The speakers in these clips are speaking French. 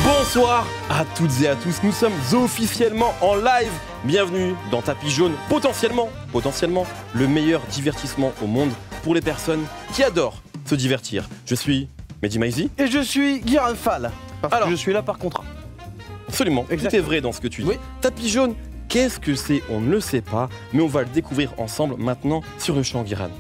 Bonsoir à toutes et à tous, nous sommes officiellement en live. Bienvenue dans Tapis Jaune, potentiellement le meilleur divertissement au monde pour les personnes qui adorent se divertir. Je suis Mehdi Maizi. Et je suis Guérin Fall, parce que je suis là par contrat. Absolument, tout est vrai dans ce que tu dis. Oui. Tapis Jaune, qu'est-ce que c'est? On ne le sait pas, mais on va le découvrir ensemble maintenant sur le champ, Guérin.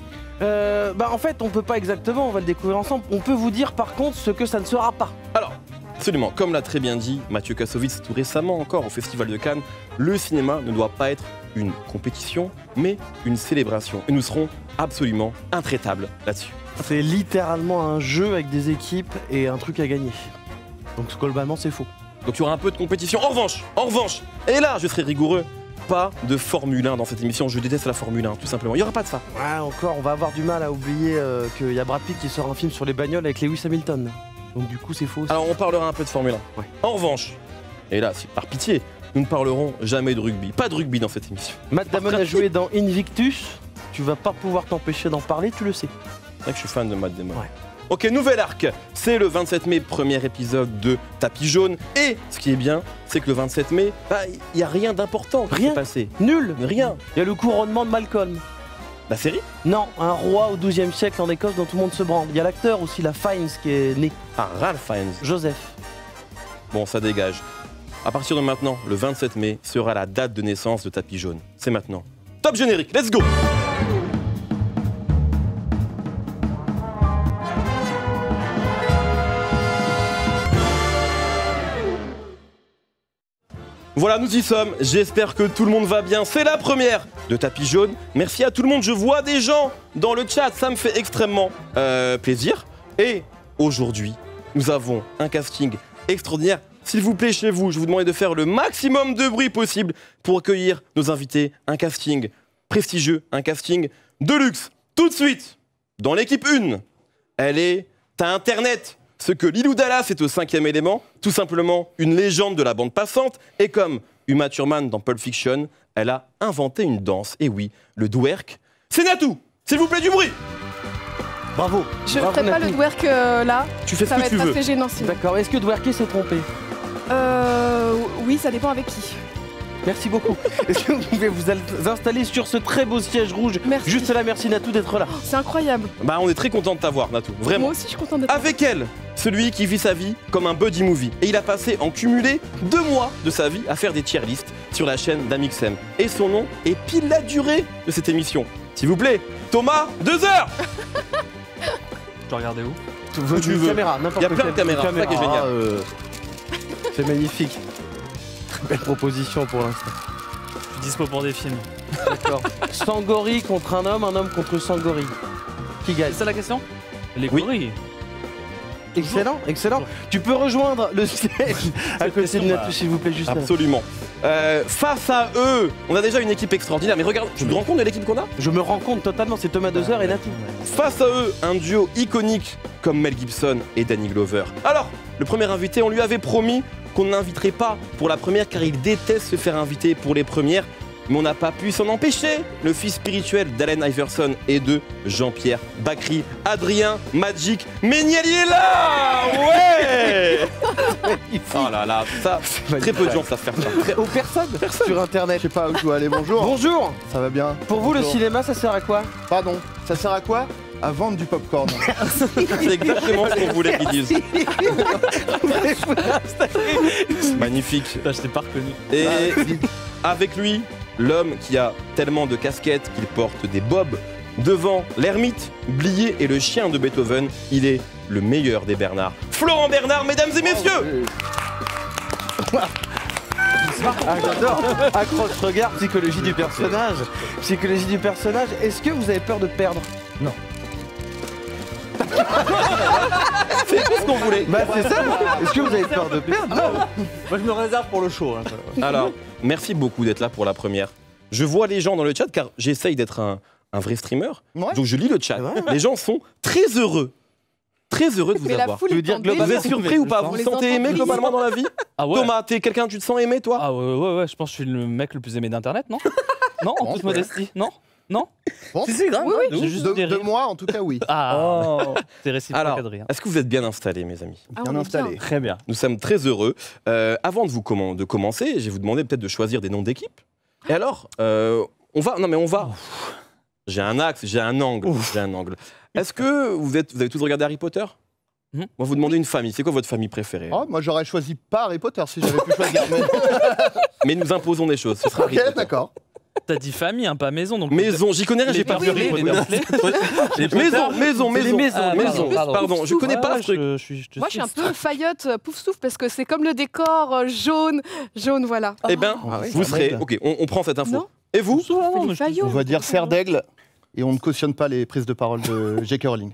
En fait, on peut pas exactement, on va le découvrir ensemble. On peut vous dire par contre ce que ça ne sera pas. Alors, absolument, comme l'a très bien dit Mathieu Kassovitz tout récemment encore au Festival de Cannes, le cinéma ne doit pas être une compétition, mais une célébration. Et nous serons absolument intraitables là-dessus. C'est littéralement un jeu avec des équipes et un truc à gagner. Donc globalement, c'est faux. Donc il y aura un peu de compétition. En revanche, et là je serai rigoureux, pas de Formule 1 dans cette émission. Je déteste la Formule 1, tout simplement. Il n'y aura pas de ça. Ouais, encore, on va avoir du mal à oublier qu'il y a Brad Pitt qui sort un film sur les bagnoles avec Lewis Hamilton. Donc du coup, c'est faux aussi. Alors on parlera un peu de Formule 1. Ouais. En revanche, et là, c'est par pitié, nous ne parlerons jamais de rugby. Pas de rugby dans cette émission. Matt Damon a joué dans Invictus. Tu vas pas pouvoir t'empêcher d'en parler, tu le sais. C'est vrai que je suis fan de Matt Damon. Ouais. Ok, nouvel arc. C'est le 27 mai, premier épisode de Tapis Jaune. Et ce qui est bien, c'est que le 27 mai, il n'y a rien d'important qui s'est passé. Nul. Rien. Il y a le couronnement de Malcolm. La série? Non, un roi au XIIe siècle en Écosse dont tout le monde se branle. Il y a l'acteur aussi, la Fiennes, qui est né. Ah, Ralph Fiennes. Joseph. Bon, ça dégage. À partir de maintenant, le 27 mai sera la date de naissance de Tapis Jaune. C'est maintenant. Top générique, let's go! Voilà, nous y sommes. J'espère que tout le monde va bien. C'est la première de Tapis Jaune. Merci à tout le monde. Je vois des gens dans le chat. Ça me fait extrêmement plaisir. Et aujourd'hui, nous avons un casting extraordinaire. S'il vous plaît, chez vous, je vous demande de faire le maximum de bruit possible pour accueillir nos invités. Un casting prestigieux, un casting de luxe. Tout de suite, dans l'équipe 1, elle est à Internet. Ce que Lilou Dallas est au 5e élément, tout simplement une légende de la bande passante. Et comme Uma Thurman dans Pulp Fiction, elle a inventé une danse. Et oui, le twerk. C'est Natou. S'il vous plaît, du bruit. Bravo. Je ne ferai pas le twerk là. Tu fais ça ce va que être tu veux. assez gênant sinon. D'accord, est-ce que Dwerké s'est trompé? Oui, ça dépend avec qui. Merci beaucoup. Est-ce que vous pouvez vous installer sur ce très beau siège rouge? Merci. Juste là, merci Natou d'être là. C'est incroyable. Bah, on est très content de t'avoir, Natou. Vraiment. Moi aussi, je suis contente d'être là. Avec elle, celui qui vit sa vie comme un buddy movie. Et il a passé en cumulé 2 mois de sa vie à faire des tier lists sur la chaîne d'Amixem. Et son nom est pile la durée de cette émission. S'il vous plaît, Thomas, 2 heures. Tu dois regarder où? Où tu veux. Caméra, Il y a plein de caméras, c'est ça qui est génial. C'est magnifique. Belle proposition pour l'instant. Je suis dispo pour des films. D'accord. Sangori contre un homme contre Sangori. Qui gagne? C'est ça la question? Les Oui. gorilles. Excellent, excellent. Tu peux rejoindre le siège à côté de Natou, s'il vous plaît, juste là. Absolument. Face à eux, on a déjà une équipe extraordinaire. Mais regarde, tu te rends compte de l'équipe qu'on a? Je me rends compte totalement, c'est Thomas Dezer et Natou. Face à eux, un duo iconique comme Mel Gibson et Danny Glover. Alors, le premier invité, on lui avait promis qu'on ne l'inviterait pas pour la première car il déteste se faire inviter pour les premières. Mais on n'a pas pu s'en empêcher. Le fils spirituel d'Allen Iverson et de Jean-Pierre Bacri, Adrien Magic Méniel, il est là. Ouais. Oh là là, ça, très peu de gens savent faire ça. Aux personnes sur internet. Je sais pas où je dois aller, bonjour. Bonjour. Ça va bien? Pour vous, le Bonjour. cinéma, ça sert à quoi? Pardon, ça sert à quoi? À vendre du popcorn. C'est exactement ce qu'on voulait qu'ils disent. Magnifique. Putain, je t'ai pas reconnu. Et avec lui, l'homme qui a tellement de casquettes qu'il porte des bobs. Devant l'ermite, Blier et le chien de Beethoven, il est le meilleur des Bernard. Florent Bernard, mesdames et messieurs. Ah, j'adore. Accroche-regard, psychologie du personnage. Psychologie du personnage. Est-ce que vous avez peur de perdre? Non. C'est tout ce qu'on voulait. Bah c'est ça. Est-ce que vous avez peur de perdre? Non. Moi, je me réserve pour le show. Hein. Alors, merci beaucoup d'être là pour la première. Je vois les gens dans le chat car j'essaye d'être un vrai streamer. Ouais. Donc je lis le chat. Ouais. Les gens sont très heureux. Très heureux de vous Mais la avoir. foule Tu veux est dire en globalement, Vous êtes délire. surpris ou pas? On Vous les vous sentez entend aimé crier. globalement dans la vie? Ah ouais. Thomas, t'es quelqu'un, tu te sens aimé toi? Ah ouais, je pense que je suis le mec le plus aimé d'internet, non? Non, en toute modestie, non? Non. Bon. C'est grave. Oui, C'est juste De des rires. moi, en tout cas, oui. Ah, Oh, c'est réciproque, Alors, Adrien. est-ce que vous êtes bien installés, mes amis? Ah, Bien on est installé. très bien. Nous sommes très heureux. Avant de commencer, je vais vous demander peut-être de choisir des noms d'équipes. Et alors, on va. Non, mais on va. J'ai un axe, j'ai un angle. J'ai un angle. Est-ce que vous avez tous regardé Harry Potter? Mhm. On va vous demander une famille. C'est quoi votre famille préférée? Oh, moi, j'aurais choisi pas Harry Potter si j'avais pu choisir. Mais... Mais nous imposons des choses. Ce sera Harry ok, Potter. d'accord. T'as dit famille, hein, pas maison. Donc Maison, j'y connais rien, j'ai pas Dursley, regardé. les Dursley. Maison, maison, C'est les maison. maisons, Ah, maison. pardon. Pardon, je connais pas ce truc. Moi, je suis un peu faillotte, pouf souffle, parce que c'est comme le décor jaune, voilà. Eh ben, Ah oui, vous ça serez. m'aide. Ok, on prend cette info. Non. Et vous? Les faillots. On va dire serre d'aigle et on ne cautionne pas les prises de parole de J.K. Rowling.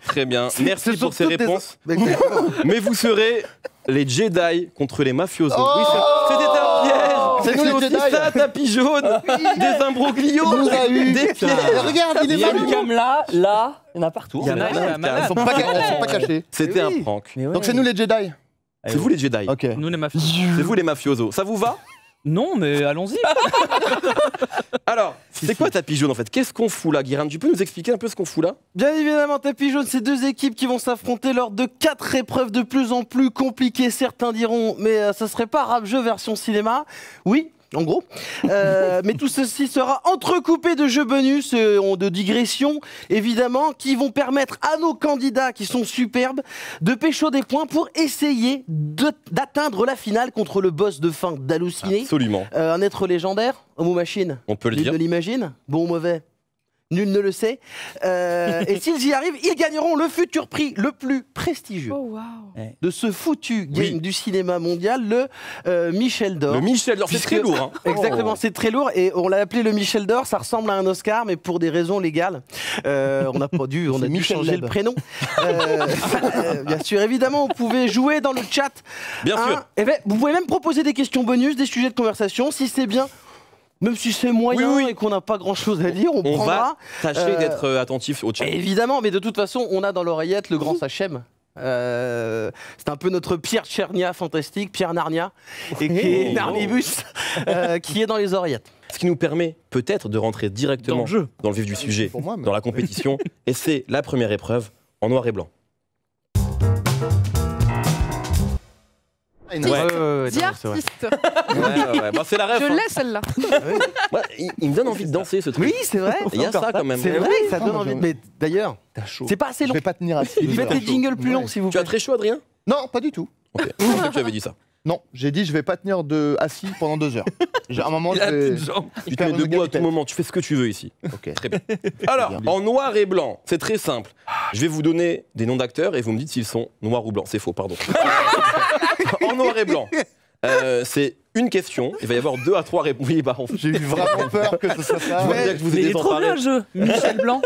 Très bien. Merci Ce pour sont ces toutes des- réponses. Exactement. Mais vous serez les Jedi contre les mafiosos. Oh Oui, c'était un piège. C'est nous, les aussi Jedi. ça, tapis jaune, des imbroglios, Il nous a eu. des Et pierres. regarde, il est Il y a malin. du cam là, il y en a partout. Il y en a Il y a plein. malade. Elles sont pas cachées. C'était Oui. un prank. Mais ouais. Donc c'est nous les Jedi. C'est vous les Jedi. Ok. Nous, les mafieux. C'est vous les mafiosos. Ça vous va? Non, mais allons-y. Alors, c'est quoi tapis jaune en fait? Qu'est-ce qu'on fout là, Guérin? Tu peux nous expliquer un peu ce qu'on fout là? Bien évidemment, tapis jaune, c'est deux équipes qui vont s'affronter lors de 4 épreuves de plus en plus compliquées. Certains diront, mais ça serait pas rap-jeu version cinéma? Oui. En gros, mais tout ceci sera entrecoupé de jeux bonus, de digressions, évidemment, qui vont permettre à nos candidats, qui sont superbes, de pécho des points pour essayer d'atteindre la finale contre le boss de fin d'Halluciné. Absolument. Un être légendaire, homme ou machine? On peut le Nul dire. ne l'imagine. Bon ou mauvais? Nul ne le sait. Et s'ils y arrivent, ils gagneront le futur prix le plus prestigieux Oh, waouh. de ce foutu game Oui. du cinéma mondial, le Michel d'Or. Le Michel d'Or, c'est Puisque- très lourd. Hein. Exactement, c'est très lourd et on l'a appelé le Michel d'Or. Ça ressemble à un Oscar, mais pour des raisons légales, on n'a pas dû, on C'est a dû Michel changer Leb. le prénom. Bien sûr, évidemment, vous pouvez jouer dans le chat. Bien Hein, sûr. et ben, vous pouvez même proposer des questions bonus, des sujets de conversation, si c'est bien. Même si c'est moyen Oui, oui. et qu'on n'a pas grand chose à dire, on On prendra. va tâcher d'être attentif au chat. Évidemment, mais de toute façon, on a dans l'oreillette le grand Sachem. C'est un peu notre Pierre Tchernia fantastique, Pierre Narnia, et qui est Narnibus, qui est dans les oreillettes. Ce qui nous permet peut-être de rentrer directement Dans le jeu. dans le vif du sujet, Pour moi, mais- dans la compétition. Et c'est la première épreuve en noir et blanc. Ah, Ouais. non, The c'est vrai. Artist. Bah, c'est la ref. Je hein. l'ai celle-là. Ouais, il me donne envie de danser ce truc. Oui, c'est vrai. Il y a ça quand même. C'est vrai, ça donne Ah, envie. moi, Mais d'ailleurs, c'est pas assez Je long. vais pas tenir à Faites les jingles plus longs, s'il vous Tu as plaît. très chaud, Adrien? Non, pas du tout. Ok, je pensais que tu avais dit ça. Non, j'ai dit je vais pas tenir assis pendant 2 heures. J'ai un moment, je vais... Tu te faire mets une debout à tout galipette. moment, tu fais ce que tu veux ici. Ok. Très bien. Alors, en noir et blanc, c'est très simple. Je vais vous donner des noms d'acteurs et vous me dites s'ils sont noirs ou blancs. C'est faux, pardon. En noir et blanc, c'est une question. Il va y avoir 2 à 3 réponses. Oui, bah, J'ai eu vraiment peur que ce soit ça. Je vois bien que je vous ai Mais il est trop désemparé. bien le jeu. Michel Blanc.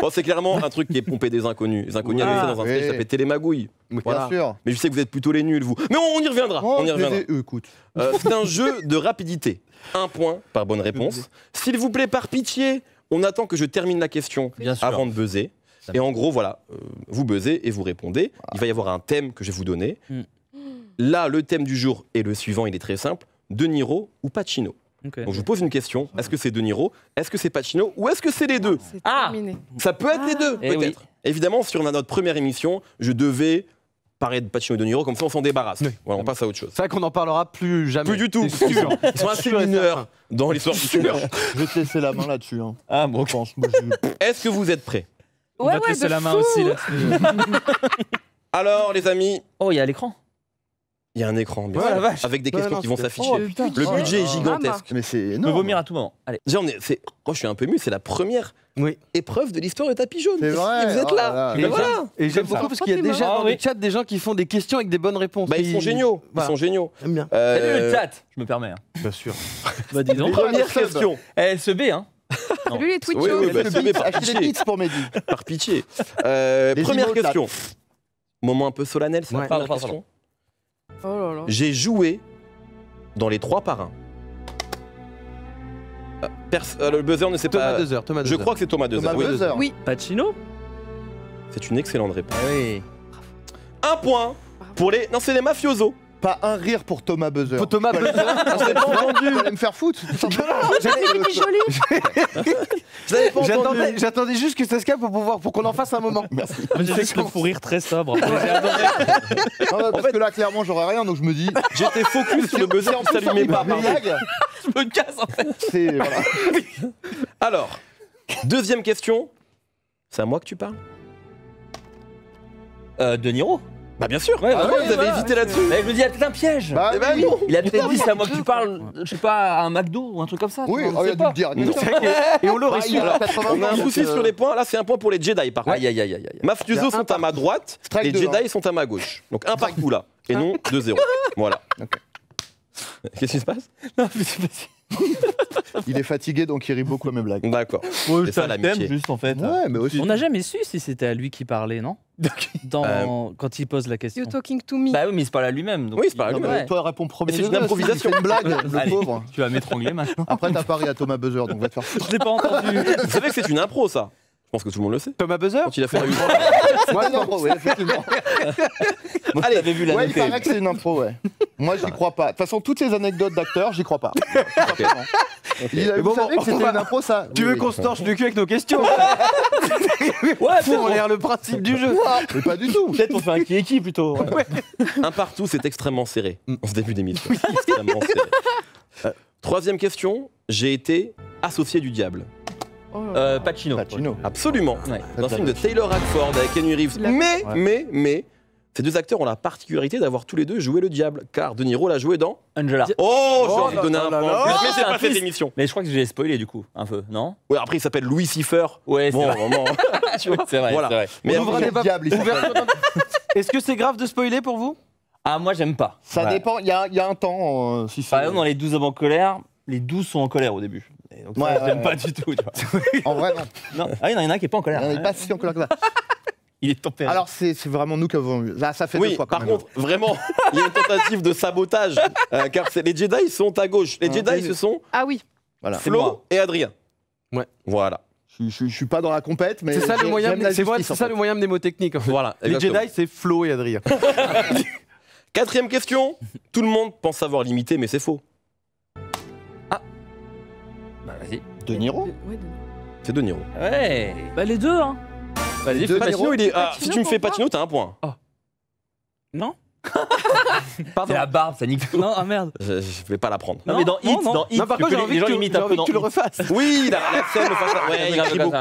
Bon, c'est clairement un truc qui est pompé des inconnus. Les inconnus avaient fait dans un sketch qui oui. s'appelait Télémagouille. Voilà. Bien sûr. Mais je sais que vous êtes plutôt les nuls, vous. Mais on y reviendra. Oh, On y reviendra. écoute. C'est un jeu de rapidité. 1 point par bonne réponse. S'il vous plaît, par pitié, on attend que je termine la question Bien sûr. avant de buzzer. Et en gros, voilà, vous buzzez et vous répondez. Il va y avoir un thème que je vais vous donner. Mm. Là, le thème du jour est le suivant, il est très simple. De Niro ou Pacino? Ok. Donc je vous pose une question. Est-ce que c'est De Niro? Est-ce que c'est Pacino? Ou est-ce que c'est les deux? C'est Ah. terminé. Ça peut être les deux, Eh oui. peut-être. Évidemment, sur notre première émission, je devais parler de Pacino et De Niro, comme ça on s'en débarrasse. Voilà, on passe à autre chose. C'est vrai qu'on n'en parlera plus jamais. Plus du tout. C'est sûr. Ils sont assez Sûr et mineurs dans l'histoire du super. Je vais te laisser la main là-dessus. Hein. Ah bon. Je pense. Moi, je- Est-ce que vous êtes prêts? On va te laisser la main aussi là-dessus. Alors, les amis, Oh, il y a l'écran. il y a un écran, bien Ouais, sûr, la vache. avec des Ouais, questions non, qui vont c'est- s'afficher. Oh, Le putain. budget est gigantesque. Mais c'est Je peux énorme. vomir à tout moment. Allez. Déjà, moi, je suis un peu ému, c'est la première Oui. épreuve de l'histoire de tapis jaune. C'est vrai. Et vous êtes Oh là. là Et là. voilà. Et j'aime Comme ça. beaucoup parce qu'il y a déjà Ah dans oui. le chat des gens qui font des questions avec des bonnes réponses. Bah, ils sont géniaux. Ils Voilà. sont géniaux. J'aime bien. Salut le chat. Je me permets. Hein. Bien sûr. Bah dis donc. Première sub. question. LSB, hein. Salut les Twitchos. Oui, oui, bah, Le c'est beat, par achetez des pitié. beats pour Mehdi. Par pitié. Les Première emotes, là. question. Moment un peu solennel, c'est la Ouais. première Pardon, question. Oh là là. J'ai joué dans les 3 parrains. Le buzzer ne sait Thomas pas. 2 heures. Thomas Je 2 heures. crois que c'est Thomas Dezer. Thomas Oui. Buzzer. Oui. Pacino. C'est une excellente réponse. Ah oui. 1 point pour les. Non, c'est les mafiosos. Pas un rire pour Thomas Buzzer. Pour Thomas Buzzer. Je l'ai pas entendu. Vous allez me faire foutre, tout simplement. C'est joli. Je l'avais pas entendu. J'attendais juste que ça se calme pour qu'on en fasse un moment. Merci. J'ai juste le fou rire très sobre. J'ai adoré. Non, parce que là, clairement, j'aurais rien, donc je me dis. J'étais focus sur le buzzer qui s'allumait pas. pardon. Je me casse en fait. C'est. Voilà. Alors, deuxième question. C'est à moi que tu parles? De Niro. Bah bien sûr. Ouais, Ah ouais, ouais, vous avez voilà. hésité là-dessus. Mais je me dis, il y a peut-être un piège. Bah, Eh ben non. Il a peut-être dit, c'est à moi que tu parles, je sais pas, à un McDo ou un truc comme ça. Oui, tu vois, oh, on il a sait dû pas. le dire. Et on l'aurait Bah, su. il a 80 On a un ans, souci donc, sur les points. Là, c'est un point pour les Jedi par contre. Aïe, aïe, aïe, aïe. Mafioso Il y a un sont à ma droite, Strike les de Jedi un. sont à ma gauche. Donc un partout là, et non 2-0. Voilà. Ok. Qu'est-ce qui se passe? Il est fatigué, donc il rit beaucoup à mes blagues. D'accord. Ouais, C'est ça, l'amitié. juste en fait. Ouais, mais aussi. On n'a jamais su si c'était à lui qui parlait, non Quand il pose la question. You talking to me. Bah oui, mais il se parle à lui-même. donc Oui, il se parle à Non, lui-même. mais toi, réponds premier. Mais c'est une degré, improvisation. Il fait une blague, le Allez. pauvre. Tu vas m'étrangler maintenant. Après, t'as parié à Thomas Buzzer, donc va te faire foutre. Je l'ai pas entendu. Vous savez que c'est une impro ça? Je pense que tout le monde le sait. Thomas Buzzer. Quand il a fait la Moi, non, oui, effectivement. Moi, Allez, t'avais vu la Ouais, il noter. paraît que c'est une impro, ouais. Moi, j'y crois pas. De toute façon, toutes les anecdotes d'acteurs, j'y crois pas. Vous savez que c'était une impro, ça? Tu Oui, veux oui. qu'on se torche le cul avec nos questions? Ouais, Faut l'air le principe du jeu. Mais pas du tout. peut-être on fait un qui plutôt. Ouais. un partout, c'est extrêmement serré en ce début d'émission. Extrêmement serré. Troisième question, j'ai été associé du diable. Oh là là. Pacino. Pacino. Absolument. Ouais. Dans un film de Taylor Hackford avec Kenny Reeves. La- Mais, ces deux acteurs ont la particularité d'avoir tous les deux joué le diable. Car De Niro l'a joué dans. Angela. Oh, j'ai envie de là donner là un là point. là. en plus, mais c'est Oh, pas un cette twist. émission. Mais je crois que j'ai spoilé du coup, un peu, non? Ouais, après, il s'appelle Louis Cipher. Ouais, c'est Bon, vrai. vraiment. Tu vois, C'est vrai, voilà. c'est vrai. Mais On ouvre un après, débat. diable, il s'appelle. Est-ce que c'est grave de spoiler pour vous? Ah, moi j'aime pas. Ça Ouais. dépend, il y a un temps, si c'est... Par exemple, dans les 12 hommes en colère, les 12 sont en colère au début. Et donc, ça, Ouais, j'aime ouais, pas ouais. du tout. Tu vois. En vrai, non. Non. Ah, il y en a un qui est pas en colère. On n'est pas si en colère que ça. Il est tempéré. Alors, c'est vraiment nous qui avons eu. Là, ça fait deux oui, fois quand par même. contre, vraiment, il y a une tentative de sabotage. Car les Jedi sont à gauche. Les Jedi, ce sont Ah oui. Voilà. C'est moi. Flo et Adrien. Ouais. Voilà. Je suis pas dans la compète, mais C'est ça le moyen, j'aime la c'est justice, en ça fait. le moyen mnémotechnique. En fait. Voilà. Les exactement. Jedi, c'est Flo et Adrien. Quatrième question. Tout le monde pense savoir limiter, mais c'est faux. Bah, vas-y. De Niro. Ouais, de- C'est De Niro. Ouais. Bah les deux, hein. Vas-y, deux fais Patino, il est. Ah, Patino, si tu me fais pourquoi Patino, t'as un point. Non C'est la barbe, ça nique tout. Non, ah merde. Je vais pas la prendre. Non, mais dans non, Hit, non. dans Hit, Non, par tu contre, peux- j'ai envie les gens que tu- limitent j'ai un peu envie dans que tu le refasses. Oui, la scène le face à- Ouais, il crie beaucoup.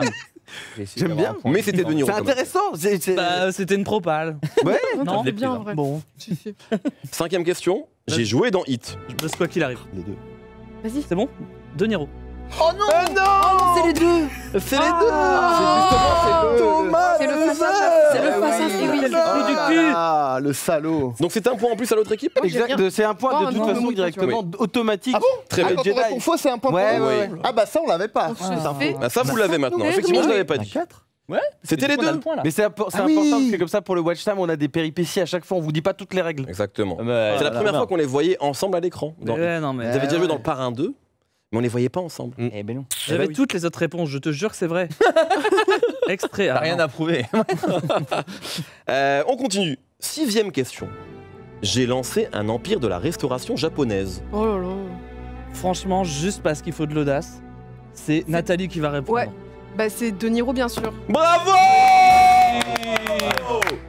J'aime bien. Mais c'était De Niro. C'est quand même. intéressant. Bah, c'était une propale. Ouais. Non, c'est bien en vrai. Bon, Cinquième question. J'ai joué dans Hit. je bosse quoi qu'il arrive. Les deux. Vas-y. C'est bon De Niro. Oh non C'est les deux C'est les deux Thomas C'est le face-à-face. C'est le face-à-face. Et oui, Ah, le salaud. Donc c'est un point en plus à l'autre équipe. Moi, j'aime Exact. C'est un point Oh, de toute non, façon non, directement automatique. Ah bon Très Ah, bien. quand on Jedi. répond faux, c'est un point Ouais, pour ouais, nous. ouais. Ah bah ça, on l'avait pas. On se Ah, fait- Ah, ça, vous l'avez maintenant. Oui, Effectivement, oui, je l'avais oui. pas dit. Ouais. C'était les On a deux. le point là. Mais c'est important Ah oui. parce que comme ça pour le watch time on a des péripéties à chaque fois, on vous dit pas toutes les règles. Exactement. Ah, bah, C'est la voilà. première fois qu'on les voyait ensemble à l'écran. Dans- Vous Ouais, non, mais. avez déjà joué dans le Parrain 2, mais on les voyait pas ensemble. Eh ben non. J'avais oui. toutes les autres réponses, je te jure que c'est vrai. Extrait. T'as rien à prouver. On continue. Sixième question. J'ai lancé un empire de la restauration japonaise. Oh là là. Franchement, juste parce qu'il faut de l'audace, c'est Nathalie qui va répondre. Ouais. Bah c'est De Niro bien sûr. Bravo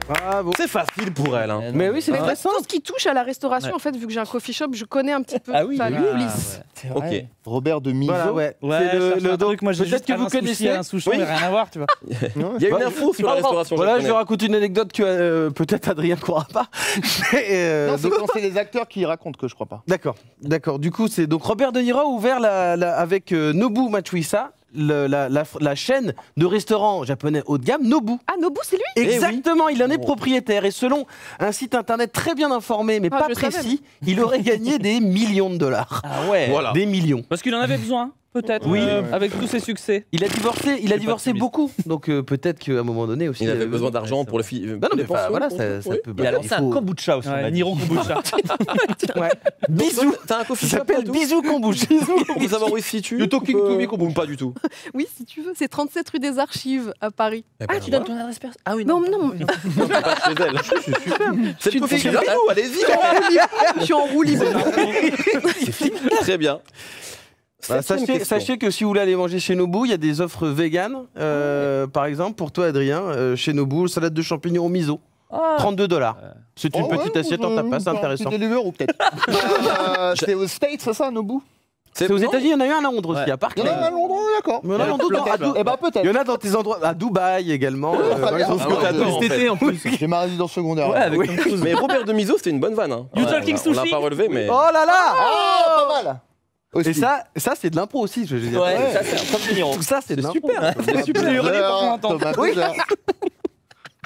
Bravo. C'est facile pour elle. Hein. Mais oui, c'est Mais très tout ce qui touche à la restauration, Ouais. en fait, vu que j'ai un coffee shop, je connais un petit peu. Ah oui, Enfin, oui, les oui. coulisses. Ok. Robert de Miso. Voilà, ouais. Ouais, C'est le donc, truc, moi j'ai peut-être juste que vous connaissez. un souchon, Oui. mais rien à voir, tu vois. Il y a une Bah, info sur la restauration Voilà, je japonaise. vais raconter une anecdote que peut-être Adrien ne croira pas. Non, c'est Donc- quand c'est les acteurs qui racontent que je crois pas. D'accord, d'accord. Du coup, c'est donc Robert De Niro a ouvert avec Nobu Matsuhisa la chaîne de restaurants japonais haut de gamme Nobu. Ah, Nobu, c'est lui Exactement, il en est propriétaire et selon un site internet très bien informé mais Ah, pas je savais. précis, il aurait gagné des millions de dollars. Ah ouais. Voilà. Des millions. Parce qu'il en avait besoin. peut-être. Oui. Avec tous ses succès. Il a divorcé beaucoup. Donc peut-être qu'à un moment donné aussi. Il avait besoin d'argent pour le film. Non, mais voilà, ça peut. Il a lancé un kombucha aussi. Ouais, Niro Kombucha. Bisous. T'as un coffee Ça shop s'appelle et tout Bisous Kombucha. On peut savoir où il se situe. Le talking to me, ou pas du tout. Oui, si tu veux, c'est 37 rue des Archives à Paris. Ah, tu donnes ton adresse perso. Ah oui, Non, non, Pas chez elle. C'est le coffee shop à nous, allez-y. je suis en roue libre. Très bien. Sachez que si vous voulez aller manger chez Nobu, il y a des offres véganes. Par exemple, pour toi, Adrien, chez Nobu, salade de champignons au miso. $32. C'est une petite assiette en tapas, c'est intéressant. C'est ou peut-être. C'est aux States, c'est ça, Nobu? C'est aux États-Unis, il y en a eu un à Londres aussi, à Il Barclay. y en a à Londres, d'accord. Il y en a à Londres, Eh ben peut-être. il y en a dans tes endroits, à Dubaï également. très bien. Cet été en plus. J'ai ma résidence secondaire. Ouais, avec Oui. Tom Cruise. Mais Robert de Miso, c'était une bonne vanne. Hein. You talking On l'a sushi pas relevé, mais. Oh là là Ah, pas mal. Et ça c'est de l'impro aussi, je veux dire. Ouais, ça c'est comme De Niro. Tout ça, c'est de l'impro. super. C'est super. J'ai hurlé pendant un temps. Thomas Oui. Bouza.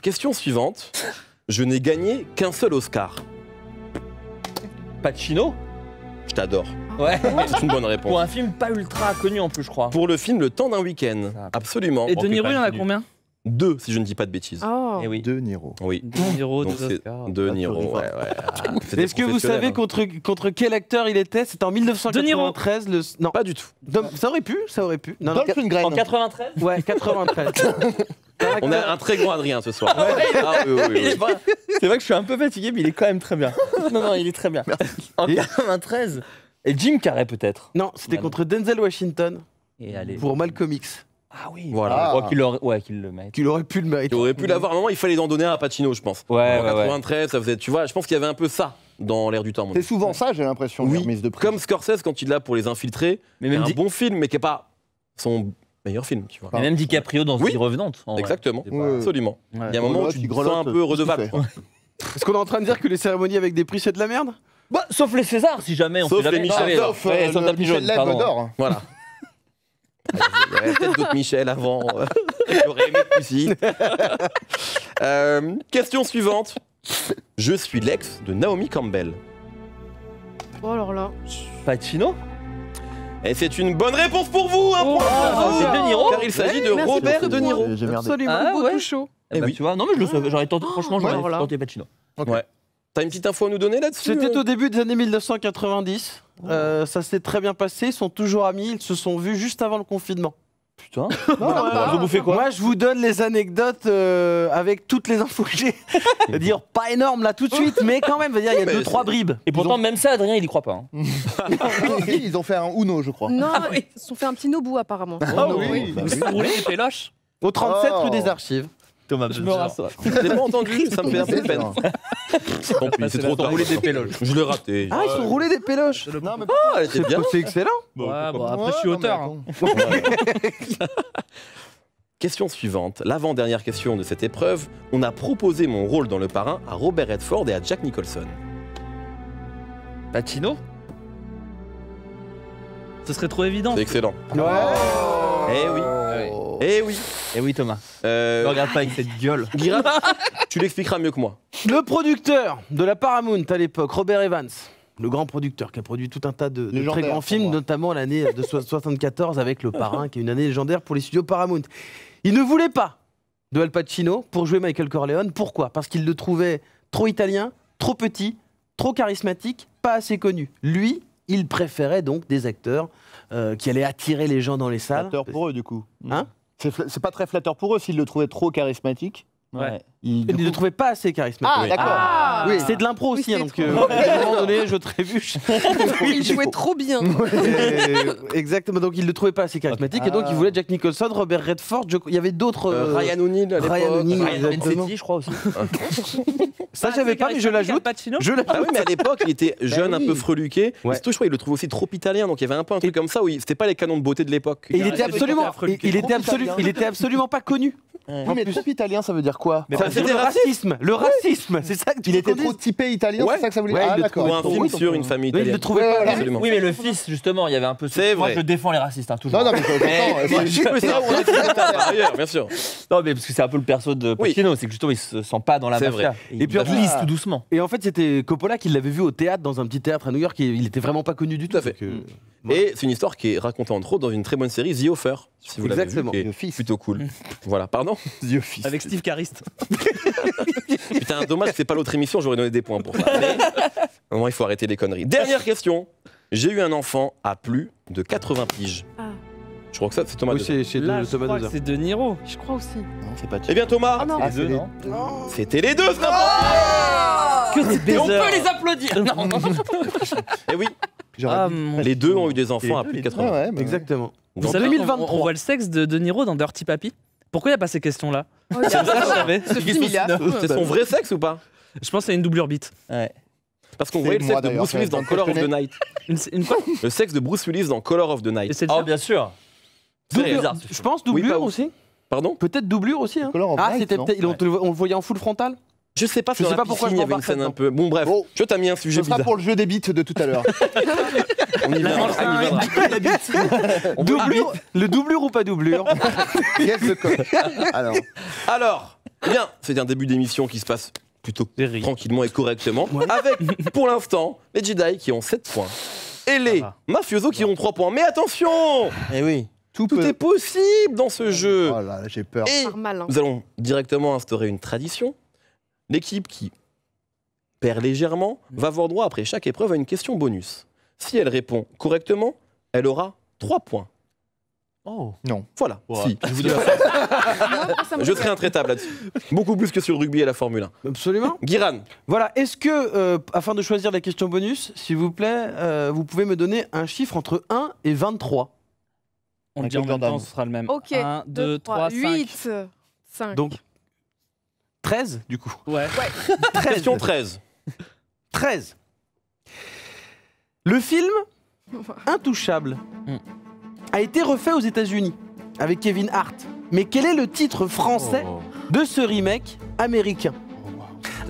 Question suivante. Je n'ai gagné qu'un seul Oscar. Pacino. Je t'adore. Ouais. C'est une bonne Pour réponse. un film pas ultra connu en plus, je crois. Pour le film Le Temps d'un week-end. Ça. Absolument. Et De Niro, il y en a combien 2, si je ne dis pas de bêtises. Oh. Eh oui. De Niro. Oui. De Niro, Donc deux c'est Oscars. De Niro. Niro. Ouais. C'est des Est-ce que vous savez professionnels, contre quel acteur il était? C'était en 1993. Non, Pas du tout. ça aurait pu. Non, non. Dolph Lundgren. En 93. Ouais, 93. On a un très grand Adrien ce soir. Ah, oui. C'est vrai que je suis un peu fatigué, mais il est quand même très bien. Non, il est très bien. En 93. Et Jim Carrey peut-être. Non, c'était contre Denzel Washington Et allez. pour Malcolm X. Ah oui. Voilà. Ah. Qu'il le mette. Qu'il aurait pu le mériter. Il aurait pu l'avoir. À un moment, il fallait en donner un à Pacino, je pense. Ouais, En 93, ça faisait. Tu vois, je pense qu'il y avait un peu ça dans l'air du temps. à mon C'est avis. souvent ça, j'ai l'impression, Oui, les remises de prix. Comme Scorsese quand il l'a pour Les Infiltrés. Mais C'est même, un bon film, mais qui n'est pas son meilleur film, tu vois. mais même DiCaprio dans Oui. Vie revenante. en vrai. Exactement. C'est pas- Ouais. Absolument. Il y a un moment où Grelotte, tu il te sens grelotte, un peu tout redevable. fait. quoi. Est-ce qu'on est en train de dire que les cérémonies avec des prix, c'est de la merde? Bah, sauf les Césars, si jamais. On Sauf sait jamais. les Michel. Ah, ouais, Sauf ouais, sauf le Tapis Michel jaune, Lève pardon. d'or. Voilà. Il y avait peut-être d'autres Michel avant. J'aurais aimé plus si. Question suivante. Je suis l'ex de Naomi Campbell. Oh, alors là. Pacino. Et c'est une bonne réponse pour vous, un point pour vous, c'est De Niro. car il s'agit de merci Robert beaucoup. De Niro. J'ai merdé. Absolument. Ah, Beaucoup ouais. chaud. Eh ben, oui. tu vois, non mais je le savais, j'aurais tenté, franchement j'aurais alors là. tenté Pacino. Ouais. T'as une petite info à nous donner là-dessus C'était au début des années 1990. Ça s'est très bien passé. Ils sont toujours amis. Ils se sont vus juste avant le confinement. Putain. Voilà. Vous bouffez quoi? Moi, je vous donne les anecdotes avec toutes les infos que j'ai. C'est-à-dire pas énorme là tout de suite, mais quand même, il y a Mais 2-3 bribes. Et pourtant même ça Adrien il y croit pas. Hein. Ils ont fait un Uno, je crois. Non, ils se sont fait un petit Nobu apparemment. Ah oui, bah oui. Rouler des péloches. Au 37 Oh. rue des Archives. Thomas, je me rassois. Je l'ai pas entendu, ça me fait un peu de peine. Plaisir. Tant pis, c'est trop tard. Rouler des péloches. Je l'ai raté. Ah, ils sont roulés des péloches. Non, mais Ah, elle était bien. C'est excellent. Ouais, bon, Ouais, après, je suis non, mais auteur. hein. attends. Question suivante, l'avant-dernière question de cette épreuve. On a proposé mon rôle dans Le Parrain à Robert Redford et à Jack Nicholson. Pacino. Ce serait trop évident. C'est excellent. Ouais. Eh oui, Oh. eh oui. Eh oui Thomas. Euh, Ne regarde pas avec cette gueule. Guira, tu l'expliqueras mieux que moi. Le producteur de la Paramount à l'époque, Robert Evans, le grand producteur qui a produit tout un tas de très Légendaire, grands pour films, moi. notamment l'année de 74 avec Le Parrain, qui est une année légendaire pour les studios Paramount. Il ne voulait pas de Al Pacino pour jouer Michael Corleone. Pourquoi? Parce qu'il le trouvait trop italien, trop petit, trop charismatique, pas assez connu. Lui, il préférait donc des acteurs qui allaient attirer les gens dans les salles. Flatteur pour eux, du coup. Hein? C'est pas très flatteur pour eux s'ils le trouvaient trop charismatique. Ouais. Ils, Il ne le trouvait pas assez charismatique. Ah, d'accord. Ah Oui, c'était de l'impro Oui, aussi, hein, donc c'était à un moment donné, je trébuche. Il jouait trop bien. Exactement, donc il le trouvait pas assez charismatique et donc il voulait Jack Nicholson, Robert Redford, il y avait d'autres. Ryan O'Neill à l'époque. Ryan O'Neill, Ryan exactement. Bensetti, je crois aussi. Ça j'avais pas, mais je l'ajoute. Pacino. Je Ah oui, l'ajoute. mais à l'époque, il était jeune, oui. un peu freluqué. Ouais. Mais surtout, je crois qu'il le trouve aussi trop italien, donc il y avait un peu un truc comme ça où c'était pas les canons de beauté de l'époque. Et il était C'était absolument, affreux, le il était absolument pas connu. Oui, mais trop italien, ça veut dire quoi? Ça, c'est le racisme, c'est ça que tu Il veux était qu'on trop dise. typé italien, Ouais. c'est ça que ça voulait Ouais, dire? Ah, il le d'accord. Ou un film oui, sur une famille Oui, il italienne. le trouvait Ouais, pas. voilà. Absolument. Oui mais le fils justement il y avait un peu. C'est Moi vrai. je défends les racistes hein, toujours. Non, non, mais Mais- c'est Mais c'est là où on est par ailleurs, bien sûr. Non mais parce que c'est un peu le perso de Oui. Pacino, c'est que justement il se sent pas dans la C'est mafia. vrai. Et puis il après- glisse tout doucement. Et en fait, c'était Coppola qui l'avait vu au théâtre, dans un petit théâtre à New York, et il était vraiment pas connu du tout. Tout à fait. Donc, Et c'est une histoire qui est racontée entre autres dans une très bonne série, The Offer, si vous l'avez vu, Exactement. qui est The Office. plutôt cool. Voilà, pardon. The Office. Avec Steve Carist. Putain, dommage que c'est pas l'autre émission, j'aurais donné des points pour ça. Mais au moins, il faut arrêter les conneries. Dernière question. J'ai eu un enfant à plus de 80 piges. Ah. Je crois que ça, c'est Thomas. Oui, Dezin. c'est Là, de je Thomas crois que Dezin. c'est De Niro. Je crois aussi. Non, c'est pas Eh bien, Thomas, Ah non. Les deux, non c'était les deux, c'est Que des Et on heures. peut les applaudir. Non. Eh oui, J'aurais Ah, dit. mon- les deux ont eu des enfants à Les plus de deux. 80. Ouais, mais Exactement. Vous En savez, 2023. on voit le sexe de De Niro dans Dirty Papi. Pourquoi il n'y a pas ces questions-là Oh, il y a- Ça, je savais. Ce film, il a- C'est son vrai sexe ou pas? Je pense que c'est une doublure bite. Ouais. Parce qu'on C'est voyait le moi, sexe de d'ailleurs, Bruce Willis dans c'est Color of the connais. Night. Une quoi Le sexe de Bruce Willis dans Color of the Et Night. c'est le Oh, tien bien sûr. C'est Doublure, bizarre. je pense Oui, doublure pas ouf. aussi. Pardon? Peut-être doublure aussi. Hein. Color of Ah, Night, c'était non peut-être. On le voyait en full frontal. Je sais pas Je si dans sais la pas pourquoi piscine, il y je avait une m'embarque scène un là-dedans. peu. Bon, bref, Bon. tu t'as mis un sujet Ce sera bizarre. pour le jeu des beats de tout à l'heure. On y viendra. On y viendra. Doublure, le doublure ou pas doublure? Yes, le code. Alors, Alors, eh bien, c'est un début d'émission qui se passe plutôt J'ai ri. tranquillement et correctement. Avec, pour l'instant, les Jedi qui ont 7 points. Et les va. mafiosos qui ont 3 points. Mais attention! Eh oui. Tout est possible dans ce jeu. Oh là, là, j'ai peur. Et Par mal, hein. nous allons directement instaurer une tradition. L'équipe qui perd légèrement va avoir droit après chaque épreuve à une question bonus. Si elle répond correctement, elle aura 3 points. Oh. Voilà. Ouais. Si. Non, ça me Je serai intraitable là-dessus. Beaucoup plus que sur le rugby et la Formule 1. Absolument. Guiran, Voilà. Est-ce que, afin de choisir la question bonus, s'il vous plaît, vous pouvez me donner un chiffre entre 1 et 23? On le dit Michael en même temps, Jordan. ce sera le même. Ok. 1, 2, 3, 5. 8, 5. Donc 13 du coup. Ouais. 13. question 13. 13. Le film Intouchable Mm. a été refait aux États-Unis avec Kevin Hart. Mais quel est le titre français Oh. de ce remake américain?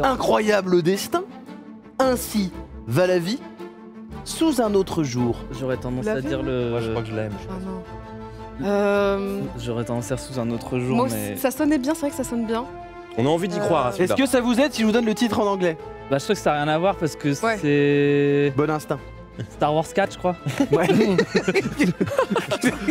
Incroyable destin, Ainsi va la vie, Sous un autre jour. J'aurais tendance Vous à l'avez dire le. Moi, je crois que je l'aime. Ah non. J'aurais tendance à dire sous un autre jour, Moi, mais. ça sonnait bien, c'est vrai que ça sonne bien. On a envie d'y croire à Est-ce celui-là. que ça vous aide si je vous donne le titre en anglais? Bah, je trouve que ça n'a rien à voir parce que Ouais. c'est. Bon instinct. Star Wars 4, je crois. Ouais.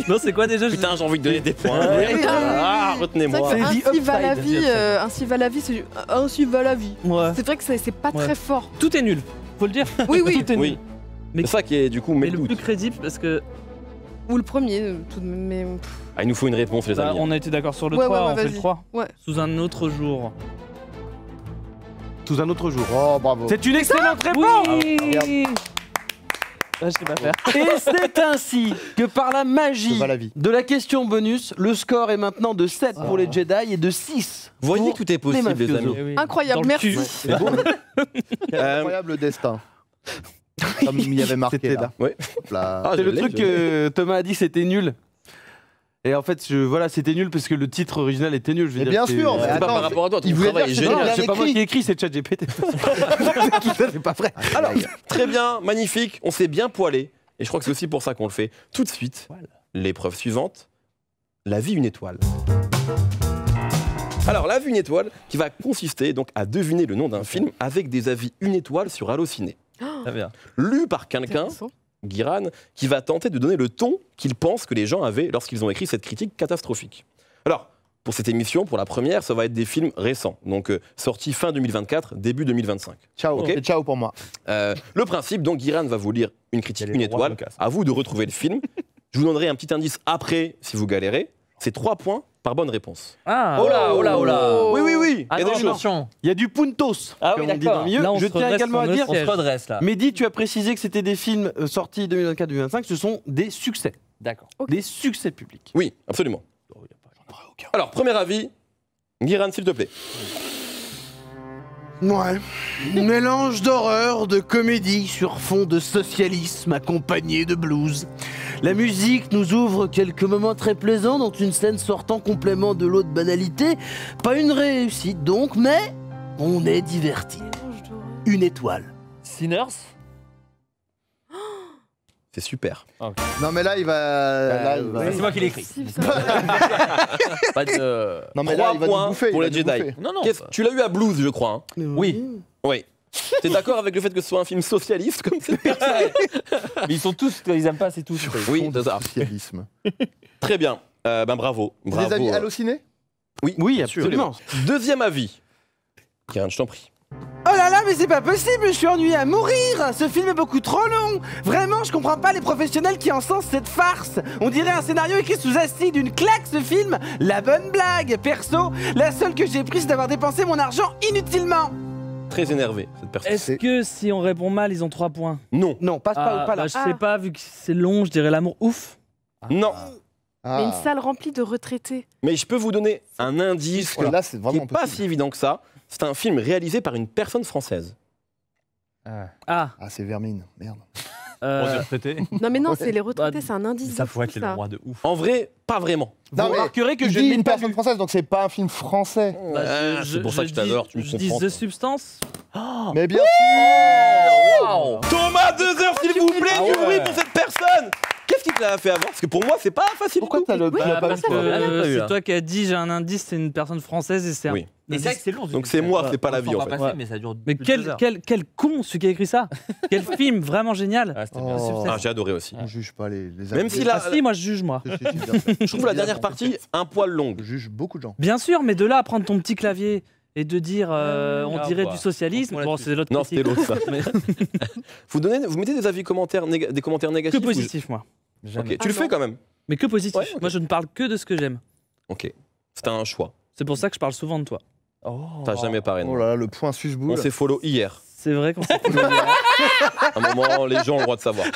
Non, c'est quoi déjà? Putain, j'ai envie de donner des points. Ouais. Ah, C'est retenez-moi. vrai que C'est The ainsi va la Upside. vie, ainsi va la vie, c'est ainsi va la vie. Ouais. C'est vrai que c'est pas Ouais. très fort. Tout est nul. Faut le dire. Oui, oui. Tout est nul. Oui. Mais- C'est ça qui est du coup Mais met le le plus doute. crédible parce que. Ou le premier, tout de même. Mais... Ah, il nous faut une réponse, les Bah, amis. on a été d'accord sur le Ouais, 3, ouais, on fait le vas-y. 3. Ouais. Sous un autre jour. Sous un autre jour. Oh, bravo. C'est une excellente réponse. Oui. Ah, je sais pas faire. Et c'est ainsi que par la magie Ça va la vie. de la question bonus, le score est maintenant de 7 pour les Jedi et de 6. Vous voyez pour que tout est possible, les mafiosos. amis. Incroyable, Dans le merci. cul. C'est beau. Quel incroyable destin. Comme il y avait marqué C'était là. là. Ouais. Là. Ah, C'est je le l'ai, truc je l'ai. que Thomas a dit, c'était nul. Et en fait, voilà, c'était nul parce que le titre original était nul. Je veux Mais dire, bien c'est- sûr, C'est mais pas attends, par rapport à toi, ton il voulait travail est dire que Non, c'est génial. c'est pas moi écrit. qui ai écrit, c'est ChatGPT. Tout ça, c'est pas vrai. Alors, très bien, magnifique, on s'est bien poilé. Et je crois que c'est aussi pour ça qu'on le fait. Tout de suite, l'épreuve suivante, la vie une étoile. Alors, la vie une étoile qui va consister donc à deviner le nom d'un film avec des avis une étoile sur Allociné. Très bien. Lu par quelqu'un, Intéressant. Guiran, qui va tenter de donner le ton qu'ils pensent que les gens avaient lorsqu'ils ont écrit cette critique catastrophique. Alors, pour cette émission, pour la première, ça va être des films récents, donc sortis fin 2024, début 2025. Ciao. Ok. Et ciao pour moi. Le principe, donc, Guiran va vous lire une critique, Les une rois étoile. me cassent. À vous de retrouver le film. Je vous donnerai un petit indice après si vous galérez. C'est 3 points par bonne réponse. Ah, Oh là, oh là, oh là. Oui, oui, oui. Ah il y a non, des choses. attention. Il y a du puntos, Ah comme oui, on dit dans le milieu. Là, on Je se tiens redresse également à sur nos dire, On se redresse là. Mehdi, tu as précisé que c'était des films sortis 2024-2025, ce sont des succès. D'accord. Ok. Des succès publics. Oui, absolument. Alors, premier avis, Guiran, s'il te plaît. Ouais. Mélange d'horreur, de comédie sur fond de socialisme accompagné de blues. La musique nous ouvre quelques moments très plaisants dont une scène sortant complètement de l'eau de banalité. Pas une réussite donc, mais on est diverti. Une étoile. Sinners. C'est super. Non mais là il va. Là, il va- C'est moi qui l'ai écrit. Pas de. Non mais là 3 il va nous points bouffer. pour il les va nous Jedi. bouffer. Non, non. Tu l'as eu à Blues, je crois. Hein. Oui. Oui. T'es d'accord avec le fait que ce soit un film socialiste comme c'est Mais ils sont tous, ils aiment pas, c'est tout. Oui, c'est ça. Socialisme. Très bien. Bravo. Des Bravo. avis Allociné? Oui, absolument. Deuxième avis. Kiran, je t'en prie. Oh là là, mais c'est pas possible, je suis ennuyé à mourir. Ce film est beaucoup trop long. Vraiment, je comprends pas les professionnels qui encensent cette farce. On dirait un scénario écrit sous acide, une claque ce film. La bonne blague. Perso, la seule que j'ai prise, c'est d'avoir dépensé mon argent inutilement. Très énervé, cette personne. Est-ce que si on répond mal, ils ont 3 points? Non. Non, passe pas ou pas là. Je sais pas, vu que c'est long, je dirais l'amour ouf. Non. Ah. Mais une salle remplie de retraités. Mais je peux vous donner un indice Parce que là, c'est qui vraiment n'est pas possible. si évident que ça. C'est un film réalisé par une personne française. Ah. Ah, c'est Vermine, merde. Retraité. Non mais non, c'est les retraités, c'est un indice. Ça de fou, pourrait être les ça. rois de ouf. En vrai, pas vraiment. Non, Vous mais remarquerez que je je dis n'ai une pas personne vu. française, donc c'est pas un film français. C'est pour ça que je t'adore, tu me Je dis comprends. The Substance. Mais bien sûr. Waouh. Thomas, 2 heures s'il vous plaît, Ah du ouais. bruit pour cette personne. Qu'est-ce qui te l'a fait avoir? Parce que pour moi, c'est pas facile. Pourquoi du tout. t'as le. Oui, tu l'as pas parce vu, que- toi pas vu, C'est là. toi qui as dit j'ai un indice, c'est une personne française et c'est Oui. Et c'est vrai que c'est long. Donc c'est moi, c'est pas la vie en fait. Ouais. Mais ça dure. Mais plus de 2 heures. quel con celui qui a écrit ça. Quel film vraiment génial. Ah, c'était bien. Oh. Ah, j'ai adoré aussi. On juge pas les Même avis. si là, Ah si, moi je juge moi. je trouve la dernière partie un poil longue. Je juge beaucoup de gens. Bien sûr, mais de là à prendre ton petit clavier et de dire on Ah, dirait bah, du socialisme, on bon là-dessus. c'est l'autre Non, critique. c'était l'autre ça. Mais Vous mettez des avis commentaires, des commentaires que négatifs. positif moi. Ok, tu le fais quand même. Mais que positif. Ouais, ok. Moi je ne parle que de ce que j'aime. Ok. C'était un choix. C'est pour ça que je parle souvent de toi. T'as jamais parlé. Oh là là, le point susboule. On s'est follow hier. C'est vrai qu'on s'est À un moment, les gens ont le droit de savoir.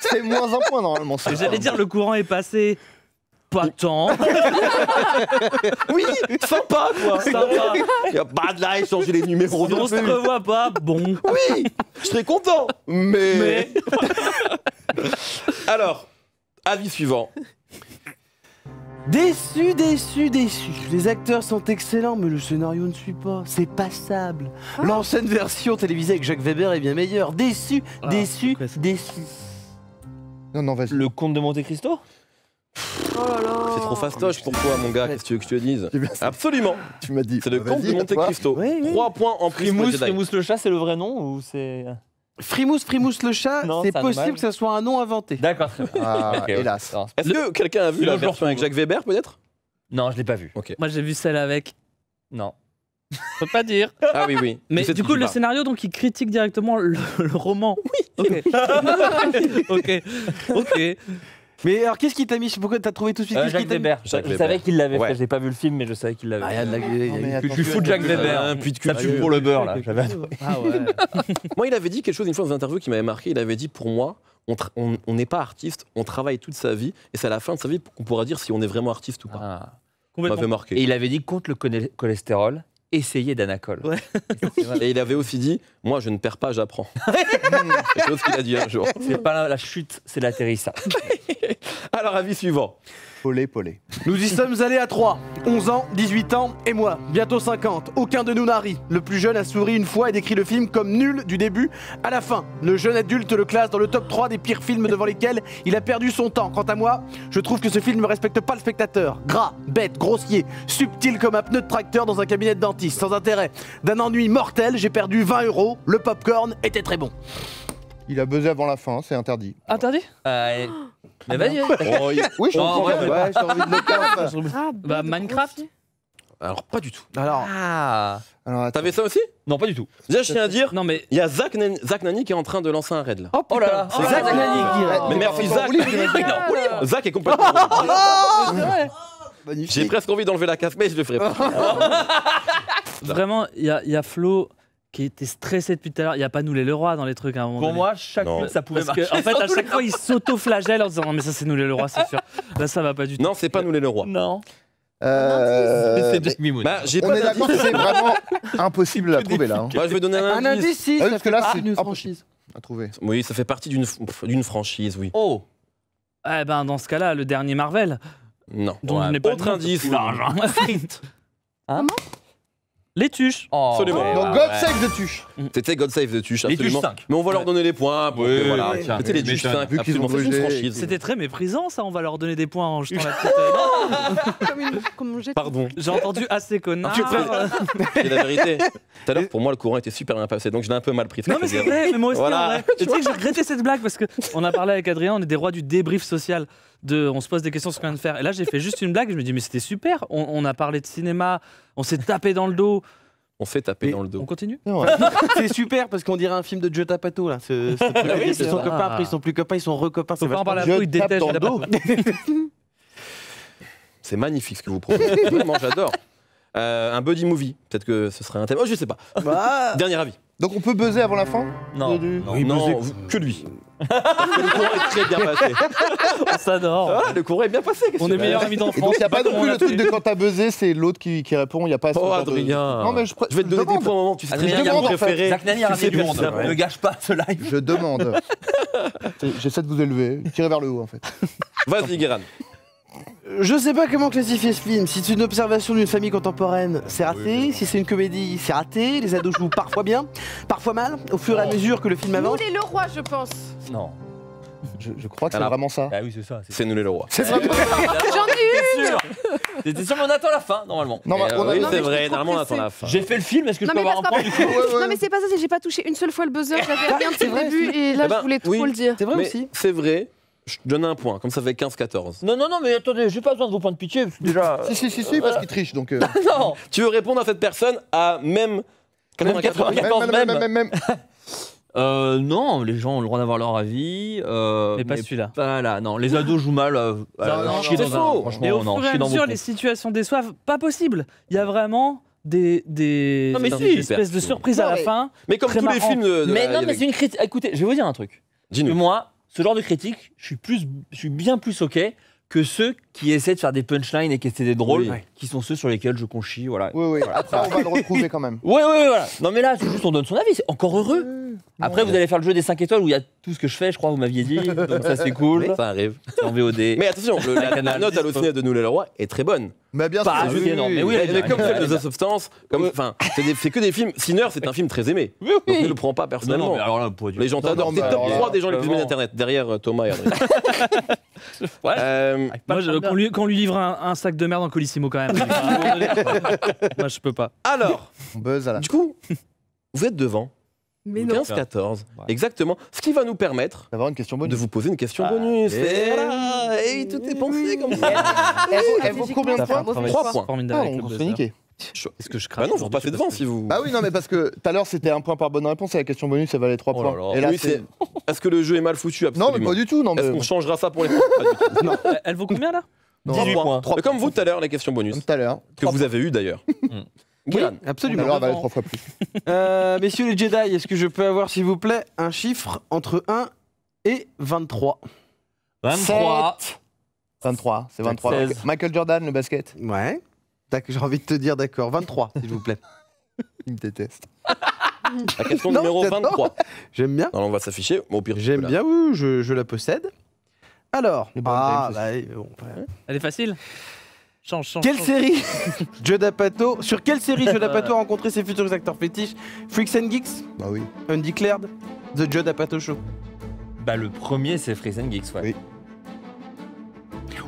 C'est moins un point normalement. ça. J'allais dire le courant est passé. Pas tant. Oui, sympa quoi. Sympa. Il y a pas de là, échanger les numéros. Si on se revoit pas, bon. Oui, je serais content. Mais. Alors, avis suivant. Déçu, déçu, déçu. Les acteurs sont excellents, mais le scénario ne suit pas. C'est passable. L'ancienne version télévisée avec Jacques Weber est bien meilleure. Déçu, Ah, déçu, presque. déçu. Non, non, vas-y. Le comte de Monte Cristo. Oh là là. C'est trop fastoche pour toi, mon gars. Qu'est-ce que tu veux que je te dise? J'ai bien- Absolument. Tu m'as dit. C'est le Vas-y, comte de Monte toi. Cristo. Oui, oui. 3 points en plus pour Frimousse, Jedi. Frimousse le chat, c'est le vrai nom ou c'est. Frimousse, Frimousse le chat, Non, c'est c'est un possible animal. que ça soit un nom inventé. D'accord, très bien. Ah, Ok, ouais. hélas. Non, Est-ce que quelqu'un a vu Sinon, la je le version avec retrouve. Jacques Weber, peut-être? Non, je l'ai pas vu. Moi j'ai vu celle avec. Non. Je peux pas dire. Ah oui, oui. Mais Je sais du de coup qui tu le parles. scénario donc il critique directement le roman. Oui. Ok. ok. Ok. Mais alors, qu'est-ce qui t'a mis? Pourquoi t'as trouvé tout de suite? Qu'est-ce qui Jacques t'a mis Weber. Jacques Je Weber. savais qu'il l'avait Ouais. fait. J'ai pas vu le film, mais je savais qu'il l'avait Ah, fait. y a de la- mais attends, Tu fous de Jacques Weber. Un puits de Ça culture. pue pour le beurre là. J'avais adoré. Ah ouais. Moi, il avait dit quelque chose une fois dans une interview qui m'avait marqué. Il avait dit pour moi, on n'est pas artiste, on travaille toute sa vie, et c'est à la fin de sa vie qu'on pourra dire si on est vraiment artiste ou pas. Ah. Ça Complètement. m'avait marqué. Et il avait dit contre le cholestérol, essayez Danacol. Ouais. Et il avait aussi dit, moi je ne perds pas, j'apprends. C'est chose qu'il a dit un jour. C'est pas la chute, c'est l'atterrissage. Alors, avis suivant. Polé, polé. Nous y sommes allés à 3. 11 ans, 18 ans et moi. Bientôt 50. Aucun de nous n'a ri. Le plus jeune a souri une fois et décrit le film comme nul du début à la fin. Le jeune adulte le classe dans le top 3 des pires films devant lesquels il a perdu son temps. Quant à moi, je trouve que ce film ne respecte pas le spectateur. Gras, bête, grossier, subtil comme un pneu de tracteur dans un cabinet de dentiste. Sans intérêt. D'un ennui mortel, j'ai perdu 20 €. Le popcorn était très bon. Il a buzzé avant la fin, c'est interdit. Interdit. Mais vas-y. Oh, Oui, je Non, comprends. ouais, Ouais, j'ai envie de le faire. Ah, Bah, bête, Minecraft. grossier. Alors, pas du tout. Alors, Ah. Alors, attends. T'avais ça aussi? Non, pas du tout. Déjà, je tiens à dire, Non mais il y a Zach Nani qui est en train de lancer un raid là. Oh là là. c'est Zach Nani qui Ouais, Mais merci c'est Zach. encore Olivier, Ah, Zach est complètement. magnifique. J'ai presque envie d'enlever la casse, mais je le ferai pas. vraiment il y a Flo qui était stressé depuis tout à l'heure. Il y a pas nous les Leroy dans les trucs à un moment Pour donné. moi, chaque Non. fois, ça pouvait Parce marcher. que, en fait, à chaque fois, il s'auto-flagelle en disant non, mais ça, c'est nous les Leroy, c'est sûr. Là, ça va pas du tout. Non, c'est pas nous les Leroy. Non. Euh, C'est Jack Mimoun. Bah, j'ai On pas est d'accord que d'indice. c'est vraiment impossible à trouver là. hein. Moi, je vais donner un indice, si, Ah oui, ça parce que fait là, partie c'est d'une impossible. franchise. À trouver. Oui, ça fait partie d'une franchise, oui. Oh. Eh ben, dans ce cas-là, le dernier Marvel, Non. dont Ouais. je n'ai pas Autre le nom, indice. l'argent. Hein? Les tuches. Oh, Absolument. ouais, Donc ouais, God ouais. Save the Tuche. C'était God Save the Tuche, Les absolument. Tuches 5. Mais on va leur donner les points. Pour que, voilà. tiens, C'était les mais Tuches tiens, 5. vu qu'ils ont Absolument, c'est une brûlé. franchise. C'était très méprisant, ça. On va leur donner des points en jetant la petite. Comme on jette. Pardon. J'ai entendu assez connard. C'est la vérité. Tout à l'heure, pour moi, le courant était super bien passé, donc je l'ai un peu mal pris. Non mais c'est vrai, mais moi aussi Voilà. en vrai. Et tu sais que j'ai regretté cette blague parce qu'on a parlé avec Adrien, on est des rois du débrief social. On se pose des questions sur ce qu'on vient de faire. Et là j'ai fait juste une blague et je me dis mais c'était super. On a parlé de cinéma, on s'est tapé dans le dos. On s'est tapé Et dans le dos. On continue C'est super parce qu'on dirait un film de Joe Tapato là. Ce truc Ah oui, ils c'est sont ça. copains, après ils sont plus copains, ils sont recopains. Faut C'est pas en vachement parler Je après, il tape déteste. dans j'ai le la dos. patate. C'est magnifique ce que vous proposez. Vraiment, j'adore. Un buddy movie, peut-être que ce serait un thème. Oh, je sais pas. Bah, Dernier avis. Donc on peut buzzer avant la fin Non. Non, que lui. Parce que le courant est très bien passé. On s'adore. Voilà, le courant est bien passé. qu'est-ce On que est tu veux meilleurs amis Et d'enfance. donc il n'y a pas non comment plus on le a truc fait. de quand t'as buzzé, c'est l'autre qui répond, il n'y a pas ce Oh, genre de- Adrien. Non mais Je vais te donner des demande. points au moment. Tu sais très Adrien, bien il y a mon un préféré. Zach Nani a Tu ramené sais du bien monde. ça. Ne gâche pas ce live. Je demande. J'essaie de vous élever, tirez vers le haut en fait. Vas-y, Guéran. je sais pas comment classifier ce film. Si c'est une observation d'une famille contemporaine, c'est raté. Si c'est une comédie, c'est raté. Les ados jouent parfois bien, parfois mal, au fur et à mesure que le film Nous avance. les Leroy, je pense. Non. Je crois que c'est Alors. vraiment ça. Ah oui, c'est ça. C'est nous les rois. C'est vraiment J'en ai eu. sûr. T'étais sûr, mais on attend la fin, normalement. Non, mais on a- Oui, Non, mais c'est vrai. j'étais trop Normalement, on attend pressée. la fin. J'ai fait le film, est-ce que je Non peux mais avoir parce un qu'en point fait, du coup Ouais, ouais. non mais c'est pas ça, c'est que j'ai pas touché une seule fois le buzzer, j'avais rien depuis le vrai, début et là Eh ben, je voulais trop oui. le dire. C'est vrai Mais aussi. c'est vrai. Je te donne un point. Comme ça fait 15-14. Non, mais attendez, j'ai pas besoin de vos points de pitié, parce que déjà... Si, parce qu'il triche donc. Non. Tu veux répondre à cette personne à même 94 Même. Non, les gens ont le droit d'avoir leur avis. Mais pas celui-là. Voilà, non, les ados jouent mal. non, chier c'est dans un- faux. Franchement, Et au non, fur et à chier dans mesure, vos les pompes. situations déçoivent. Pas possible. Il y a vraiment des Non, mais des si. espèces de surprises à Non, la mais- fin. Mais comme Très tous les marrant. films de. Mais la- non, il y mais avait- c'est une critique. Écoutez, je vais vous dire un truc. Que Dis-nous. moi, ce genre de critique, je suis bien plus OK que ceux qui essaient de faire des punchlines et qui essaient d'être drôles, Oui. qui sont ceux sur lesquels je conchis, voilà. Oui. Après on va le retrouver quand même. Ouais, voilà. Non, mais là, c'est juste on donne son avis, c'est encore heureux. Après, vous allez faire le jeu des 5 étoiles où il y a tout ce que je fais, je crois, vous m'aviez dit. Donc ça, c'est cool. Ça arrive. C'est en VOD. Mais attention, la note à l'Océan de Nous les rois est très bonne. Mais bien Pas sûr. assez énorme, mais oui, Mais elle est bien, comme elle est celle de bien. The Substance, comme, enfin, c'est que des films. Sinner, c'est un film très aimé. Oui, Donc oui. ne le prends pas Non, personnellement. mais alors là, pour Les gens Non, t'adorent. non, C'est mais top alors là, 3 des gens les plus aimés vraiment. d'Internet, derrière Thomas et Adrien. Ouais. Euh, Qu'on lui livre un sac de merde en colissimo quand même. Moi, je peux pas. alors, On buzz à la. du coup, vous êtes devant. Mais non. 15-14. Exactement. Ce qui va nous permettre D'avoir une question de bonus. vous poser une question Ah, bonus. et Et voilà. Et tout est pensé comme ça. Elle vaut combien de points 3 points. Formidable Ah, avec le on se fait buzzer. niquer. Est-ce que je Bah crache non, vous repassez devant si vous. Bah oui, non, mais parce que tout à l'heure c'était un point par bonne réponse et la question bonus ça valait 3 Oh là points. là. Et là Oui, c'est. Est-ce que le jeu est mal foutu? Non, Absolument. mais pas du tout. Non, mais. Est-ce qu'on changera ça pour les points? Pas du tout. Elle vaut combien là Non, 18 points. Mais comme vous tout à l'heure, les questions bonus Comme tout à l'heure. que vous avez eues d'ailleurs. Oui, Guéran. absolument. Alors elle valait 3 fois plus. Messieurs les Jedi, est-ce que je peux avoir, s'il vous plaît, un chiffre entre 1 et 23? 23. 23, c'est 23. 16. Michael Jordan, le basket. Ouais. J'ai envie de te dire d'accord. 23, s'il vous plaît. Il me déteste. La question Non, numéro j'adore. 23. J'aime bien. Alors on va s'afficher. Au pire, J'aime voilà. bien, oui, je la possède. Alors, Les bonnes ah, James bah, bon, ouais. Elle est facile. Change. Quelle change. série Judd Apatow Sur quelle série Judd Apatow a rencontré ses futurs acteurs fétiches? Freaks and Geeks, Bah oui. Undeclared, The Judd Apatow Show. Bah, le premier, c'est Freaks and Geeks, ouais. Oui.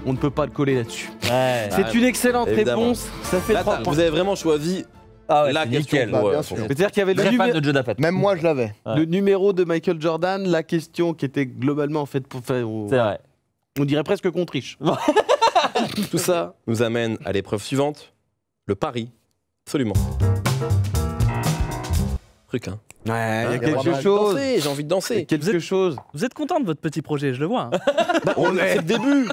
On ne peut pas le coller là-dessus. Ouais. C'est une excellente évidemment. réponse. Ça fait Là, 3 t'as- points. vous avez vraiment choisi Ah ouais, la c'est question. nickel. Bah, pour, bien pour sûr. jouer. C'est-à-dire qu'il y avait Très fan de Judd Apatow. Même moi je l'avais. Ouais. le numéro de Michael Jordan, la question qui était globalement en fait, on C'est vrai. dirait presque qu'on triche. Tout ça nous amène à l'épreuve suivante, le pari. Absolument. Truc, hein. Ouais, il y a J'ai quelque envie de chose. danser, J'ai envie de danser. Quelque chose. Vous êtes content de votre petit projet, je le vois. hein. C'est le début.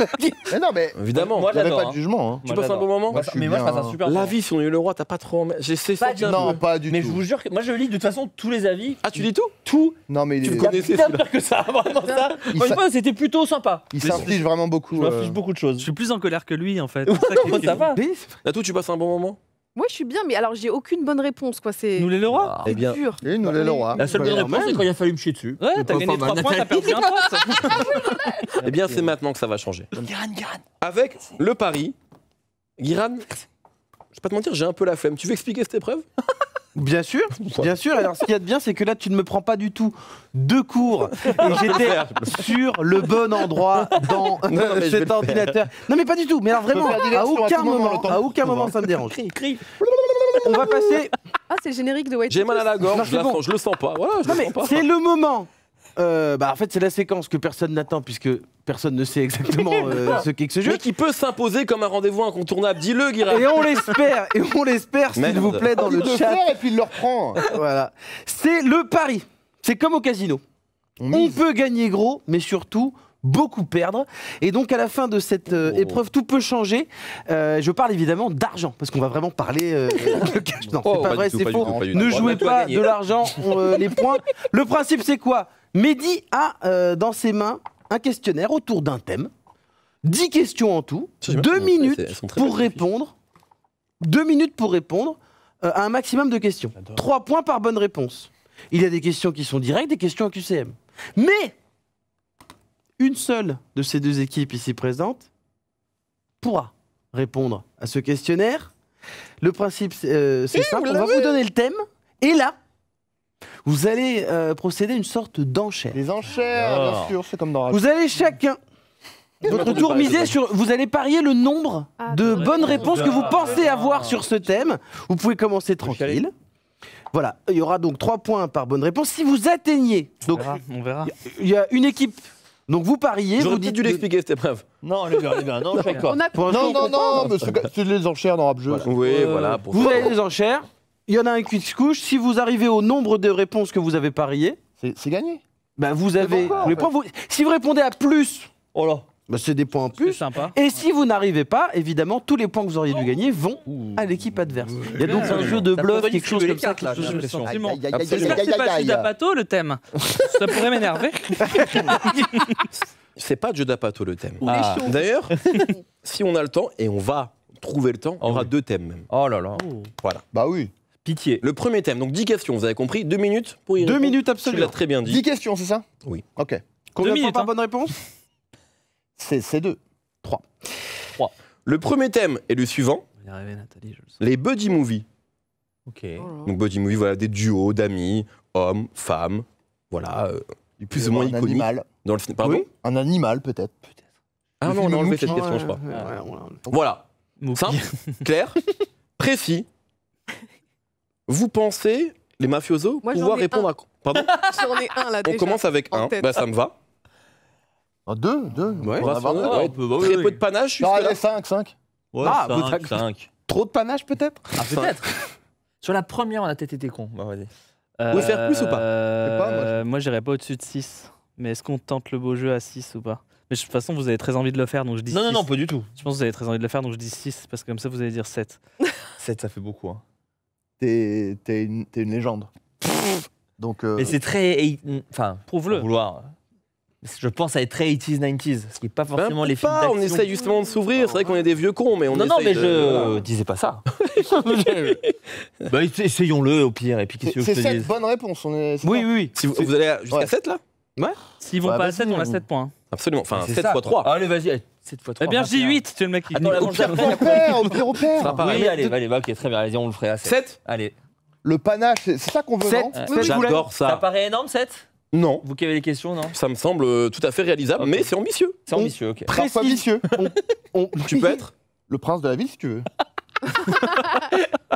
Mais non, mais. Évidemment. Moi, J'avais j'adore, pas hein. de jugement. Hein. Tu passes un bon moment Moi, je suis Mais moi, je bien, passe un super La moment. vie, si on est le roi, t'as pas trop. J'essaie Pas sortir du- un Non, peu. pas du Mais tout. je vous jure que moi, je lis de toute façon tous les avis. Ah, tu lis tout Tout. Non, mais il Tu est- le connaissais Bien celui-là. pire que ça, vraiment ça. Encore une fois, c'était plutôt sympa. il s'inflige vraiment Je beaucoup. m'affiche beaucoup de Je choses. suis plus en colère que lui en fait. Ouais, C'est ça qui est ça fou. va. Natou, tu passes un bon moment Moi je suis bien, mais alors j'ai aucune bonne réponse quoi. C'est Nous les Leroy Eh bien, dur. Et nous, les Laura. La seule bonne réponse, c'est quand il a fallu me chier dessus. Ouais, t'as Pas gagné mal. 3 points, t'as perdu un pote. eh bien c'est maintenant que ça va changer. Guéran. Avec le pari, Guiran, je vais pas te mentir, j'ai un peu la flemme. Tu veux expliquer cette épreuve? Bien sûr, bien sûr. Alors, ce qu'il y a de bien, c'est que là, tu ne me prends pas du tout de cours. Et j'étais sur le bon endroit dans mais je vais cet le ordinateur. Non, mais pas du tout. Mais alors, vraiment, faire diversion à aucun moment, ça me dérange. On va passer. Ah, c'est le générique de White J'ai mal à la gorge, Non, je, c'est bon. je le sens pas. Voilà, je Non, le mais sens pas. c'est le moment. En fait, c'est la séquence que personne n'attend puisque personne ne sait exactement ce qu'est que ce jeu. Mais qui peut s'imposer comme un rendez-vous incontournable. Dis-le, Guira. Et on l'espère, s'il Merde. vous plaît, dans Il le de chat. faire et puis il le reprend. Voilà. C'est le pari. C'est comme au casino. On peut gagner gros, mais surtout beaucoup perdre. Et donc, à la fin de cette épreuve, tout peut changer. Je parle évidemment d'argent, parce qu'on va vraiment parler de cash. Non, c'est pas pas vrai, du tout, c'est pas du faux. tout, pas du tout. Ne On jouez a tout à pas gagner. de l'argent, les points. Le principe, c'est quoi? Mehdi a dans ses mains un questionnaire autour d'un thème. 10 questions en tout. Je sais pas 2 comment minutes elles sont très pour belles, les fiches. répondre. 2 minutes pour répondre à un maximum de questions. 3 points par bonne réponse. Il y a des questions qui sont directes, des questions à QCM. Mais une seule de ces deux équipes ici présentes pourra répondre à ce questionnaire. Le principe, c'est simple. On va vous donner le thème. Et là, vous allez procéder à une sorte d'enchère. Les enchères, bien sûr, c'est comme dans Raja. Vous allez chacun, votre tour, miser sur. Vous allez parier le nombre Ah, de ouais. bonnes réponses que vous pensez avoir sur ce thème. Vous pouvez commencer tranquille. Voilà, il y aura donc 3 points par bonne réponse. Si vous atteignez, donc On verra. il y a une équipe, donc vous pariez, J'aurais vous peut-être dites dû l'expliquer cette épreuve. Non, elle est bien, non, je suis d'accord. On a... Pour l'instant, Non, mais c'est les enchères dans Rap Jeu. Oui, voilà. Pour vous ça. avez les enchères. Il y en a un qui se couche. Si vous arrivez au nombre de réponses que vous avez pariées, C'est gagné. bah vous avez pourquoi, les en points. Si vous répondez à plus, Oh là. bah c'est des points en C'est plus. sympa. Et si vous n'arrivez pas, évidemment, tous les points que vous auriez dû gagner vont à l'équipe adverse. Il y a donc un jeu de Ça bluff, pourrait quelque chose comme distribuer ça. les cartes, là, qui se j'ai joue. l'impression. Absolument. Aïe, aïe, aïe, J'espère que c'est pas aïe, Judas aïe. Pato le thème. Ça pourrait m'énerver. C'est pas Judas Pato le thème. Ah. D'ailleurs, si on a le temps, et on va trouver le temps, il y aura 2 thèmes même. Oh là là. Voilà. Bah oui. Pitié. Le premier thème, donc 10 questions, vous avez compris, 2 minutes pour y 2 répondre. minutes Tu absolument. l'as très bien 10 dit. questions, c'est ça? Oui. Ok. Combien 2 de points minutes, par hein. bonne réponse? C'est 2. Le premier thème est le suivant, On va y arriver, Nathalie, je le sens. les buddy movies. Ok. Donc buddy movies, voilà, des duos d'amis, hommes, femmes, voilà, plus ou moins un iconiques. animal. Dans le film. Pardon Oui. Un animal, peut-être. Ah Le non, on a film enlevé Mookie. cette question, je crois. Ouais. Voilà, Mookie. simple, clair, précis. Vous pensez, les mafiosos, Moi, j'en pouvoir ai répondre à... Pardon. J'en ai un là On déjà. commence avec en 1, tête. bah ça me va. 2. Ouais. On va avoir 2. Ouais, très peu de panache Non, jusque-là. allez, 5. Ouais, Ah, 5, vous- 5. Trop de panache peut-être? Ah, peut-être. Sur la première, on a peut-être été con. Bah, vas-y. Vous pouvez faire plus ou pas? sais pas, Moi, j'irais pas au-dessus de 6. Mais est-ce qu'on tente le beau jeu à 6 ou pas? Mais de toute façon, vous avez très envie de le faire, donc je dis 6. Non, non, non, pas du tout. Je pense que vous avez très envie de le faire, donc je dis 6, parce que comme ça, vous allez dire 7. 7, ça fait beaucoup. Hein. T'es une légende. Donc, Mais c'est très. Enfin, Prouve-le. sans vouloir. Je pense à être très 80s, 90s, ce qui n'est pas Ben, forcément les films pas, d'action. on essaye justement de s'ouvrir, c'est vrai qu'on est des vieux cons, mais on Non, non, essaye mais de- je disais pas ça. Bah, essayons-le au pire, et puis qu'est-ce que c'est je te 7 dise bonnes réponses. C'est Oui, ça. oui. Si vous allez jusqu'à Ouais. 7 là? S'ils vont Ouais, pas à vas-y, 7, on a vous. 7 points. Absolument, enfin C'est 7 ça, fois quoi. 3. Allez, vas-y, 7 fois 3. Eh bien, je dis 8, tu es le mec qui Attends, la Au manche pire, d'après. Au père, au pire, au père. Sera pareil. Oui, allez, bah, ok, très bien, allez, on le ferait à 7. 7? Allez. Le panache, c'est ça qu'on veut, 7. non Ouais. J'adore Ça ça. paraît énorme, 7? Non, Vous qui avez les questions, non? ça me semble tout à fait réalisable, Ok. mais c'est ambitieux. C'est ambitieux, ok. Parfois vicieux. Tu peux être Le prince de la ville, si tu veux.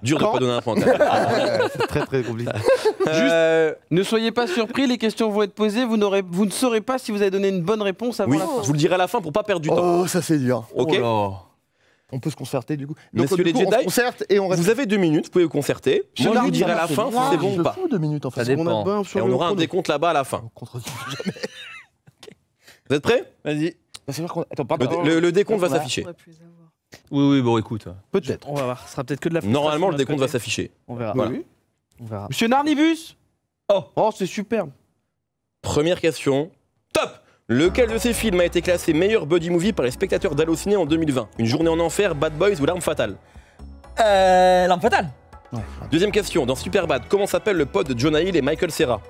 dur de Quand pas donner un point. quand même. C'est très très compliqué. Euh, Ne soyez pas surpris, les questions vont être posées. Vous ne saurez pas si vous avez donné une bonne réponse avant oui, la fin. je vous le dirai à la fin pour pas perdre du temps. Oh, ça c'est dur. Ok. Oh là. On peut se concerter du coup. Messieurs du les coup, on Jedi, se concerte et on reste. Vous avez 2 minutes, vous pouvez vous concerter. Moi, je vous dirai à la fin si c'est bon ou pas. 2 minutes en fait. Ça dépend. Et on aura un décompte là-bas à la fin. Vous êtes prêts? Vas-y. Attends, pardon. Le décompte va Voilà. s'afficher. Oui, oui, bon, écoute. Peut-être. On va voir, ce sera peut-être que de la frustration Normalement, de le notre décompte va côté. s'afficher. On verra. Voilà. Oui. On verra. Monsieur Narnibus. Oh, c'est superbe. Première question. Top! Lequel de ces films a été classé meilleur buddy movie par les spectateurs d'Allociné en 2020? Une journée en enfer, Bad Boys ou L'Arme Fatale? L'arme fatale. Deuxième question. Dans Superbad, comment s'appelle le pote de Jonah Hill et Michael Cera?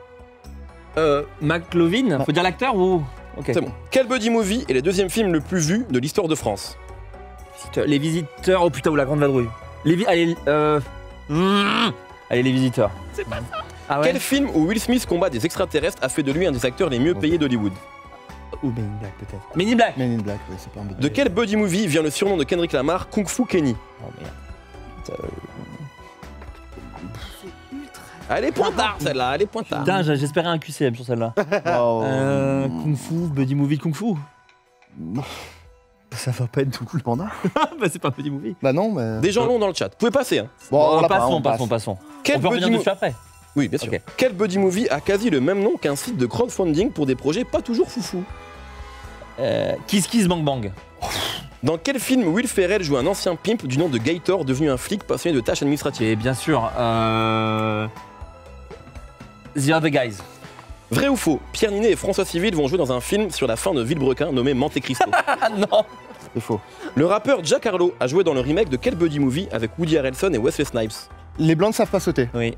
McLovin. Faut dire l'acteur ou. Ok. C'est bon. Quel buddy movie est le deuxième film le plus vu de l'histoire de France? Les visiteurs. Oh putain, ou la grande vadrouille. Allez, allez, les visiteurs. Ah ouais. Quel film où Will Smith combat des extraterrestres a fait de lui un des acteurs les mieux payés d'Hollywood? Ou Men in Black peut-être. Men in Black. Men in Black, oui, c'est pas un De quel buddy movie vient le surnom de Kendrick Lamar, Kung Fu Kenny? Oh merde. Elle est pointard celle-là, elle est pointard. Putain, j'espérais un QCM sur celle-là. Kung Fu, Buddy Movie Kung Fu. Ça va pas être tout le panda. Bah c'est pas un Buddy Movie. Bah non, mais. Des gens longs dans le chat, vous pouvez passer hein. Bon, on l'a pas, passons, on passe. passons. Quel On peut revenir buddy dessus après. Oui, bien sûr. Ok. Quel buddy movie a quasi le même nom qu'un site de crowdfunding pour des projets pas toujours foufou? Kiss Kiss Bang Bang. Dans quel film Will Ferrell joue un ancien pimp du nom de Gator devenu un flic passionné de tâches administratives? Et bien sûr, The Other Guys. Vrai ou faux? Pierre Ninet et François Civil vont jouer dans un film sur la fin de Villebrequin nommé Monte Cristo. Ah non. C'est faux. Le rappeur Jack Harlow a joué dans le remake de quel buddy movie avec Woody Harrelson et Wesley Snipes? Les blancs ne savent pas sauter. Oui.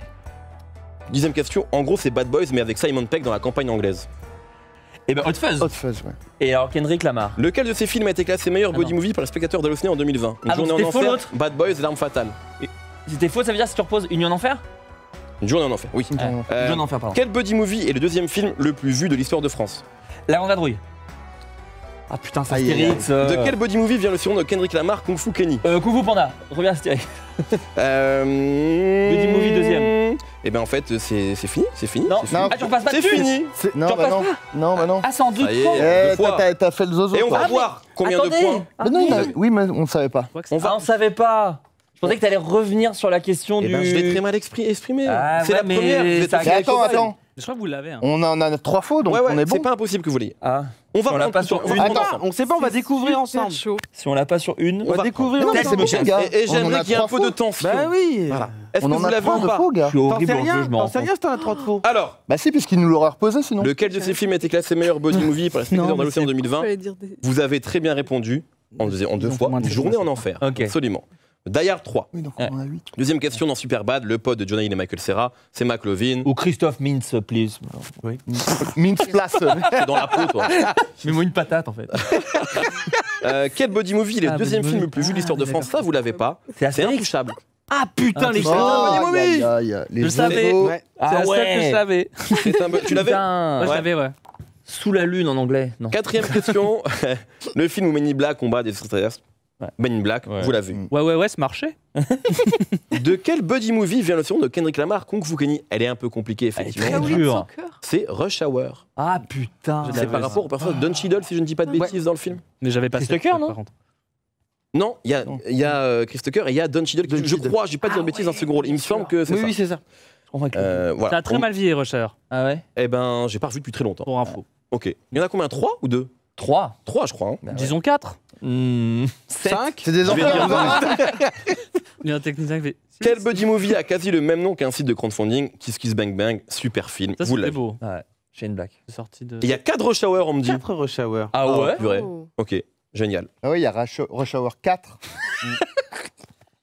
10ème question, en gros c'est Bad Boys mais avec Simon Pegg dans la campagne anglaise. Et ben Hot Fuzz. Hot Fuzz, ouais. Et alors Kendrick Lamar. Lequel de ces films a été classé meilleur buddy movie par les spectateurs d'Allociné en 2020? Une Ah, donc journée en c'était faux, enfer, l'autre Bad Boys, L'arme fatale. C'était faux, ça veut dire si tu reposes Union d'enfer. Une journée en enfer, oui. Union d'enfer, pardon. Quel buddy movie est le deuxième film le plus vu de l'histoire de France? La grande vadrouille. Ah putain, c'est Aïe, aïe, aïe. Astérix. De quel buddy movie vient le surnom de Kendrick Lamar, Kung Fu Kenny? Kung Fu Panda. Reviens Astérix. Buddy movie deuxième. Et ben en fait c'est fini, c'est fini. Non, c'est fini. non. Ah, tu repasses pas C'est dessus. fini. Non, Tu bah non. repasses Non, bah non. Ah, c'est en deux Ça y est. fois. deux fois. T'as fait le zozo. Et on va quoi. voir combien attendez. de points. Mais non, oui, mais on savait pas. On va. On savait pas. Je pensais que t'allais revenir sur la question Eh du. ben je l'ai très mal exprimé. Ah, C'est ouais, la mais première. Vous êtes ça- aussi Mais attends, avec- attends. Je crois que vous l'avez. Hein. On en a 3 faux, donc Ouais, ouais, on est bon. c'est pas impossible que vous l'ayez. Ah. On va On l'a prendre pas tout sur ça. On va une. prendre Attends, ensemble. On sait pas, on va découvrir ensemble. chaud. Si on l'a pas sur une. On va découvrir Mais non, mais ensemble. c'est bon, gars. Et On en j'aimerais a qu'il y ait un 3 peu de faux. tension. Bah oui. Voilà. Est-ce On que en vous a l'avez 3 ou de pas? faux, gars. Je suis T'en horrible sais en jeu, rien, je m'en t'en rends sais rien compte. si t'en as 3 de faux. Alors, Bah si, puisqu'il nous l'aurait reposé sinon. lequel de ces films a été classé meilleur buddy movie par les spectateurs Non, mais d'Allociné en 2020? J'allais dire des- Vous avez très bien répondu en deux fois. Une journée en enfer. Ok. Absolument. Die Hard 3. Oui, donc on en a 8. Deuxième question dans Superbad, le pote de Jonah Hill et Michael Cera, c'est McLovin. Ou Christophe Mintz, please. Mince place. T'es dans la peau, toi. Mets-moi une patate en fait. Quel buddy movie est le Ah, deuxième buddy film movie. le plus vu de l'histoire de France? Ça, vous l'avez pas. C'est C'est Astérix. intouchable. Ah putain, les Oh, gars. aïe, aïe, aïe. Les Je savais. zéros. Ouais. C'est la seule que je savais. C'est un Tu l'avais? Putain. Moi, je Ouais. l'avais, ouais. Sous la lune en anglais. Non. Quatrième question. Le film où Men in Black combat des extraterrestres. Ouais. Men in Black, Ouais. vous l'avez. Ouais, ce marché. De quel buddy movie vient le surnom de Kendrick Lamar, Kung Fu Kenny? Elle est un peu compliquée, effectivement. très Ah oui, dur. son cœur. C'est Rush Hour. Ah putain. C'est par rapport au personnage de Don Cheadle, si je ne dis pas de bêtises dans le film. Mais j'avais pas Chris cette Tucker, truc, non par contre. Non, il y a Chris Tucker et il y a Don Cheadle, Don je Cheadle. crois, j'ai pas dit de bêtises dans ce second rôle. Il me semble que c'est Oui, ça. oui, c'est ça. Je comprends que- Ça Voilà. a très mal vieilli, Rusher, Ah ouais. Eh ben, j'ai pas revu depuis très longtemps. pour info. Ok. Il y en a combien? 3 ou 2? 3. 3, je crois. hein. Disons 4. 5. C'est des Je vais dire enfants. Il y a un technicien qui fait. Quel buddy movie a quasi le même nom qu'un site de crowdfunding? Kiss Kiss Bang Bang, super film. Ça, Vous c'était l'avez. beau. Ouais. Shane Black. C'est sorti de. Il y a 4 Rush Hour, on me dit. 4 Rush Hour. Ah ouais. Purée. Oh. Ok, génial. Ah oui, il y a Rush Hour 4.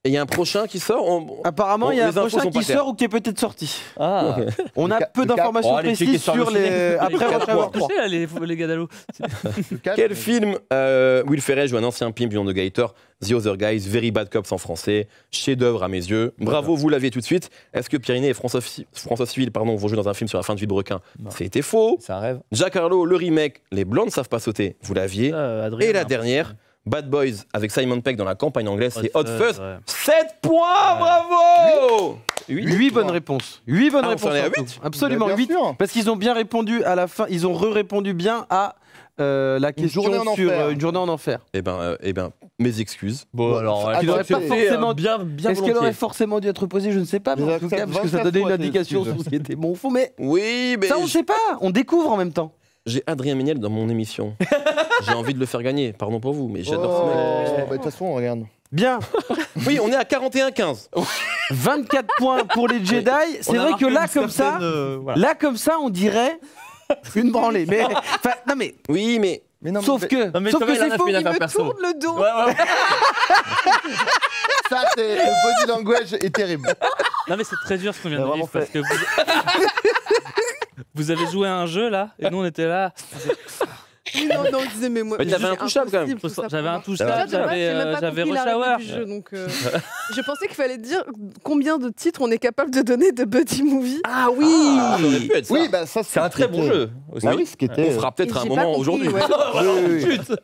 Et il y a un prochain qui sort. Apparemment, Bon, il y a un les infos prochain sont pas qui claires. sort ou qui est peut-être sorti. Ah. On a Le peu le d'informations Oh, les trucs précises qui sortent sur au ciné. les. Après Rush Hour Tu 3. sais, les gars d'Halo. Le 4, Quel film Will Ferrell joue un ancien pimp du nom de Gator? The Other Guys, Very Bad Cops en français, chef-d'œuvre à mes yeux. Bravo, vous l'aviez tout de suite. Est-ce que Pierre Ninet et François Civil vont jouer dans un film sur la fin de Villebrequin? Non. C'était faux. C'est un rêve. Jack Harlow, le remake, Les Blondes ne savent pas sauter, vous l'aviez. Adrien, Et la dernière, Bad Boys avec Simon Pegg dans la campagne anglaise, c'est Hot Fuzz. ouais. 7 points, bravo 8 bonnes réponses. 8 bonnes Ah, on réponses. s'en est à surtout. 8? Absolument Bien 8. sûr. Parce qu'ils ont bien répondu à la fin. Ils ont répondu bien à la question journée en sur enfer. une journée en enfer. Eh ben, mes excuses. Bon alors. Ah, Qu'il aurait pas forcément. bien Est-ce qu'elle volontiers. aurait forcément dû être posée? Je ne sais pas, mais en tout cas, parce que ça 24 donnait une fois tes indication excuses. sur ce qui était bon ou faux. Mais Oui, mais ça, on ne sait pas. On découvre en même temps. j'ai Adrien Méniel dans mon émission. J'ai envie de le faire gagner, pardon pour vous, mais j'adore ce mec. Oh, bah, de toute façon, regarde. Bien. Oui, on est à 41-15. 24 points pour les Jedi. C'est vrai que là, comme ça, on dirait une branlée. Mais, enfin, non mais, Oui, mais Mais non, sauf mais que, Non, mais sauf Thomas, que il en c'est a faux. fait une Il affaire me perso. tourne le dos. Ouais. ça, c'est le body language est terrible. Non, mais c'est très dur ce qu'on vient C'est de vivre vraiment parce que vous... vous avez joué à un jeu là et nous on était là. non, il disait, mais moi. Mais t'avais un touchable, quand même. impossible, tout ça J'avais pour un moi. touchable, Déjà, de base, j'ai même pas j'avais compris la Rush règle Hour. du jeu, donc je pensais qu'il fallait dire combien de titres on est capable de donner de buddy movie. Ah oui Ça aurait pu être ça. Oui, bah ça C'est un très bon jeu. aussi. Bah oui, ce qui était. On fera peut-être Et un j'ai pas moment compris, aujourd'hui. ouais. Oui, oui, oui.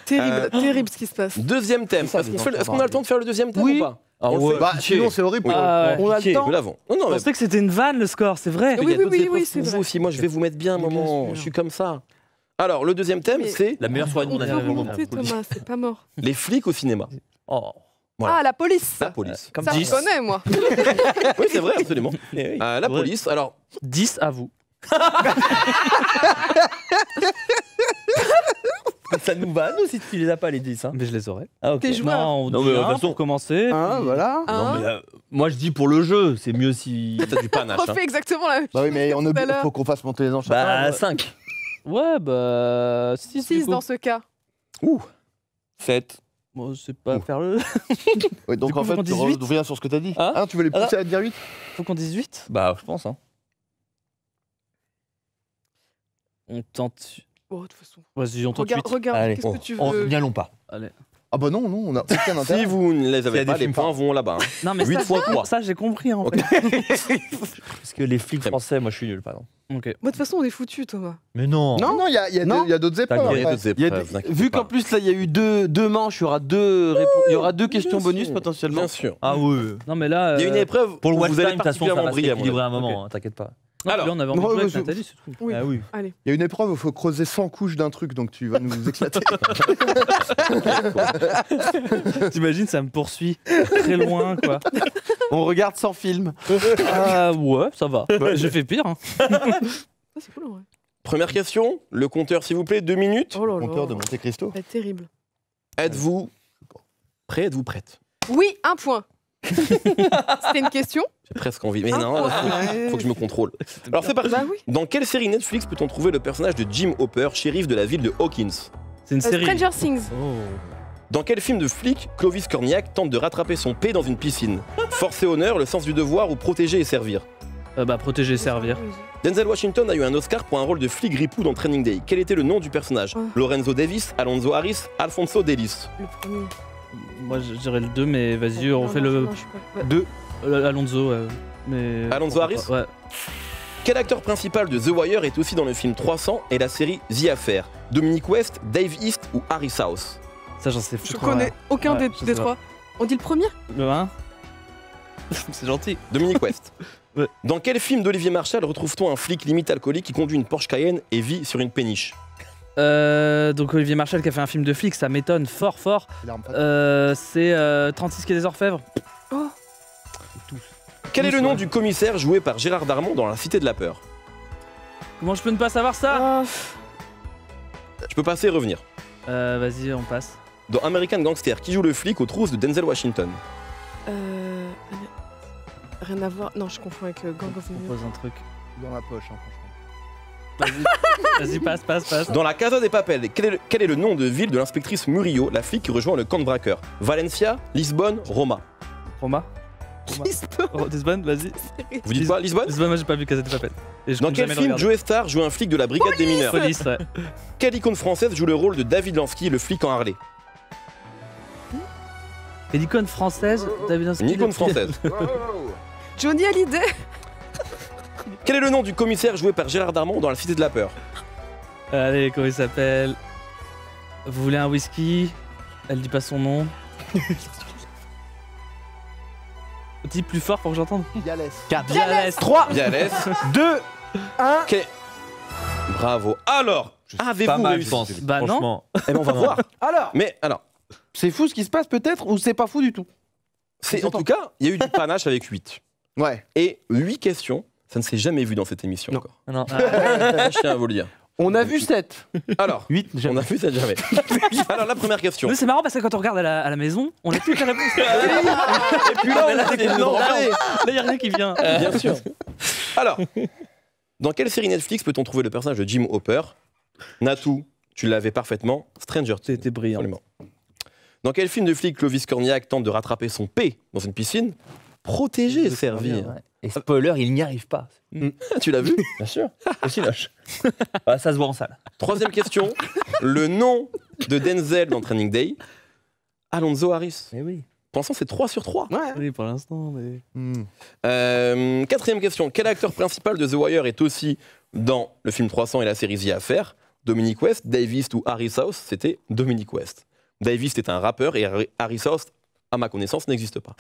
Terrible, terrible ce qui se passe. Deuxième thème. C'est ça, Est-ce les qu'on fait- enfants est-ce qu'on a le temps de faire le deuxième thème Oui. ou pas Ah On le ouais. fait. Bah, sinon, c'est horrible. pour Ah ouais. On a le piqué. temps. Nous l'avons. Non, non, Je mais pensais que c'était une vanne le score, c'est vrai. Oui, il y a oui, d'autres oui, épreuves oui, c'est pour vous vrai. aussi. Moi, je vais vous mettre bien un Bien moment. sûr. Je suis comme ça. Alors, le deuxième thème, Mais- c'est La meilleure soirée de On mon peut année. remonter, Thomas, c'est pas mort. les flics au cinéma. Oh. Voilà. Ah, la police. La police. Comme Ça, 10. je connais, moi. Oui, c'est vrai, absolument. Eh oui. La Ouais. police. Alors, 10 à vous. Ça nous va, nous, si tu les as pas, les 10. Hein. Mais je les aurais. Ah, ok. T'es joueur. Non, on Non, dit mais de un toute façon- pour commencer. Hein, voilà. Hein Non, mais, moi, je dis pour le jeu, c'est mieux si. t'as du panache. hein. Refais exactement la même Bah oui, mais on Tout à l'heure. faut qu'on fasse monter les enchères. Bah, 5. Ouais, bah 6 6 dans ce cas. 7. Bon, c'est pas faire le. Ouais, donc Du coup, en fait, faut qu'on tu dise 8. reviens sur ce que t'as dit. Hein Hein, tu veux les pousser à dire 8 Faut qu'on dise 8. Bah, je pense. Hein. On tente. Oh, de toute façon. Vas-y, on tente 8. Regarde, Allez, qu'est-ce que tu on veux n'y allons pas. Allez. Ah bah non, non, on a aucun Si intérêt. vous ne les S'il y avez a des pas, les films points vont là-bas. hein. Non, mais 8 ça, fois 3. ça j'ai compris en Ok. fait. Parce que les flics français, moi, je suis nul, pardon. Ok. Moi, de toute façon, on est foutus, Thomas. Mais non. Non, non, il y a Non. d'autres épreuves. T'inquiète. Il y a après. d'autres Il y a épreuves, des- n'inquiétez Vu pas. qu'en plus là il y a eu deux manches, il y aura il y aura deux questions bien bonus sûr. potentiellement. Bien sûr. Ah oui. Non, mais là. Il y a une épreuve Pour le où watch vous time, allez de toute façon, ça particulièrement va briller. à mon s'équilibrer à un avis. moment, Ok. hein, t'inquiète pas. Non, Alors. là, on avait envie de Non, jouer avec je- Nathalie, c'est tout. Oui. Ah oui. Allez. Il y a une épreuve où il faut creuser 100 couches d'un truc, donc tu vas nous éclater. T'imagines, ça me poursuit très loin, quoi. On regarde sans film. Ah ouais, ça va. J'ai fait pire. Hein. Ah, c'est cool, en vrai. Première question, le compteur s'il vous plaît, 2 minutes. Oh là là. Compteur de Monte Cristo. C'est terrible. Êtes-vous prêt, êtes-vous prête? Oui, un point. C'était une question. J'ai presque envie. Mais Un non, point. faut que je me contrôle. Alors c'est parti. Bah oui. Dans quelle série Netflix peut-on trouver le personnage de Jim Hopper, shérif de la ville de Hawkins? C'est une série. Stranger Things. Oh. Dans quel film de flic Clovis Cornillac tente de rattraper son P dans une piscine? Force et honneur, le sens du devoir ou protéger et servir? Bah, protéger et servir. Denzel Washington a eu un Oscar pour un rôle de flic ripou dans Training Day. Quel était le nom du personnage? Oh. Lorenzo Davis, Alonso Harris, Alfonso Delis. Le premier. Moi, je dirais le 2, mais vas-y, on Non, fait non, le. non, je suis pas- ouais. Alonso, mais. Alonso Harris? Ouais. Quel acteur principal de The Wire est aussi dans le film 300 et la série The Affair? Dominic West, Dave East ou Harry South? Ça, j'en sais Je foutre. connais aucun Ouais, des, je des sais trois. On dit le premier? Le 1. C'est gentil. Dominic West. Ouais. Dans quel film d'Olivier Marchal retrouve-t-on un flic limite alcoolique qui conduit une Porsche Cayenne et vit sur une péniche? Donc Olivier Marchal qui a fait un film de flic, ça m'étonne fort. L'arme fatale. C'est 36 quai des Orfèvres. Quel est le Tous, nom ouais. du commissaire joué par Gérard Darmon dans La Cité de la Peur? Comment je peux ne pas savoir ça Ah, Je peux passer et revenir. Vas-y, on passe. Dans American Gangster, qui joue le flic aux trousses de Denzel Washington? Rien à voir. Non, je confonds avec Gang of On New York. pose un truc. Dans la poche, hein, franchement. Vas-y, passe. Dans La Casa des Papel, quel est le nom de ville de l'inspectrice Murillo, la flic qui rejoint le camp de braqueurs? Valencia, Lisbonne, Roma. Roma. Oh, Lisbonne, vas-y. Vous dites quoi, Lisbonne? Lisbonne, moi j'ai pas vu Casa de Papel. Et je Dans compte quel jamais le film regarder. Joe Star joue un flic de la brigade des mineurs? Police, ouais. Quelle icône française joue le rôle de David Lansky, le flic en Harley? Et l'icône française, David Lansky, Une icône le- française. Johnny Hallyday. Quel est le nom du commissaire joué par Gérard Darmon dans La Cité de la Peur? Allez, comment il s'appelle? Vous voulez un whisky? Elle dit pas son nom. Dis plus fort pour que j'entende. Yalès. 4, Vialès. 3, Vialès. 2, 1. Bravo. Alors, Pas avez-vous mal, je réussi? pense. Bah non. Franchement. Eh ben, on va voir. Alors, Mais alors, c'est fou ce qui se passe peut-être ou c'est pas fou du tout? c'est en tout cas, il y a eu du panache avec 8. Ouais. Et 8 questions, ça ne s'est jamais vu dans cette émission Non. encore. Non. Je tiens à vous le dire. On a vu 7. Alors, 8, on a vu ça jamais. Alors, la première question. Mais c'est marrant parce que quand on regarde à la maison, on a toutes les réponses. Et puis là, on a des Non, là, là, y a rien qui vient. bien sûr. Alors, dans quelle série Netflix peut-on trouver le personnage de Jim Hopper? Natou, tu l'avais parfaitement. Stranger Things. C'était brillant. Absolument. Dans quel film de flic Clovis Cornillac tente de rattraper son P dans une piscine? protéger, servir. Ouais. Et spoiler, il n'y arrive pas. Tu l'as vu? Bien sûr. Aussi moche. Ah, ça se voit en salle. Troisième question. Le nom de Denzel dans Training Day, Alonso Harris. Mais oui. Pour l'instant, c'est 3 sur 3. Ouais. Oui, pour l'instant, mais. Quatrième question. Quel acteur principal de The Wire est aussi dans le film 300 et la série The Affair? Dominic West, Dave East ou Harry South? C'était Dominic West. Dave East est un rappeur et Harry South, à ma connaissance, n'existe pas.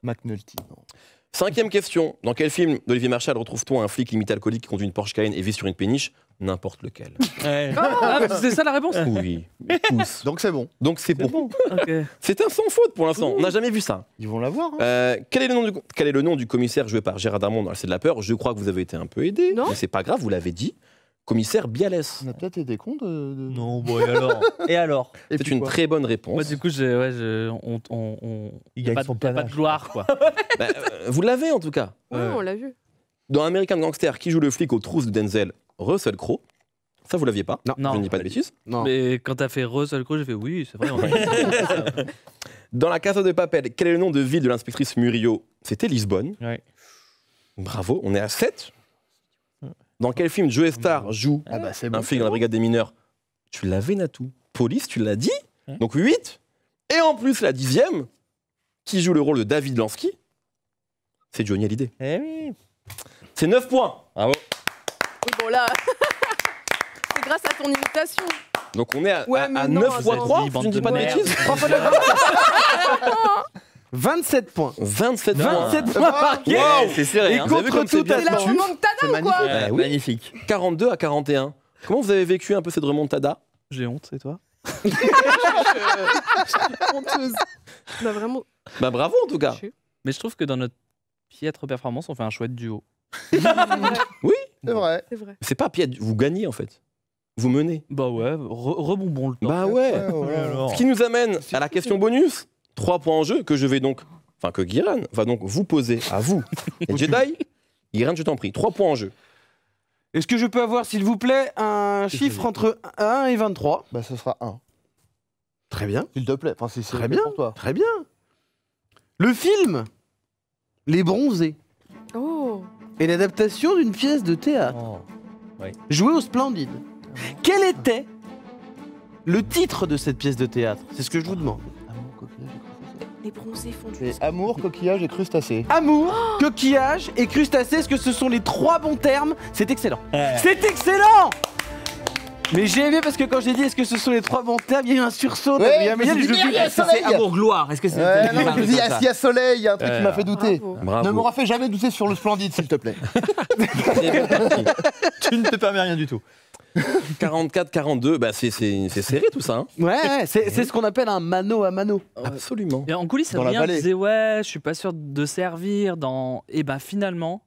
McNulty. Non. Cinquième question. Dans quel film d'Olivier Marchal retrouve-t-on un flic limite alcoolique qui conduit une Porsche Cayenne et vit sur une péniche? N'importe lequel. Ah, c'est ça la réponse? Oui, tous. Donc c'est bon. Donc c'est bon. Ok. C'est un sans faute pour l'instant. On n'a jamais vu ça. Ils vont l'avoir. Hein. Quel est le nom du commissaire joué par Gérard Darmon dans C'est de la peur? Je crois que vous avez été un peu aidé. Non. Mais c'est pas grave, vous l'avez dit. Commissaire Bialès. On a peut-être été con de. Non, bon, et alors? Et alors? Et C'est puis une quoi très bonne réponse. Moi, du coup, il Il n'y a gagne pas son de- pas de panache. gloire, quoi. Bah, vous l'avez en tout cas. Ouais, on l'a vu. Dans American Gangster, qui joue le flic aux trousses de Denzel? Russell Crowe. Ça, vous l'aviez pas? Non. Je ne dis pas de bêtises. Non. Mais quand t'as fait Russell Crowe, j'ai fait oui, c'est vrai. on a- Dans La Casa de Papel, quel est le nom de ville de l'inspectrice Murillo? C'était Lisbonne. Ouais. Bravo, on est à 7. Dans quel film Joe Star joue Ah bah c'est un bon. flic dans la brigade des mineurs? Tu l'avais, Natou. Police, tu l'as dit. Ouais. Donc 8. Et en plus, la 10e, qui joue le rôle de David Lansky, c'est Johnny Hallyday. Eh oui. C'est 9 points. Bravo. Oui, bon, là. C'est grâce à ton imitation. Donc on est à, Ouais, à mais non, 9 fois non. 3, Vas-y, je bande ne dis de pas de merde. bêtises. 27 points. 27 points. 27 points marqués. Wow. C'est serré. Et hein. Vous avez vu contre comme c'est toute bien C'est la foutu? remontada C'est ou quoi? magnifique. Eh oui. Magnifique. 42 à 41. Comment vous avez vécu un peu cette remontada? J'ai honte, c'est toi? Honteuse. On a vraiment. Bah bravo en tout cas. Mais je trouve que dans notre piètre performance, on fait un chouette duo. C'est vrai. C'est vrai. C'est pas pied, vous gagnez en fait. Vous menez. Bah ouais, rebonbon le temps. Bah ouais. alors. Ce qui nous amène à la question bonus. 3 points en jeu que je vais donc, enfin que Guiran va donc vous poser à vous. Et Jedi, Guiran, je t'en prie, 3 points en jeu. Est-ce que je peux avoir, s'il vous plaît, un chiffre entre 1 et 23? Bah ce sera 1. Très bien. S'il te plaît. Enfin, c'est Très ok bien. pour toi. Très bien. Le film Les Bronzés Oh. est l'adaptation d'une pièce de théâtre Oh. jouée au Splendide. Quel était le titre de cette pièce de théâtre? C'est ce que je vous demande. Amour, coquillage et crustacés. Les bronzés font du. C'est amour, coquillage et crustacés. Amour, coquillage et crustacés, est-ce que ce sont les 3 bons termes? C'est excellent. C'est excellent. Mais j'ai aimé parce que quand j'ai dit est-ce que ce sont les 3 bons termes, il y a eu un sursaut. Ouais, Adrien Méniel, je me suis dit, je- merde, Est-ce que c'est amour-gloire? Est-ce que c'est. Ouais, non, je me dis, est-ce qu'il y a soleil? Il y a un truc qui m'a fait douter. Bravo. Bravo. Ne m'aura fait jamais douter sur le Splendide, s'il te plaît. Très bien parti. Tu ne te permets rien du tout. 44-42, bah c'est serré tout ça. Hein. Ouais, c'est ce qu'on appelle un mano à mano. Absolument. Et en coulisses, Dans la Adrien vallée. disait ouais, je suis pas sûr de servir dans. Et ben finalement,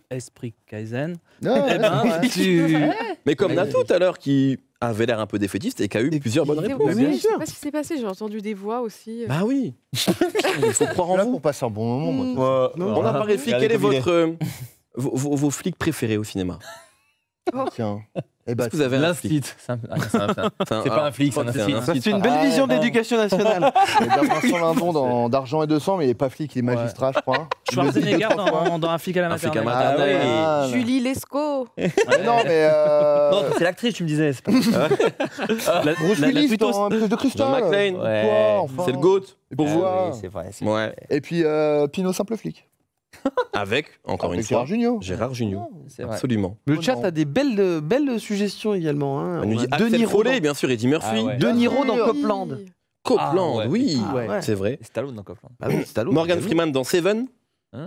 esprit Kaizen. Non, Eh ben, tu. Mais comme Nato tout à l'heure qui avait l'air un peu défaitiste et qui a eu plusieurs bonnes C'est réponses. vrai, bien je sais sûr. pas ce qui s'est passé, j'ai entendu des voix aussi. Bah oui. Il faut croire en là vous. pour passer un bon moment, moi. On a parlé de flics. Regardez Quel est comme il votre vos flics préférés au cinéma? Tiens. Eh bah, Est-ce que vous avez un flic? L'instit. C'est pas un flic, c'est un C'est instit. Ça, c'est une belle vision de l'éducation nationale. il y a Vincent Lindon dans d'Argent et 200, mais il est pas flic, il est magistrat, je crois. Schwarzenegger dans un flic à la Un flic à maternelle. maternelle. Ah, oui. Julie Lescaut. Mais non, mais. Non, c'est l'actrice, tu me disais. c'est pas- Bruce Willis dans Pièce de cristal. John McClane. Ouais. Quoi, enfin. C'est le GOAT pour Ah vous. ouais. Oui, c'est vrai. Ouais. Et puis Pinot Simple Flic. Avec, encore une Avec fois, Gérard Jugnot. Gérard Jugnot. C'est vrai. Absolument. Le Oh chat non. a des belles suggestions également. Hein. On nous On dit a De Axel Niro Follet, dans- bien sûr, Eddie Murphy. Ah ouais. De Niro dans Oui. Copland. Copland, Ah ouais. oui. Ah ouais. C'est vrai. Stallone dans Copland. Ah oui, Stallone. Morgan Freeman dans Seven.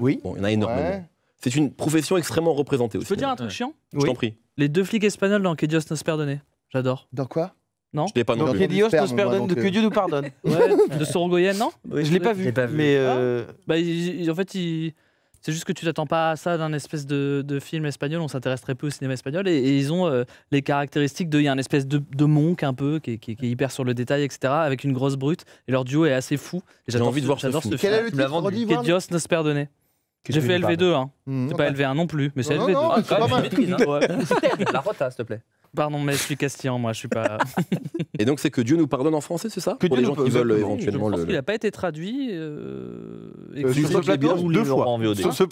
Oui. Bon, il y en a énormément. Ouais. C'est une profession extrêmement représentée aussi. Je peux dire un truc chiant? Je t'en prie. Les 2 flics espagnols dans Que Dios nos perdone. J'adore. Dans quoi? Je l'ai pas non Donc, plus. que Dios Sperme, nos moi, pardonne, donc, que Dieu nous pardonne. Ouais, de Sorogoyen, non? Je l'ai pas vu. l'ai pas vu. Mais Bah, en fait, c'est juste que tu t'attends pas à ça d'un espèce de film espagnol. On s'intéresse très peu au cinéma espagnol et ils ont les caractéristiques de. Il y a une espèce de monk un peu qui est hyper sur le détail, etc. avec une grosse brute. Et leur duo est assez fou. Et J'ai envie de voir ce j'adore film. ce Quel film. est le Tu me l'as titre? vendu. Redis, Que voir. Dios nos perdone. J'ai fait LV2, hein. C'est pas LV1 non plus, mais c'est Non, LV2. non, c'est pas mal. Maîtrise, hein. La rota, s'il te plaît. Pardon, mais je suis castillan, moi, je suis pas. Et donc, c'est que Dieu nous pardonne en français, c'est ça? Que Pour Dieu les gens nous qui veulent exactement. Je éventuellement pense le. qu'il n'a pas été traduit. Et que sur c'est ce bien plateau, voulu, deux fois. En VOD. Sur ce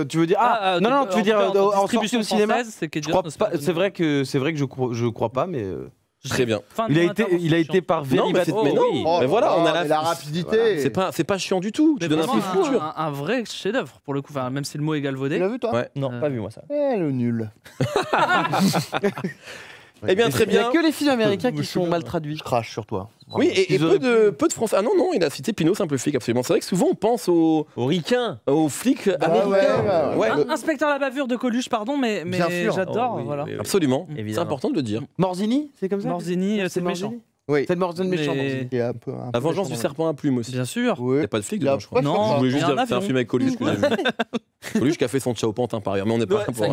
tu veux dire non, tu veux dire en distribution sortie au cinéma. française, c'est que Je Dieu crois ne se pas. pardonne C'est vrai que je crois pas, mais Très bien. Fin de il a mon été intervention. par Non, mais, Veribat. mais non. oui. Mais voilà, on a mais la rapidité. C'est pas chiant du tout. Tu Mais donnes un vraiment, fil futur. un vrai chef-d'œuvre pour le coup, enfin, même si le mot est Tu galvaudé. l'as vu, toi? Ouais. Non, pas vu moi ça. Eh, le nul. Eh bien, très Il n'y a bien. que les films américains qui sont mal traduits. Je crache sur toi. Oui, et Ils peu auraient de français. Ah non, non, il a cité Pinot Simple Flic, absolument. C'est vrai que souvent on pense aux Ricain. flics Bah américains. ouais. Inspecteur la bavure de Coluche, pardon, mais Bien sûr. j'adore. Oh, oui, voilà. oui, oui. Absolument. C'est Évidemment. important de le dire. Morzini, c'est comme ça Morzini, c'est le Morzini méchant. Oui. C'est le Morzini méchant. Mais- Morzini. Il y a un peu La vengeance du méchant serpent à plume aussi. Bien sûr. Il dans le- n'y a pas de flic Il y a dedans, je crois. pas de Non, Je voulais juste il y a un dire, c'est un avion. film avec Coluche que j'ai vu. Coluche qui a fait son Ciao Pantin par ailleurs, mais on n'est pas là pour.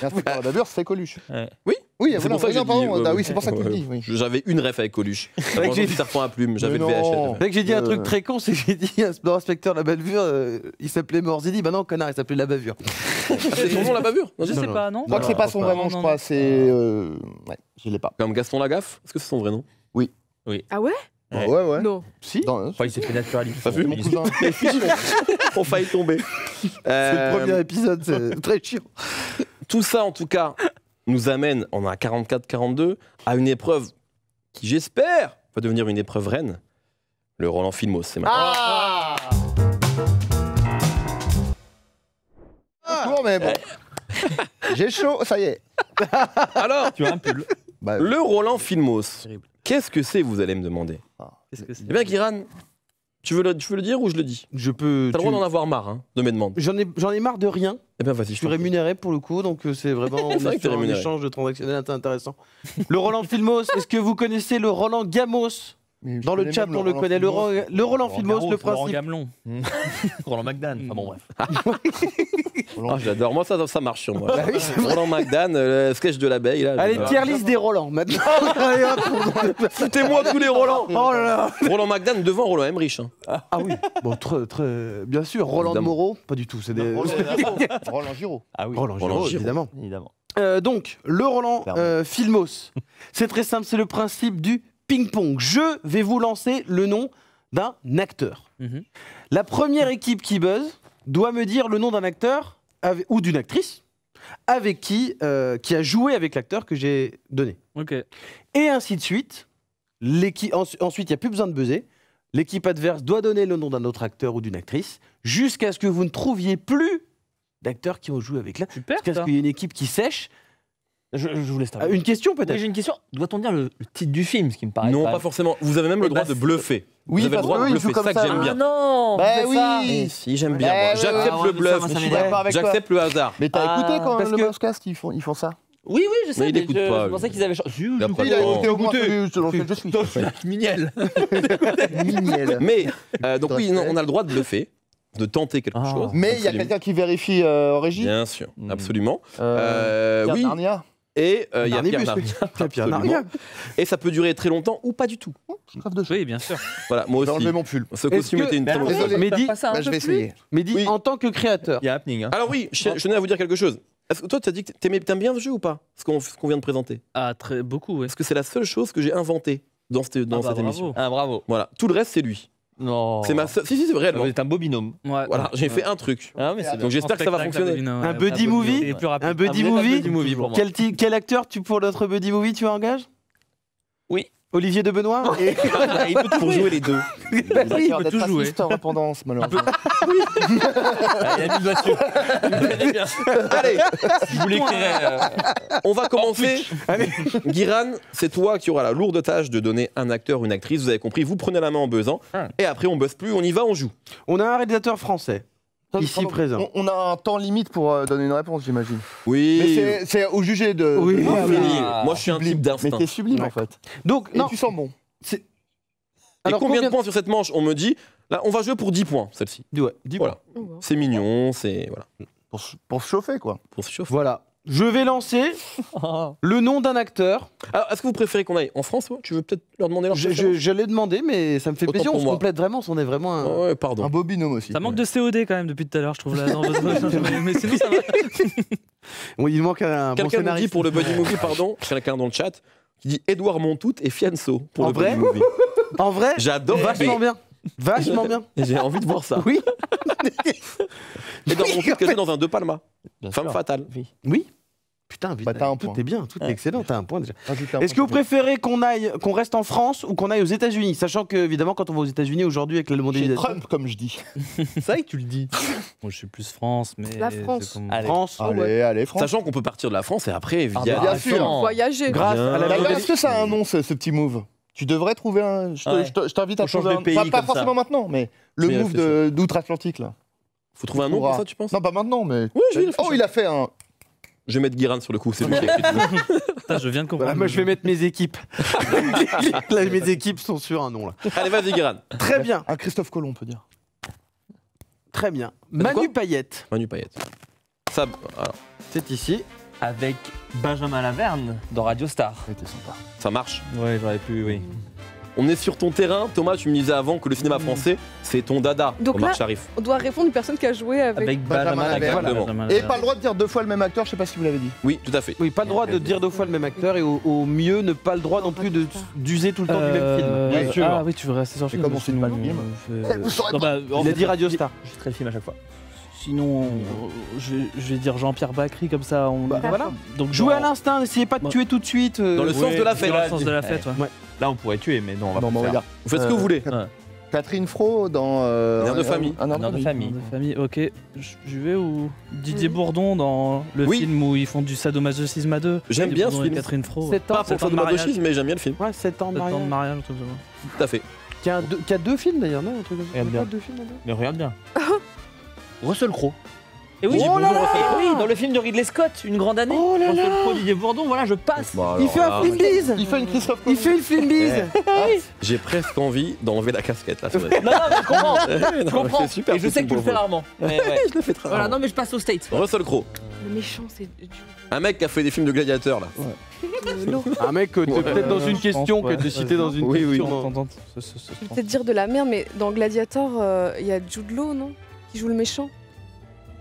L'inspecteur Dabur, c'est Coluche. Ouais. Oui, C'est voilà, pour ça que j'ai dit. pardon. Ah oui, c'est pour ça que tu le ouais, dis. Oui. J'avais une ref avec Coluche. La que vengeance j'ai- du serpent à plume, j'avais le Mais non. VHS. C'est vrai que j'ai dit un truc très con, c'est que j'ai dit dans Inspecteur la bavure, il s'appelait Morzini. Bah non, connard, il s'appelait la bavure. C'est son nom la bavure? Non, Je je sais sais non. pas, non Je crois que c'est pas son non, vrai nom, non, je non. crois. C'est. Ouais, je l'ai pas. Comme Gaston Lagaffe? Est-ce que c'est son vrai nom? Ah ouais? Ouais. Ouais. Non. Si Dans- Enfin, il s'est fait naturaliser. T'as vu Mon cousin. On failli tomber. C'est le premier épisode, c'est très chiant. Tout ça, en tout cas, nous amène, on a 44-42, à une épreuve qui, j'espère, va devenir une épreuve reine. Le Roland Filmos, c'est maintenant. Ah Court, mais bon. J'ai chaud, ça y est. Alors, Tu as un pull. Bah, le Roland Filmos, Terrible. qu'est-ce que c'est, vous allez me demander? Qu'est-ce que c'est Eh bien, Kiran, tu veux le dire ou je le dis? Je peux. T'as le droit d'en avoir marre, hein, de mes demandes. J'en ai marre de rien. Eh bien, vas-y, Je je suis t'en prie. rémunéré pour le coup, donc c'est vraiment C'est vrai que t'es un rémunéré. échange de transactionnel intéressant. Le Roland Filmos, est-ce que vous connaissez le Roland Gamos? mais je Dans le connais chat, même on le Roland connaît. Filmos. Le Roland Filmos, Garros, le Laurent principe. Gamelon. Roland McDan. Enfin bon, bref. Ah, j'adore, moi ça marche sur moi. Bah oui, c'est vrai. Roland McDan, le sketch de l'abeille, là. Allez, j'adore. tier list des Roland maintenant. Allez, hop. Foutez-moi tous les Roland. Oh là là. Roland McDan devant Roland Emmerich. Hein. Ah oui, bon, très, bien sûr. Roland de Évidemment. Moreau, pas du tout. C'est des. Roland Giraud. Ah oui. Roland Roland Giraud, Giraud. évidemment. Évidemment. Donc, le Roland Clairement. Filmos. C'est très simple, c'est le principe du ping-pong. Je vais vous lancer le nom d'un acteur. Mhm. La première équipe qui buzz doit me dire le nom d'un acteur ou d'une actrice avec qui a joué avec l'acteur que j'ai donné. Ok. Et ainsi de suite. Ensuite, il n'y a plus besoin de buzzer. L'équipe adverse doit donner le nom d'un autre acteur ou d'une actrice jusqu'à ce que vous ne trouviez plus d'acteurs qui ont joué avec là. Super. Jusqu'à ce ça. qu'il y ait une équipe qui sèche. Je vous laisse terminer. Une question Oui, peut-être. j'ai une question. Doit-on dire le titre du film, ce qui me paraît Non, quand pas même- forcément. Vous avez même le Eh droit bah, de bluffer. Oui, vous avez le parce droit de qu'eux, ils bluffer, jouent c'est comme ça que ça. j'aime Ah bien. non. Bah fais oui. ça. Eh si, j'aime bien. Bah moi. ouais, J'accepte ouais, le ouais, bluff. ça, moi, ça Je suis m'énerve. d'accord avec toi. J'accepte le hasard. Mais t'as Ah, écouté quand parce le que- Moscast, ils font ça? Oui, je sais. Mais il mais écoute je pas, pensais lui. qu'ils avaient changé. Il a pas Il le a temps. écouté au moins celui dans lequel je suis. Mignel. Mignel. Mais, donc oui, non, on a le droit de bluffer, de tenter quelque Ah. chose. Mais il y a Absolument. quelqu'un qui vérifie en régie. Bien sûr, Mm. absolument. Pierre Oui, Narnia. et il y a Pierre Narnibus, Narnia. Pierre Absolument. Narnia. Et ça peut durer très longtemps ou pas du tout. Je crève de chaud. Oui, bien sûr. Voilà, moi Je vais aussi. enlever mon pull. Ce costume que- était une très bonne Désolé. chose. Mais dis- Pas ça un Bah, je peu vais plus essayer. Mais dis, Oui. en tant que créateur, Il y a happening. Hein. Alors oui, je tenais à vous dire quelque chose. Est-ce que toi, tu as dit que t'aimes bien ce jeu ou pas? Ce qu'on vient de présenter. Ah, très beaucoup, oui. Parce que c'est la seule chose que j'ai inventée dans cette émission. Ah, bravo. Voilà, tout le reste, c'est lui. Non. C'est ma seule... Si, c'est réellement. Vous êtes un beau binôme. Ouais. Voilà, j'ai fait un truc. Ah, mais c'est bien. Donc j'espère que ça va fonctionner. Un buddy movie Et plus rapide. un buddy vous êtes un movie, buddy movie pour moi. quel acteur pour notre buddy movie tu engages? Oui. Olivier de Benoît et... Il peut pour jouer les deux. Oui, Il il peut tout tout jouer. en répondance, malheureusement. Ah, il a mis le doigt dessus. Il me connaît bien. Allez, Je vous l'écrirai. on va commencer. Guiran, c'est toi qui auras la lourde tâche de donner un acteur ou une actrice. Vous avez compris, vous prenez la main en buzzant. Ah. Et après, on buzz plus, on y va, on joue. On a un réalisateur français, ici Pardon, présent. On a un temps limite pour donner une réponse, j'imagine. Oui. Mais c'est au jugé de. Oui. de- Ah, Fini. Ah. Moi, je suis un Sublime. type d'instinct. Mais t'es sublime Ouais. en fait. Donc, Et non, tu sens bon. c'est... Et combien de points sur cette manche? On me dit, là, on va jouer pour 10 points, celle-ci. Ouais, dis-moi. Voilà. C'est mignon, c'est... Voilà. Pour se chauffer, quoi. Pour se chauffer. Voilà. Je vais lancer le nom d'un acteur. Alors, est-ce que vous préférez qu'on aille en France? Tu veux peut-être leur demander leur Je préférence l'ai demandé, mais ça me fait Autant plaisir. pour On se moi. complète vraiment. On est vraiment un. Ouais, pardon. Un beau binôme aussi. Ça manque de COD quand même depuis tout à l'heure, je trouve. Là. Non, mais sinon, ça va. Bon, il manque un bon Quelqu'un nous dit scénariste. pour le Buddy Movie, pardon, quelqu'un dans le chat, qui dit Edouard Montout et Fianso pour En le Buddy vrai Movie. En vrai, J'adore. vachement bien. Vachement bien. J'ai envie de voir ça. Oui. Edouard Oui, Montout en casé fait. dans un De Palma. Bien Femme sûr. fatale. Oui. Putain, Bah, t'as un tout point. est bien, tout est Ouais. excellent. T'as un point déjà. Rajoute un Est-ce que vous point. préférez qu'on reste en France ou qu'on aille aux États-Unis, sachant que évidemment quand on va aux États-Unis aujourd'hui avec le Chez mondialisation, Trump, comme je dis. C'est vrai que tu le dis. Moi, je suis plus France, mais. La c'est France. comme- Allez. France, Allez, France. Sachant qu'on peut partir de la France et après via. bah, bien sûr. Voyager. grâce à la D'ailleurs, mondialisation. est-ce que ça a un nom, ce petit move? Tu devrais trouver un. Je Ouais. t'invite à On change trouver de un. pays Pas comme ça. forcément maintenant, mais le Je vais move d'outre-Atlantique, là. Faut trouver un nom pour ça, tu penses? Non, pas maintenant, mais. Oui, je vais le faire. Oh, il a fait un. Je vais mettre Guiran sur le coup, c'est lui qui a écrit tout. Putain, je viens de comprendre. Voilà, moi je vais mettre mes équipes. Là, mes équipes sont sur un nom là. Allez, vas-y, Guiran. Très bien, Un Christophe Colomb, on peut dire. très bien. T'as dit quoi Manu Payette, Manu Payette. Ça, alors, c'est ici. Avec Benjamin Laverne dans Radio Star. C'était sympa. ça marche. Ouais, j'aurais pu, oui. On est sur ton terrain. Thomas, tu me disais avant que le cinéma français, c'est ton dada, Donc Omar là- Sharif. On doit répondre une personne qui a joué avec. Avec Benjamin Benjamin Laverne. Laverne. Exactement. Benjamin Et Laverne. pas le droit de dire deux fois le même acteur, je sais pas si vous l'avez dit. Oui, tout à fait. Oui, pas le droit de dire deux fois le même acteur et au mieux ne pas le droit non plus d'user tout le temps du même film. Bien sûr. Ah oui, tu veux rester sur le C'est film. comme on fait pas le film. Vous saurez Non, bah, en Il a fait, dit Radio Star. Je ferai le film à chaque fois. Sinon, je vais dire Jean-Pierre Bacry comme ça. Bah, voilà. Donc, Jouez dans- à l'instinct, n'essayez pas de Ouais. tuer tout de suite. Dans le sens de la fête. Dans le sens de la fête, ouais. Là, on pourrait tuer, mais non, on va Non, pas mais le faire. regarde. Vous faites ce que vous voulez. Catherine Fro dans. Un air de famille. Un air Nom de famille. De famille, ok. Je vais où Didier Bourdon dans le Oui. film où ils font du sadomasochisme à deux. J'aime Didier bien ce Bourdon et film. Catherine Fro. 7 ans, Pas pour ans le de mariage. masochisme, mais j'aime bien le film. Ouais, 7 ans de 7 ans de mariage. mariage, tout ça. Tout à fait. Qui a deux films d'ailleurs, non un truc comme ça. Regarde Il y a bien. pas deux films, là-dedans Mais regarde bien. Russell Crowe. Et oui, Oh bonjour, là là Russell Crowe. Oui, dans le film de Ridley Scott, Une grande année. Oh là Russell là. Crowe, Didier Bourdon, voilà, je passe. Bon, Il alors fait un là, flimbiz. Il fait une Christophe Il Colomb. fait une flimbize. J'ai presque envie d'enlever la casquette là. Non, non, mais je comprends. Je comprends. C'est super. Et je sais que tu le fais rarement. Mais ouais. Je le fais très Voilà, rarement. non, mais je passe au States. Russell Crowe, Le méchant, c'est un mec qui a fait des films de gladiateurs là. l'eau. Un mec que t'es Ouais. peut-être dans une Je question pense, que t'es ouais. cité dans une Oui, oui. question. Je vais peut-être dire de la merde, mais dans Gladiator, il y a Jude Law, non? Qui joue le méchant?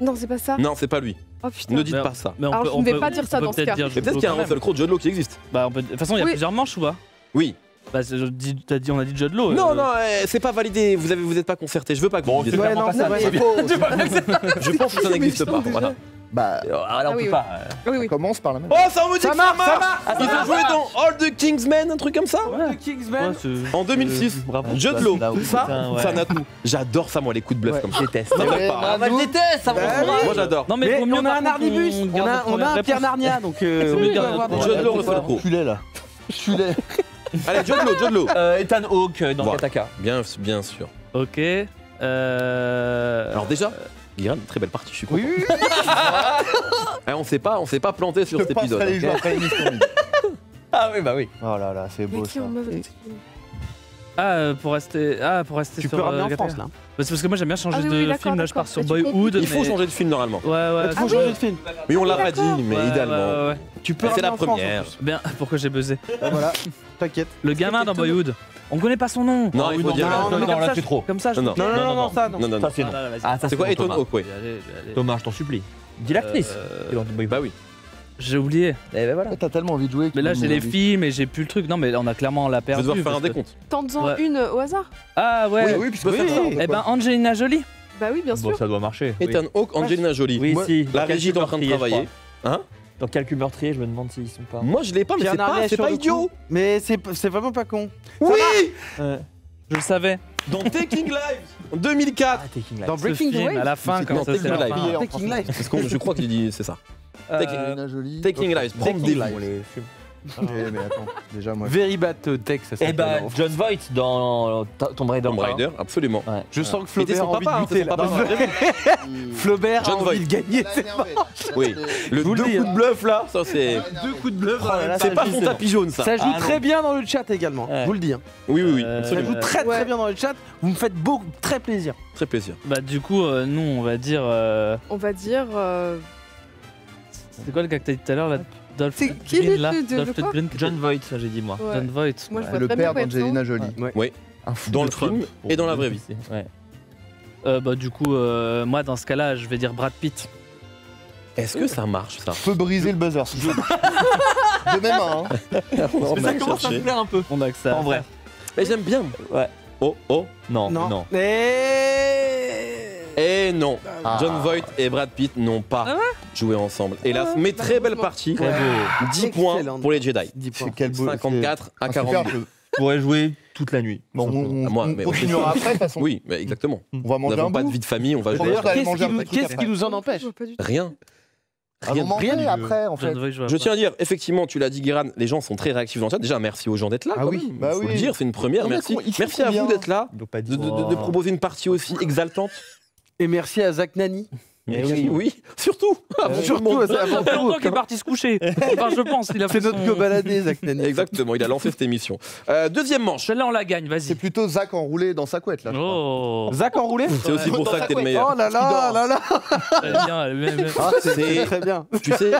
Non, c'est pas ça. Non, c'est pas lui. Oh putain. Ne dites pas ça. Mais on Alors, peut- je on ne vais peut- pas dire ça on peut dans ce peut-être cas. dire Mais peut-être Jude qu'il y a un Law quand Russell Crowe, John Law qui existe. même. Bah, on peut- De toute façon, il y a Oui. plusieurs manches ou pas Oui. Bah, on a dit Jude Law. Non, non, c'est pas validé. Vous êtes pas concerté. Je veux pas que vous Bon, disiez c'est ça. Ouais, clairement non, pas ça. c'est mais- faux. Je pense que ça n'existe pas. Voilà. Bah, Ah, là, on Ah oui, peut oui. pas. Oui, oui. commence par la même. Oh, ça on me dit Ça que marche, ça marche. Ils ont joué dans All the Kingsmen, un truc comme ça The Kingsman. en 2006. Bravo. Jude Law. Là où- Ça, Putain, ouais. ça n'a tout. J'adore ça, moi, les coups de bluff Ouais. comme Je ça. déteste. Non, Ouais, pas. bah, Moi, je déteste, ça va. Bah oui. Moi, j'adore. Non, mais, Mais vaut mieux on a par un contre Ardibus, qu'on on garde a la un première Pierre réponse. Narnia, donc C'est mieux oui, de on va garder avoir la des Jude Law, choses. Russell Crowe. Celui-là, là. Celui-là. Allez, Jude Law. Ethan Hawke dans Voilà. Kataka. Bien sûr. Ok. Alors déjà, Guiran, très belle partie, je suis content. Oui, oui. On s'est pas planté sur Je cet te épisode. passerai les ok jeux après l'émission. Ah oui, bah oui. Oh là là, c'est Mais beau qui ça. en meuf Pour rester Tu sur peux ramener en Kataka. France là. Bah, c'est parce que moi j'aime bien changer Ah oui, oui, de d'accord, film. Là, je pars d'accord. sur Mais tu Boyhood. Il faut mais- changer de film normalement. Ouais, ouais. Il faut changer de film. Mais on l'a pas d'accord. dit, mais Ouais, idéalement. ouais, ouais. Tu peux C'est la ramener en France, première. en plus. Bien, pourquoi j'ai buzzé Voilà, t'inquiète. Le gamin dans Boyhood. On connaît pas son nom. Non, il faut dire. non, mais non, comme là, ça, c'est trop. Comme ça, je Non, Non, non, non, ça, non. Non, non, Ça, non. c'est non. Ah, ça, C'est quoi Ethan Thomas. Hawke, ouais. Thomas, je t'en supplie. Dis l'actrice. qui est dans Boyhood. Bah oui. J'ai oublié. Eh ben voilà. T'as tellement envie de jouer. Mais là, que j'ai les tu- films et j'ai plus le truc. Non, mais on a clairement la Je perdu. vais devoir faire un parce que- décompte. Tente-en Ouais. une au hasard. Ah ouais. Oui, puisque Oui, faire ça, on oui. peut Eh pas. ben, Angelina Jolie. Bah oui, bien sûr. Bon, ça doit marcher. Ethan Hawke, Angelina Jolie. Oui, Moi, si. La Dans régie est en train de Calcul travailler. meurtrier, je Hein crois. Dans Calcul meurtrier, je me demande s'ils sont pas. Moi, je l'ai pas, mais Pierre c'est Narnia pas, c'est sur pas le idiot. coup. Mais c'est vraiment pas con. Oui. Je le savais. Dans Taking Lives en 2004. Ah, Taking Life. Dans Ce Breaking film, Away. à la fin, C'est quand dans ça c'est Taking la Life. fin. Taking Life. Parce que je crois qu'il dit c'est ça. Angelina Jolie. Taking Lives, prendre des Lives. livres. Les films. Mais attends, déjà moi. Very Bad Text, ça Eh s'appelle. ben, John Voight dans Tomb Raider. Tomb Raider, absolument. Ouais. Je sens que C'était Flaubert a son envie papa, de hein, c'est buter son là. papa. Flaubert a John envie Voight. de gagner. Oui. Le vous le deux dis, coups hein. de bluff là, ça c'est. Deux coups de bluff. Oh là là, C'est ça pas joue, son c'est tapis jaune ça. Ça joue Ah, non. très bien dans le chat également. Ouais. Je vous le dis. Hein. Oui, oui, oui, Euh, Ça absolument. joue très très Ouais. bien dans le chat. Vous me faites beaucoup, très plaisir. Très plaisir. Bah, du coup, nous, on va dire. On va dire. C'était quoi le gars que t'as dit tout à l'heure là Dolph C'est qui Lundgren, là de Dolph quoi Lundgren, John Voight, ça j'ai dit moi. Ouais. John Voight. Moi, je C'est vois le très bien père Webson. d'Angelina Jolie. Oui. Un fou Dans de le film Trump. et dans la vraie vie. Ouais. Bah du coup, moi dans ce cas-là, je vais dire Brad Pitt. Est-ce que ça marche ça Je peux briser le buzzer si je veux. De mes mains. Hein. On Mais va ça commence à me chercher. plaire un peu. On a que ça. En vrai. Mais j'aime bien. Ouais. Oh, oh. Non, non. Et non. Ah. John Voight et Brad Pitt n'ont pas Ah joué ensemble. Hélas, Ah, mais très belle malheureusement. partie. Très beau. 10 points Excellent. pour les Jedi. 10 points. C'est quel beau. 54 à c'est un super 42. jeu. Je pourrais jouer toute la nuit. Bon, on, Ah, moi, on mais- continuera après de toute façon. Oui, mais exactement. On va Nous manger un n'avons pas de bout. vie de famille, on va jouer. D'ailleurs, D'ailleurs, aller manger un truc qu'est-ce après. qui nous en empêche? Je vois pas du tout. Rien. À un moment Rien donné, du après, en fait. John Voight, je vois Je pas. tiens à dire, effectivement, tu l'as dit, Guéran, les gens sont très réactifs dans le chat. Déjà, merci aux gens d'être là. Ah quand oui, même. bah Faut oui. le dire, c'est une première. On est Merci. con- ils sont Merci à combien vous d'être là, Ils ont pas dit. de proposer une partie aussi exaltante. Et merci à Zach Nani. Mais Oui, surtout. Avant tout le Surtout monde. à Ça fait longtemps qu'il est parti se coucher. Enfin, je pense. Il a fait C'est notre son- go baladé, Zach Nani. Exactement, il a lancé cette émission. Deuxième manche. Celle-là, on la gagne, C'est vas-y. plutôt Zach enroulé dans sa couette là. je crois. Oh, Zach enroulé? C'est aussi pour Dans ça sa que t'es le couette. meilleur. Oh là là là là. elle est bien, elle est bien. Ah, C'est- c'est très bien. Tu sais,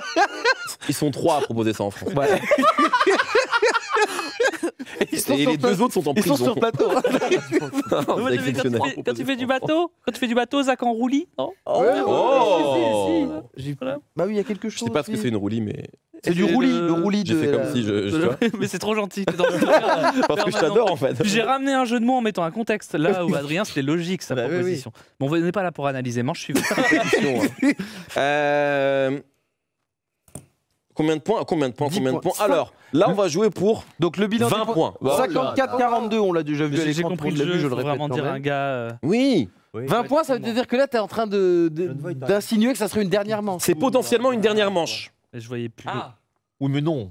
ils sont 3 à proposer ça en France. Ouais. Ils sont Et sur les pla- 2 autres sont en Ils sont prison. sur plateau. C'est exceptionnel. Quand tu fais du bateau, Zach en roulis, non Ouais, Oh J'ai- Voilà. Bah oui, il y a quelque Je chose. sais pas ce que aussi. c'est une roulis, mais C'est du roulis, le roulis j'ai de. fait comme si tu vois, Mais c'est trop gentil. t'es dans le- parce que je t'adore en fait. Puis j'ai ramené un jeu de mots en mettant un contexte là où Adrien c'était logique sa Bah oui, proposition. Bon, on n'est pas là pour analyser. Manche suivante. Combien de points? 10 Combien de points. points? Alors, là, on va jouer pour Donc le bilan 20 des points. 54-42, on l'a déjà vu. à J'ai l'écran compris depuis le début, jeu. je le Faut répète vraiment quand dire même. un gars. Oui, 20 points, ça veut dire que là, t'es en train d'insinuer que ça serait une dernière manche. c'est potentiellement une dernière manche. Je voyais plus. Ah oui, mais non.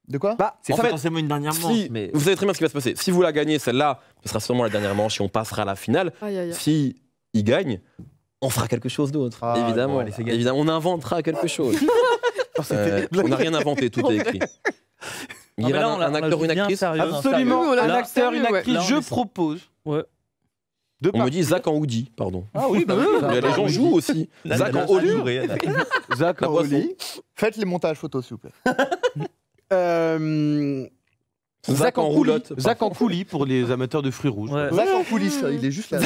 De quoi? Bah, C'est En fait, potentiellement une dernière manche. Si, Mais vous savez très bien ce qui va se passer. Si vous la gagnez, celle-là, ce sera sûrement la dernière manche et on passera à la finale. Aïe, aïe, aïe. Si il gagne, on fera quelque chose d'autre. Ah, évidemment. bon, allez, c'est gagné. Évidemment, on inventera quelque chose. c'était- On n'a rien inventé, tout est écrit. Il y mais là, a on l'a- un on la acteur ou joue une bien actrice. sérieux. Absolument, Oui, on l'a un là, acteur, une sérieux, ouais. actrice, Là, on je est- propose. Ouais. De On me dit Zach en hoodie, pardon. Ah oui, bah oui. Il y a les gens jouent aussi. Zach en hoodie. Zach La en boisson. Oli. Faites les montages photos s'il vous plaît. Zach en roulotte. Zach en coulis pour les amateurs de fruits rouges. Ouais. Zach en coulisses, il est juste là.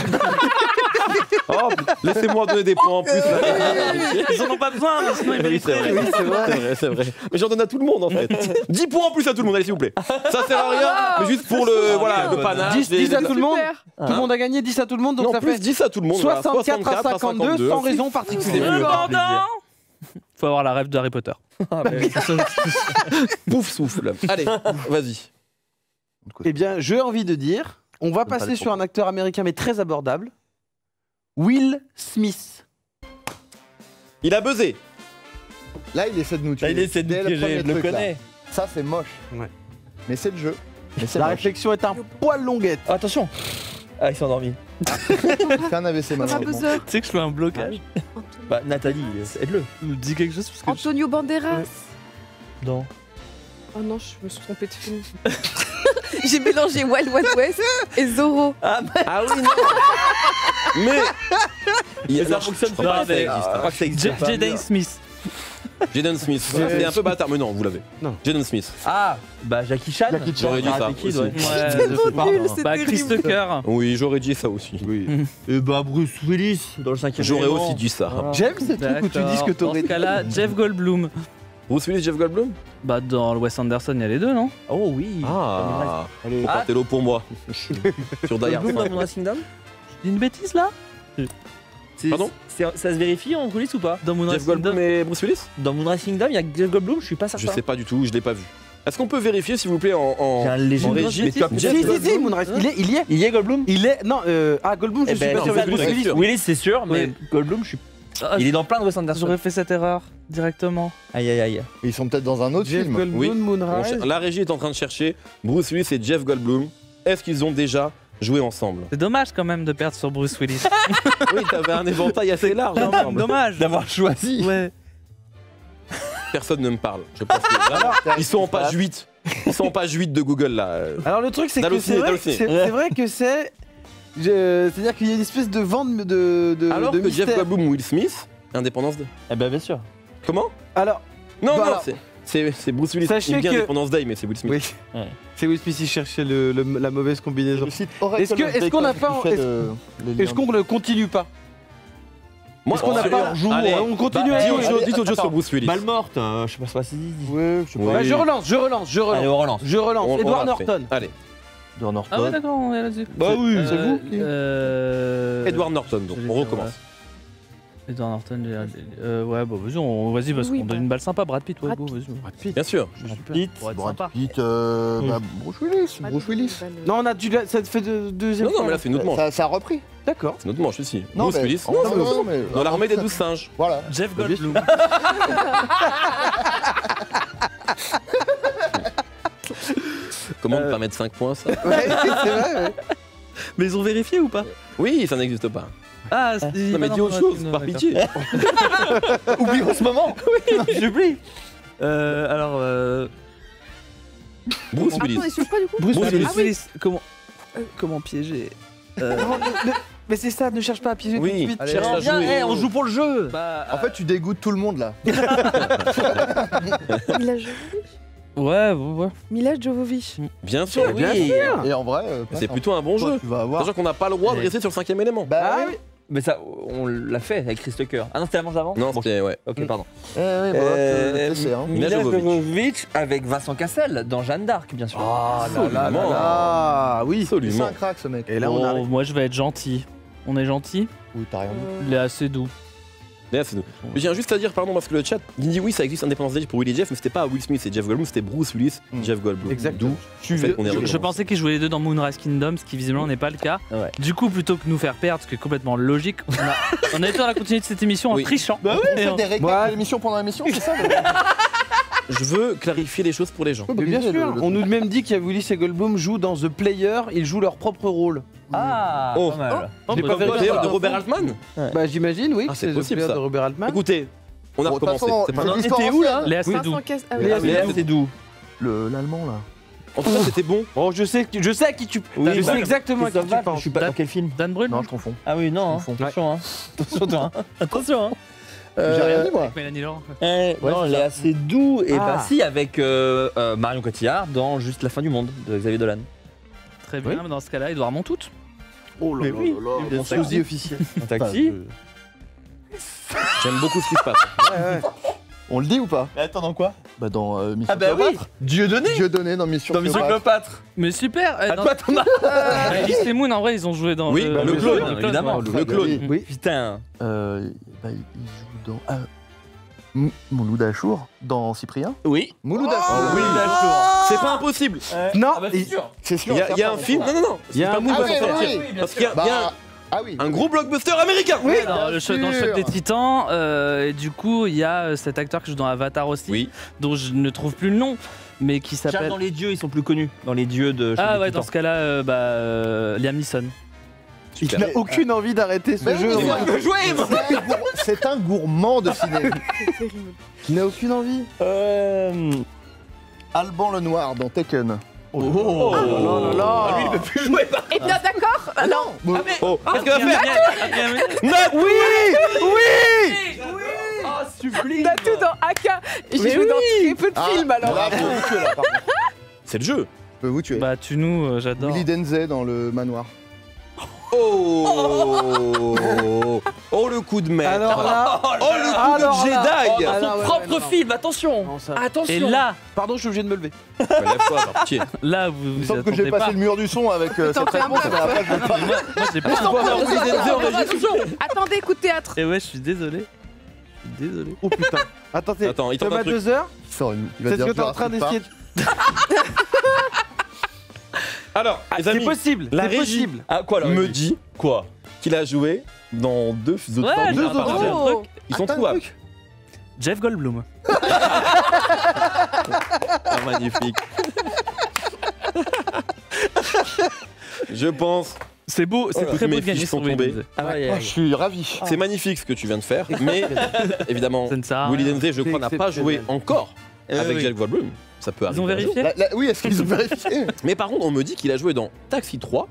Oh, laissez-moi donner des points en plus. là. Ils en ont pas besoin, mais sinon ils Oui, c'est mériteraient. vrai. Oui, c'est vrai. C'est vrai, c'est vrai. Mais j'en donne à tout le monde en fait. 10 points en plus à tout le monde, allez s'il vous plaît. Ça sert à rien, mais juste pour le, voilà, le panache. 10 à tout le monde. Super. Tout le monde a gagné 10 à tout le monde, donc Non, ça plus fait 10 à tout le monde. voilà. 64 à 52 sans raison C'est particulière. mieux. Cependant, faut avoir la rêve de Harry Potter. Pouf souffle. Allez, vas-y. Eh bien, j'ai envie de dire, on va pas passer les sur un acteur américain mais très abordable. Will Smith. Il a buzzé. Là, il essaie de nous tuer. Là, il essaie de Dès nous le piéger, premier je le truc, là. connais. Ça, c'est moche. Ouais. Mais c'est le jeu. Mais c'est La moche. réflexion est un poil longuette. Ah, attention. Ah, il s'est endormi. C'est un AVC Thomas malheureusement. Buzzer. Tu sais que je fais un blocage. Bah, Nathalie, aide-le. Nous dis quelque chose parce que Antonio Banderas. Non. Oh non, je me suis trompée de film. J'ai mélangé Wild Wild West et Zorro. Ah oui, non. Mais. Mais ça je fonctionne crois pas que ça avec. existe, Je hein. crois que ça existe pas. Jaden Smith. Jaden Smith. C'est un peu bâtard, mais non, vous l'avez. Non. Jaden Smith. Ah, bah Jackie Chan. Jackie Chan. J'aurais dit ça Karate Kid, aussi. ouais. Ouais, Je sais pas. Nul, c'est Bah, Chris terrible. Tucker. Oui, j'aurais dit ça aussi. Oui. Et bah, Bruce Willis dans le 5e J'aurais élément. aussi dit ça. Voilà. J'aime ce truc où tu dis ce que Dans t'aurais ce dit. cas-là, Jeff Goldblum. Bruce Willis, Jeff Goldblum. Bah, dans le Wes Anderson, il y a les deux, non? Oh oui. Ah. Allez. Faut pas télo pour moi. Sur Die Hard Goldblum dans 5. Moonrise Kingdom. J'ai une bêtise là? Pardon Ça se vérifie en coulisses ou pas? Dans Moonrise Jeff Goldblum Kingdom. et Bruce Willis? Dans Moonrise Kingdom, il y a Jeff Goldblum, je suis pas certain. Je sais pas du tout, je l'ai pas vu. Est-ce qu'on peut vérifier s'il vous plaît en J'ai un léger en doute. régie Mais tu as Si, peut-être si, si, Moonrise. Il y est. Il y est Goldblum? Il est. Non, Goldblum, je Eh suis ben, pas sûr. non, mais Bruce Willis, Willis. sûr. Willis, c'est sûr, mais Ouais. Goldblum, je suis. Ah, Il est dans plein de Wes Anderson. J'aurais fait cette erreur directement. Aïe aïe aïe. Ils sont peut-être dans un autre Jeff film. Goldblum, Oui. Moonrise. La régie est en train de chercher Bruce Willis et Jeff Goldblum. Est-ce qu'ils ont déjà joué ensemble? C'est dommage quand même de perdre sur Bruce Willis. Oui, t'avais un éventail assez large. Quand même, ensemble. dommage. D'avoir choisi. Ouais. Personne ne me parle. Je pense que vraiment, ils sont en page 8. Ils sont en page 8 de Google là. Alors le truc c'est que D'halluciner, c'est vrai, d'halluciner. c'est vrai que c'est-à-dire qu'il y a une espèce de vente de Alors de que Jeff mystère. Goldblum, Will Smith, Indépendance 2. Eh ben bien sûr. Comment? Alors Non, Voilà. non, c'est Bruce Willis. Sachez Il me dit que- Independence Day, mais c'est Will Smith. Oui. Ouais. C'est Will Smith qui cherchait la mauvaise combinaison. Le site Oracle Est-ce qu'on n'a pas- Est-ce qu'on ne continue pas? Moi, Est-ce qu'on n'a pas Allez, on continue dis à autre chose, dis autre chose attends. sur Bruce Willis. Balle morte, je sais pas, c'est pas si. Ouais, je sais pas. Oui. Bah, je relance. Allez, on relance. Je relance. On Edward l'a fait. Norton. Allez, Dans Norton. Ah ouais, d'accord, on est là-dessus. Bah oui, c'est vous. Edward Norton, donc on recommence. Edward Norton, ouais, bah vas-y, parce Oui, qu'on donne bah. une balle sympa, Brad Pitt, ouais, Brad go, Pitt. vas-y. Bien sûr. Pitt. Pour être Brad sympa. Pitt, bah, Bruce Willis. Bruce Willis. Non, ça te fait deuxième Non, fois. non, mais là, c'est une autre manche. Ça a repris. D'accord. C'est notre manche ici. Non, Bruce mais- Willis. non, mais- Dans l'armée des 12 singes. Voilà. Jeff Bah, bien Goldblum. Comment ne pas mettre 5 points, ça Ouais, c'est vrai, ouais. Mais ils ont vérifié ou pas? Oui, ça n'existe pas. Ah, Non, mais dis autre chose, par pitié. Oublie en ce moment. Oui, j'oublie. Bruce Attends, Willis. on est sur quoi du coup Bruce Willis. Ah oui. Comment piéger Mais c'est ça, ne cherche pas à piéger Oui. tout de suite. Allez, Cherche à Viens, jouer. on joue pour le jeu. Bah, En fait, tu dégoûtes tout le monde là. Mila Jovovich. ouais. Mila Jovovich. Bien sûr. Oui. Et en vrai, C'est plutôt un bon toi, jeu. tu vas avoir. Sachant qu'on n'a pas le droit de rester sur le 5ème élément. Bah Ah oui. Mais ça, on l'a fait avec Chris Tucker. Ah non, c'était la manche d'avant. Non, Bon, c'était, ouais. Ok, pardon. Eh oui, bah, c'est hein. Mila Mila Jovovich. Jovovich avec Vincent Cassel dans Jeanne d'Arc, bien sûr. Ah là là là Absolument. là. Ah oui. C'est Absolument. un crack ce mec. Et là, on Oh, arrive. moi je vais être gentil. On est gentil. Oui, t'as rien dit. Il est assez doux. Là, c'est nous. Je tiens juste à dire, pardon, parce que le chat, il dit oui, ça existe Independence Day pour Will et Jeff, mais c'était pas Will Smith et Jeff Goldblum, c'était Bruce Willis, Jeff Goldblum. Exactement. D'où le fait qu'on est Je recommencé. pensais qu'ils jouaient les deux dans Moonrise Kingdom, ce qui visiblement n'est pas le cas. Ouais. Du coup, plutôt que nous faire perdre, ce qui est complètement logique, on a été dans la continuité de cette émission Oui. en trichant. Bah oui, Et on on- fait des récaps Ouais. de l'émission pendant l'émission, c'est ça Je veux clarifier les choses pour les gens. Mais bien sûr, on nous a même dit qu'il y a Willis et Goldblum jouent dans The Player, ils jouent leur propre rôle. Ah, Oh. pas mal. J'ai bah, pas vérifié. D'ailleurs, de Robert Altman. Bah j'imagine, oui. Ah, que c'est The possible, Player ça. de Robert Altman. Écoutez, on a Bon, de toute recommencé. façon, C'est pas c'est grave. l'histoire était où, là ancienne. Léa Seydoux. 500 cases. Ah Les oui. Léa Léa Seydoux. Seydoux. L'allemand là. En tout cas, c'était bon. Oh, je sais à qui tu. Oui, je bah, sais exactement à qui Christophe tu Valls, penses. je suis pas dans quel film. Dan Brun Non, je confonds. Ah oui, non, hein. confonds. Attention, hein. Attention, toi. Hein. Attention, hein. J'ai rien dit moi. Mélanie Laurent. Non, c'est elle est ça. assez doux. Et Ah. bah si, avec Marion Cotillard dans Juste la fin du monde de Xavier Dolan. Très bien, dans ce cas-là, Edouard Montout. Oh là Mais là oui, là là. bien Mon sûr. sosie officiel. Un taxi. J'aime beaucoup ce qui se passe. On le dit ou pas? Mais attends, dans quoi? Bah dans Mission Ah bah oui, Cléopâtre. Dieudonné. Dieudonné dans Mission Dans Mission Cléopâtre. Cléopâtre. Mais super À toi, Thomas. Alice et Moon, en vrai, ils ont joué dans Oui, le, bah, le le clone, clone, évidemment. ouais. Le clone. Oui. Putain. Bah, il joue dans. Mouloud Achour dans Cyprien. Oui. Mouloud Achour. Oui, Ah. c'est pas impossible. Non, Ah bah c'est sûr. C'est sûr. Il y a un film. Non, non, non. Il y a c'est un pas move moi à qui faire. vais sortir. Parce qu'il y a Ah oui. un gros blockbuster américain. Oui. Dans le choc des Titans, et du coup, il y a cet acteur qui joue dans Avatar aussi, Oui. dont je ne trouve plus le nom, mais qui Charles, s'appelle. dans les dieux, ils sont plus connus. Dans les dieux de. Ah Choc des ouais, dans Titans. ce cas-là, Liam Neeson. Il n'a aucune envie d'arrêter ce Mais jeu. oui, Ouais. c'est un gourmand de ciné. C'est terrible. Il n'a aucune envie. Alban le Noir dans Tekken. Oh. Oh là là là. Ah, lui, il peut plus jouer. Eh bien d'accord. Alors, Bon, Oh, qu'est-ce qu'il va faire Oui. Ah, sublime. on a tout dans AK. J'ai Mais joué dans oui. très peu de films alors. Là, je peux vous tuer là, par contre. C'est le jeu. Je peux vous tuer. Bah, tue-nous, j'adore. Willy Denze dans le manoir. Oh Oh le coup de maître. Alors là. Oh le coup Alors de là. Jedi. Ah, Son non, ouais, propre ouais, non. film, attention. Non, ça- Attention. Et là, Pardon, je suis obligé de me lever. Lève-toi, par pitié. là, vous Il me vous semble que attendez j'ai pas. passé le mur du son avec cette T'en fais un réponse. peu. Mais après, je veux pas. Moi, j'ai pas. Attendez, coup de théâtre. Et ouais, je suis désolé. Je suis désolé. Oh putain. Attends, Attends, il tente Thomas un truc. 2 heures. Il sort une- il va C'est ce dire que t'es en train Jurassic d'essayer. Alors, les C'est amis, possible. la C'est régie possible. Ah, quoi là me dit Quoi qu'il a joué dans deux autres Ouais, formes. j'ai Deux un autres parti. formes. Oh. Ils sont Attends, trouvables. truc. Jeff Goldblum. Ah, magnifique. Je pense. C'est beau, c'est Toutes très beau mes de gagner fiches sur sont tombées. Windows. Ah ouais, Oh, je suis ravi. C'est magnifique ce que tu viens de faire, mais évidemment, Ça ne sert à Willy rien. Denze, je crois, n'a pas joué encore avec oui. Jeff Goldblum. Ça peut Ils arriver. ont un jour. vérifié Oui, est-ce qu'ils ont vérifié? Mais par contre, on me dit qu'il a joué dans Taxi 3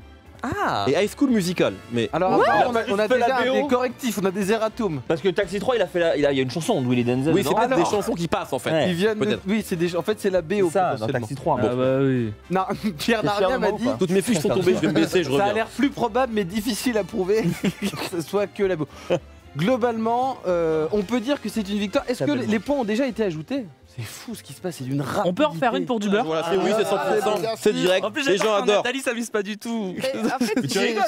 Ah. et High School Musical. Mais Alors Ouais. après, on a Fait la déjà BO. des correctifs, on a des erratums. Parce que Taxi 3, il y a une chanson de Willy Denzel. oui, c'est dedans. peut-être des chansons qui passent en fait. Ouais. Ils viennent. peut-être. Oui, en fait c'est la BO. C'est ça, dans potentiellement. Taxi 3. Ah bah oui. Non, Pierre C'est Darnia m'a Fier dit. ou pas Toutes mes fiches sont tombées, je vais me baisser, je Ça a reviens. l'air plus probable mais difficile à prouver que ce soit que la BO. Globalement, on peut dire que c'est une victoire. Est-ce que les points ont déjà été ajoutés? C'est fou ce qui se passe, c'est d'une rapidité. On peut en refaire une pour du beurre? Voilà, c'est oui, c'est 100%, bien c'est sûr. direct, En plus, les gens adorent. Nathalie s'amuse pas du tout. Mais en fait, Tu rigoles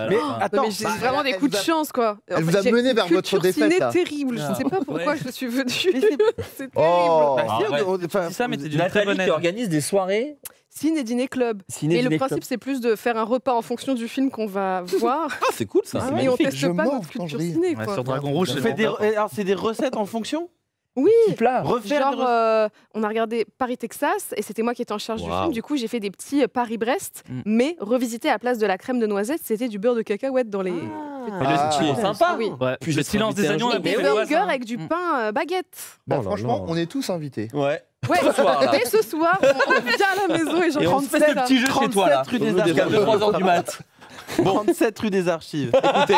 Mais Non, attends, mais j'ai bah, vraiment des elle coups de vous a- chance quoi. elle vous a j'ai mené une vers votre culture défaite, ciné là. terrible. Je ne sais pas pourquoi Ouais. je suis venue. Mais C'est terrible. Oh. bah, si, Arrête. enfin, C'est ça, mais t'es d'une très Nathalie bonne qui aide. organise des soirées Ciné dîner club. ciné Et le dîner principe, club. c'est plus de faire un repas en fonction du film qu'on va voir. Ah, c'est cool ça. Ah c'est oui, on magnifique. teste Je pas mords notre quand je culture ris. ciné Ouais, quoi. sur Dragon Rouge, tu c'est fais des, vraiment top. alors c'est des recettes en fonction. Oui. plat. Refaire des Genre, recettes. on a regardé Paris-Texas et c'était moi qui étais en charge du Waouh. film. Du coup, j'ai fait des petits Paris-Brest, Mm. mais revisité à la place de la crème de noisette, c'était du beurre de cacahuète dans les. Ah. C'est sympa. Oui. Ouais. Puis Le j'ai silence invité des un agneaux, jour. on a Et des fait les burgers voisins. avec du pain baguette. Bah, Oh là franchement, là. on est tous invités. Ouais. Ouais. Ce soir, là. Et ce soir, on vient à la maison et j'en Et on se fait ce petit jeu chez toi là. 37 rue des Jusqu'à Archives. 2-3 h du mat. 37 rue des Archives. Écoutez,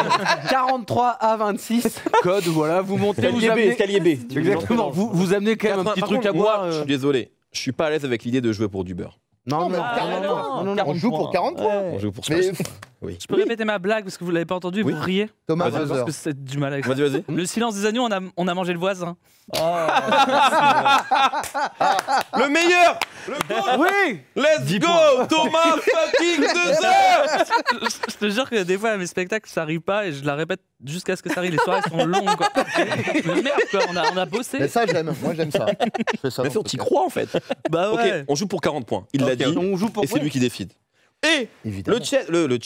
43 à 26. Code, voilà, vous montez, vous Escalier B, amenez. escalier B. Exactement, vous amenez quand même un petit Par truc contre, à boire. moi, je suis désolé. Je suis pas à l'aise avec l'idée de jouer pour du beurre. Non, mais Ah, non, On joue pour 40 points. On joue pour ça. Mais Oui. Je peux répéter ma blague parce que vous l'avez pas entendu, Oui. vous riez. Thomas Vas-y, Buzzer. Parce que c'est du mal avec ça. Vas-y, vas-y. Le silence des agneaux, on a mangé le voisin. Le meilleur. Oui. Let's 10 go, points. Thomas fucking 2 heures. Je te jure que des fois à mes spectacles ça rit pas et je la répète jusqu'à ce que ça rit. Les soirées sont longues quoi. Mais merde quoi, on a bossé. Mais ça, j'aime. Moi, j'aime ça. Je fais ça. Mais dans t'y le crois en fait. Bah Ok, ouais. on joue pour 40 points. Il l'a Ok, dit. On joue pour Et c'est lui qui décide. Et Évidemment. le chat, le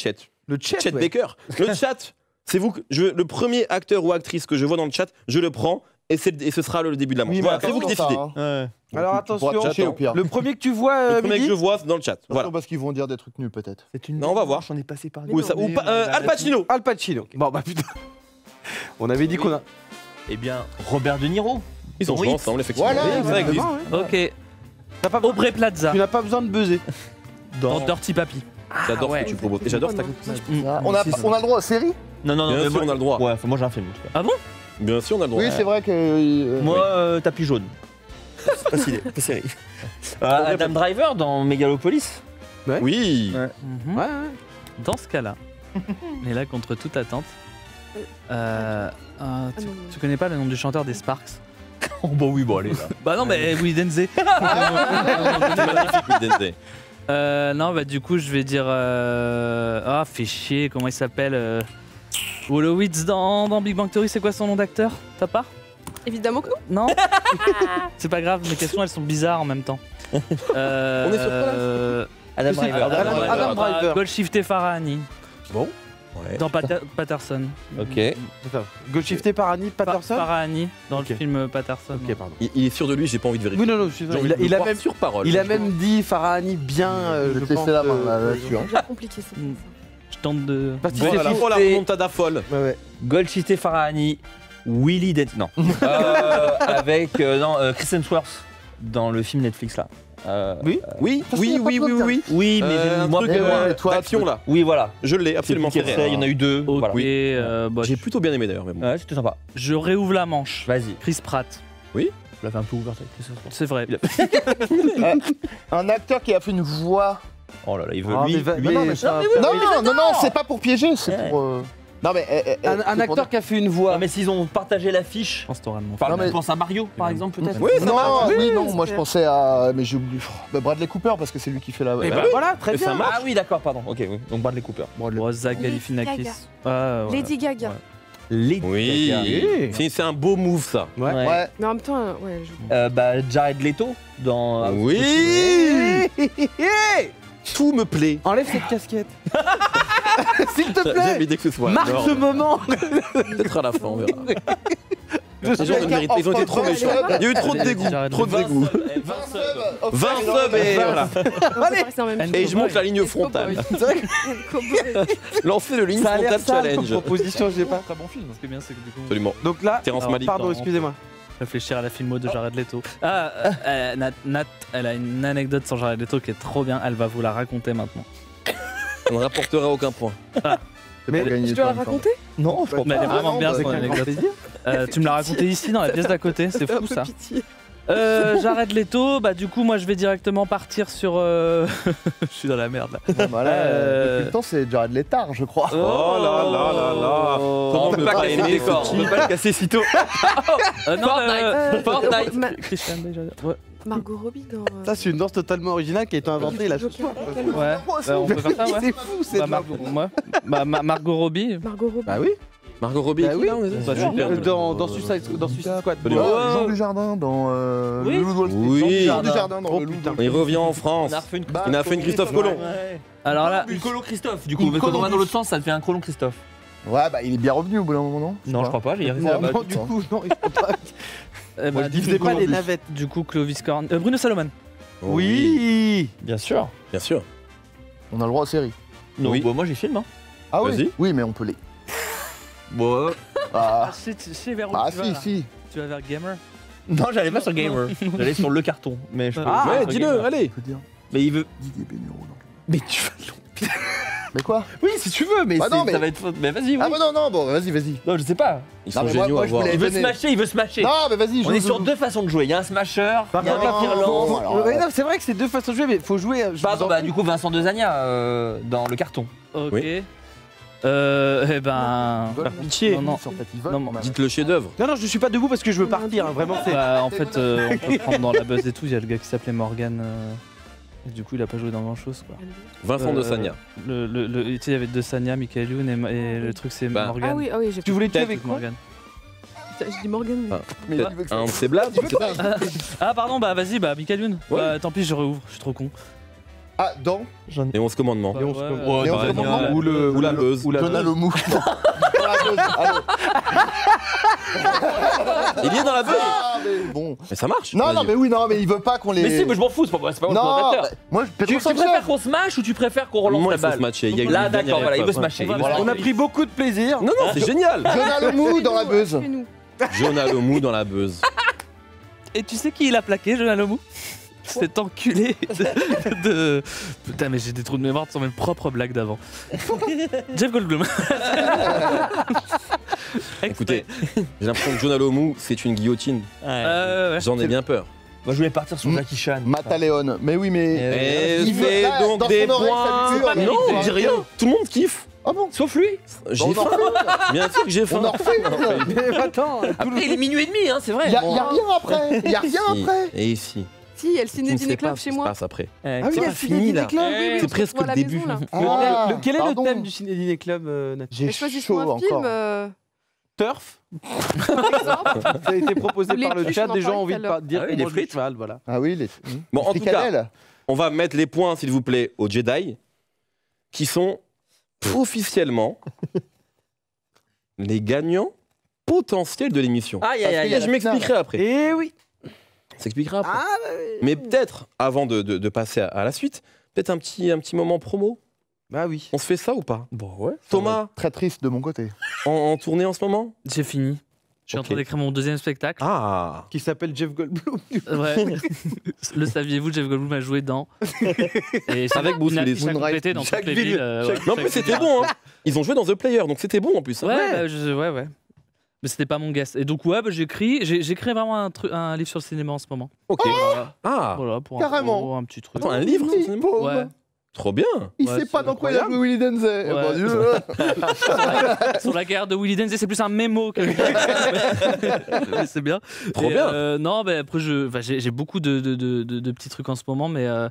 chat. Chet ouais. Baker. Le chat, c'est vous. Le premier acteur ou actrice que je vois dans le chat, je le prends et ce sera le début de la manche. Oui, mais Voilà, c'est vous attention, qui ça, décidez. hein. Alors Tu pourras attention, te chercher au pire. le premier que tu vois, Le premier que Mehdi. je vois, c'est dans le chat. Attention, Voilà. parce qu'ils vont dire des trucs nuls, peut-être. C'est une. Non, on va voir. On est passé par. Ou ça, ou pas, Al Pacino. Al Pacino. Bon bah putain. On avait dit qu'on a. Eh bien, Robert De Niro. Ils ont Oui. joué ensemble, effectivement. Voilà, Oui, ça existe. Exactement, ouais. Ok. T'as pas besoin- Aubrey Plaza Tu n'as pas besoin de buzzer. dans Dirty Papi. J'adore ce ouais. que tu proposes. Et j'adore ta On a le droit aux séries. Non, non, non. Bien mais sûr, moi- on a le droit. Ouais, enfin, moi j'ai un film. en tout cas. Bien sûr, on a le droit. Oui, c'est vrai que. Moi, tapis jaune. C'est pas stylé, pas série. Adam Driver dans Megalopolis. Oui. Ouais. Mhm. Ouais, ouais. Dans ce cas-là, mais là contre toute attente, tu connais pas le nom du chanteur des Sparks? Oh, bah oui, bon, allez là. Bah non, mais Willy Denze. C'est magnifique, Will Denze. Non, bah du coup, je vais dire. Ah, fait chier, comment il s'appelle Wolowitz dans Big Bang Theory, c'est quoi son nom d'acteur? T'as pas? Évidemment que non. Non. C'est pas grave, mes questions elles sont bizarres en même temps. On est sur quoi, là Adam Je sais Driver. pas. Adam Driver. Golshifteh Farahani Ouais. dans Patterson. Ok. Attends. Goldshifté par Annie Patterson. Farahani dans Ok. le film Patterson. Ok, pardon. Il est sûr de lui, j'ai pas envie de vérifier. Oui, non, non, je suis J'ai sûr. envie de le Il a croire même, sur parole. il a même dit Farahani bien. Je vais te pense, laisser la main là-dessus. hein. C'est bien compliqué ça. Je tente de. Parce qu'il Bon, s'est à la fois la fouté. remontada folle. Ouais, ouais. Golshifteh Farahani, Willy Denze. Non. Avec Chris Hemsworth dans le film Netflix là. Oui. Oui, Parce qu'il y oui, a pas oui, de oui, bloc, oui. Oui, mais Un moi, truc pour moi, toi, d'action là. oui, voilà. Je l'ai absolument Absolument fait. il y en a eu deux. Ok, Voilà. bah, J'ai plutôt bien aimé d'ailleurs, mais bon. Ouais, c'était sympa. je réouvre la manche. Vas-y. Chris Pratt. Je l'avais un peu ouverte avec Chris Hemsworth. C'est vrai. Un acteur qui a fait une voix. Oh là là, il veut. Ah, lui, mais va- lui- mais non, mais ça- Non, c'est pas pour piéger, c'est Ouais. pour. Non, mais. Un c'est pour acteur qui a fait une voix. Non, mais s'ils ont partagé l'affiche. Je pense que t'auras le nom. Parle, Non, mais- je pense à Mario, par exemple, peut-être. Oui, ça Non, marche. oui, Oui, non, c'est moi je clair. pensais à. Mais j'ai oublié. Bah, Bradley Cooper, parce que c'est lui qui fait la. Et bah bah oui. voilà, très Mais ça bien. marche. Ah oui, d'accord, pardon. Ok, oui. Donc Bradley Cooper. Oh, Zach Lady Galifianakis. Gaga. Ah, ouais. Lady Gaga. Ouais. Lady Oui. Gaga. C'est un beau move ça. Ouais. Ouais. Mais en même temps, ouais. je- Bah, Jared Leto dans. Oui. Tout me plaît. Enlève cette casquette. S'il te J'ai plaît. envie dès que ce soit. Marque Non, ce moment. peut-être à la fin, on verra. Je Les suis gens ne avec méritent un pas, ils ont été trop enfant méchants. de- Il y a eu trop de dégoût. Jared Trop de dégoût. 20 subs et voilà. Allez, c'est en même And temps. Et je monte la ligne Et frontale. Cowboy. Cowboy. Lancez le ligne Ça a l'air frontale sale comme challenge. proposition, je sais pas. Très bon film. Ce qui est bien, c'est que du coup, Absolument. Donc là, Terrence Alors, Malick. pardon, dans- excusez-moi. réfléchir à la filmo de Jared Leto. Nat, elle a une anecdote sur Jared Leto qui est trop bien. Elle va vous la raconter maintenant. Ça ne rapportera aucun point. Mais Je dois la raconter? Non, je pense Mais elle est pas. vraiment bien son avec un grand anecdote. plaisir. Tu me l'as raconté ici dans la pièce d'à côté, c'est Un fou peu ça. pitié. J'arrête Leto, bah du coup moi je vais directement partir sur... Je suis dans la merde là. Bon, bah là, depuis le temps, c'est Jared Létard, je crois. Oh là là là là. Comment On peut pas casser le décor, on peut pas le casser si tôt. Fortnite. Christian Bale, j'adore. Ouais. Margot Robbie dans. Ça, c'est une danse totalement originale qui a été inventée là. Joker. Ouais, on peut faire ça, ouais. C'est fou, c'est Bah, Margot Robbie. Margot Robbie. Bah oui. Margot Robbie, Bah oui. là, on est Bah, sûr. super. Dans Suicide Squad. Absolument. Jean Dujardin dans Oui. Le Loup de Wall Street. Oui. Jean Dujardin dans Oh, Le Loup de putain. Wall Street. Il revient en France. On a refait une Bah, Il a fait une Christophe Colomb. Alors là, Une colo Christophe, du coup, Une mais quand on va Colombus. dans l'autre sens, ça te fait un colon Christophe. Ouais, bah il est bien revenu au bout d'un moment, non Non, je crois pas, j'ai regardé Non, là-bas. Non, du coup, non, il faut pas. eh Moi, bah, je dis Il faisait pas les Columbus. navettes. du coup Clovis Corn... Bruno Salomon. Oui. Bien sûr. Bien sûr. On a le droit aux séries. Non, Oui. bah, moi j'ai film. Hein. Ah Vas-y. oui Oui, mais on peut les. Bon, Ah, Je sais vers où ah tu vas si, là. si. Tu vas vers Gamer. non, j'allais pas sur Gamer. J'allais sur le carton. Mais je peux. Ah, Ouais, sur dis-le, Gamer. allez. Je veux dire, Mais il veut. Didier Bénureau dans Mais tu vas. Mais quoi Oui, si tu veux, mais Bah c'est- non, mais. Ça va être faute. Mais vas-y, oui. Ah bah non, non, bon, vas-y, vas-y. Non, je sais pas. Ils Non, sont mais moi- géniaux moi, à je voir. voulais- Il veut venez. smasher, il veut smasher. Non, mais vas-y, On est sur deux façons de jouer. Il y a un smasher, il y a un Pardon. Papyrlance. Bon, alors, Ouais, non, c'est vrai que c'est deux façons de jouer, mais faut jouer. je Pardon, vous en bah prie. du coup Vincent Dezania dans le carton. Ok. Oui. Eh ben... Pitié. Non, non. En fait, ils veulent Non, qu'on Dites le chef-d'œuvre. Non, non, je suis pas debout parce que je veux partir. hein, Vraiment, c'est. Bah, en fait, on peut prendre dans la buzz et tout. Il y a le gars qui s'appelait Morgan. Et du coup, il a pas joué dans grand chose quoi. Vincent de Sagna. Tu sais, il y avait De Sagna, Michael Youn et le truc c'est Bah. Morgan. Ah oui, j'ai Tu voulais tuer Peut-être avec quoi Morgan. Je dis Morgan. mais- Ah. Mais Peut-être il veut que ça- un de ses blagues, c'est ça. Ah pardon, bah vas-y, bah Michael Youn. Ouais. Bah, tant pis, je réouvre, je suis trop con. Ah, dans Et 11 commandements. Et on se Ouais, comprend. ouais, Et on bah, se comprend. ouais. Ou la buzz. Jonah le mou. Dans la buzz. Allô. Il est dans la buzz. Ah, mais bon. Mais ça marche. Non, non, Vas-y. mais oui, non, mais il veut pas qu'on les. Mais si, mais je m'en fous, c'est pas moi le Non, présentateur. moi, Tu Pedro préfères Sanchez. qu'on smash ou tu préfères qu'on relance Moi, la il faut se balle matcher. Il y a Là, une d'accord, dernière voilà, il veut épreuve. se matcher. On va- On a pris beaucoup de plaisir. Non, non, c'est génial. Jonah le mou dans la buzz. Chez-nous. Jonah Lomou dans la buzz. Et tu sais qui il a plaqué, Jonah Lomou? Cet enculé de... Putain, mais j'ai des trous de mémoire sur mes propres blagues d'avant. Jeff Goldblum. Écoutez, j'ai l'impression que Jonah Lomou, c'est une guillotine. Ouais. J'en ai bien peur. Moi, je voulais partir sur Jackie Chan. Mataleon. Mais oui, mais. Et Il veut- c'est là, donc dans des son oreille, ça points. lui hurle. Non, Il dis dit rien. Tout le monde kiffe. Ah bon Sauf lui. J'ai on en faim. refait. Bien sûr que j'ai faim. On en refait une. Mais attends, Après, il est minuit et demi, hein, c'est vrai. Il y a rien après. Il y a rien Si. après. Et ici, Si, il y a le tu ciné ne Dîner sais pas Club ce chez qui se moi. passe après. Ah oui, C'est il y a pas le Ciné fini, Dîner là. Club. Oui, oui, C'est on se presque retrouve à le la début. maison, là. Ah, Quel est le pardon. thème du Ciné Dîner Club, Nathalie J'ai Mais choisis-moi chaud un film. encore. Turf. par exemple. Ça a été proposé Ou les par le frites, chat. on en Des gens parlait ont envie tout de à l'heure. dire Ah oui, qu'on les mange du frites. cheval, voilà. Ah oui, les. Bon, en tout cas, Fricadelles. on va mettre les points, s'il vous plaît, aux Jedi, qui sont officiellement les gagnants potentiels de l'émission. Aïe, aïe, aïe. Et je m'expliquerai après. Eh oui. Ça s'expliquera après. Ah, bah oui. Mais peut-être, avant de passer à la suite, peut-être un petit moment promo. Bah oui. On se fait ça ou pas Bon, ouais. Thomas, Très triste de mon côté. en tournée en ce moment J'ai fini. Je suis en train Ok. d'écrire mon deuxième spectacle. Ah Qui s'appelle Jeff Goldblum. Ouais. Le saviez-vous, Jeff Goldblum a joué dans. Et Avec Bruce Willis. Il s'est Moonrise. complété dans Chaque toutes les ville, villes. Ouais, Mais en plus, chaque c'était ville. bon, hein. Ils ont joué dans The Player, donc c'était bon en plus. hein. Ouais, ouais. Mais c'était pas mon guest. Et donc, ouais, bah, j'écris vraiment un livre sur le cinéma en ce moment. Ok. Voilà. Ah Voilà, pour Carrément. un petit truc. Attends, un livre sur le cinéma Ouais. Trop bien. Il Ouais, sait pas c'est dans quoi il a joué Willy Denzel. Ouais. Mon Dieu. Sur la guerre de Willy Denzey, c'est plus un mémo que. Mais c'est bien. Trop Et, bien. non, mais après, j'ai beaucoup de petits trucs en ce moment, mais en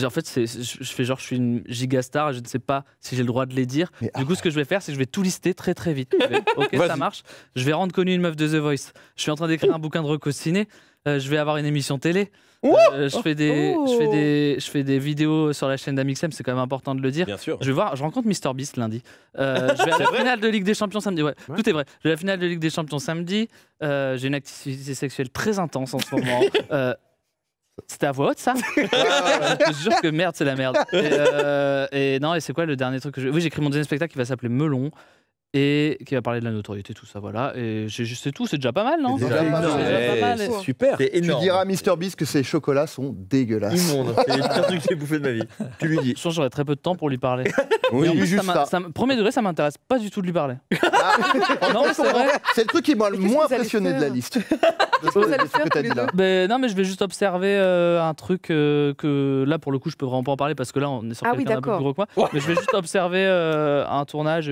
fait, je fais genre, je suis une gigastar et je ne sais pas si j'ai le droit de les dire. Mais Du coup, ce que je vais faire, c'est que je vais tout lister très très vite. Ok, ça Vas-y. marche. Je vais rendre connue une meuf de The Voice. Je suis en train d'écrire un bouquin de reco ciné. Je vais avoir une émission télé. Je fais des vidéos sur la chaîne d'Amixem, c'est quand même important de le dire. Bien sûr. Je rencontre Mister Beast lundi. Je vais à la finale de Ligue des Champions samedi. Ouais, Ouais. tout est vrai. Je vais à la finale de Ligue des Champions samedi. J'ai une activité sexuelle très intense en ce moment. C'était à voix haute, ça Je te jure que merde, c'est la merde. Et non, et c'est quoi le dernier truc que je... Oui, j'ai écrit mon deuxième spectacle qui va s'appeler Melon. et qui va parler de la notoriété, tout ça, voilà. Et c'est tout, c'est déjà pas mal, non C'est déjà pas mal. C'est déjà pas mal. Ouais. Super. C'est Tu énorme. diras à MrBeast que ses chocolats sont dégueulasses. Immonde. C'est le pire truc que j'ai bouffé de ma vie. Tu lui dis. Je pense que j'aurais très peu de temps pour lui parler. Oui. Et en plus, juste ça. premier degré, ça m'intéresse pas du tout de lui parler. Non, mais c'est vrai. C'est le truc qui m'a le Mais qu'est-ce moins que vous allez impressionné de la faire liste. Qu'est-ce que vous allez faire que t'as tous les dit là. Ben, non, mais je vais juste observer un truc que là, pour le coup, je peux vraiment pas en parler parce que là, on est sur Ah oui, quelqu'un d'un peu d'accord. plus gros que moi. Mais je vais juste observer un tournage,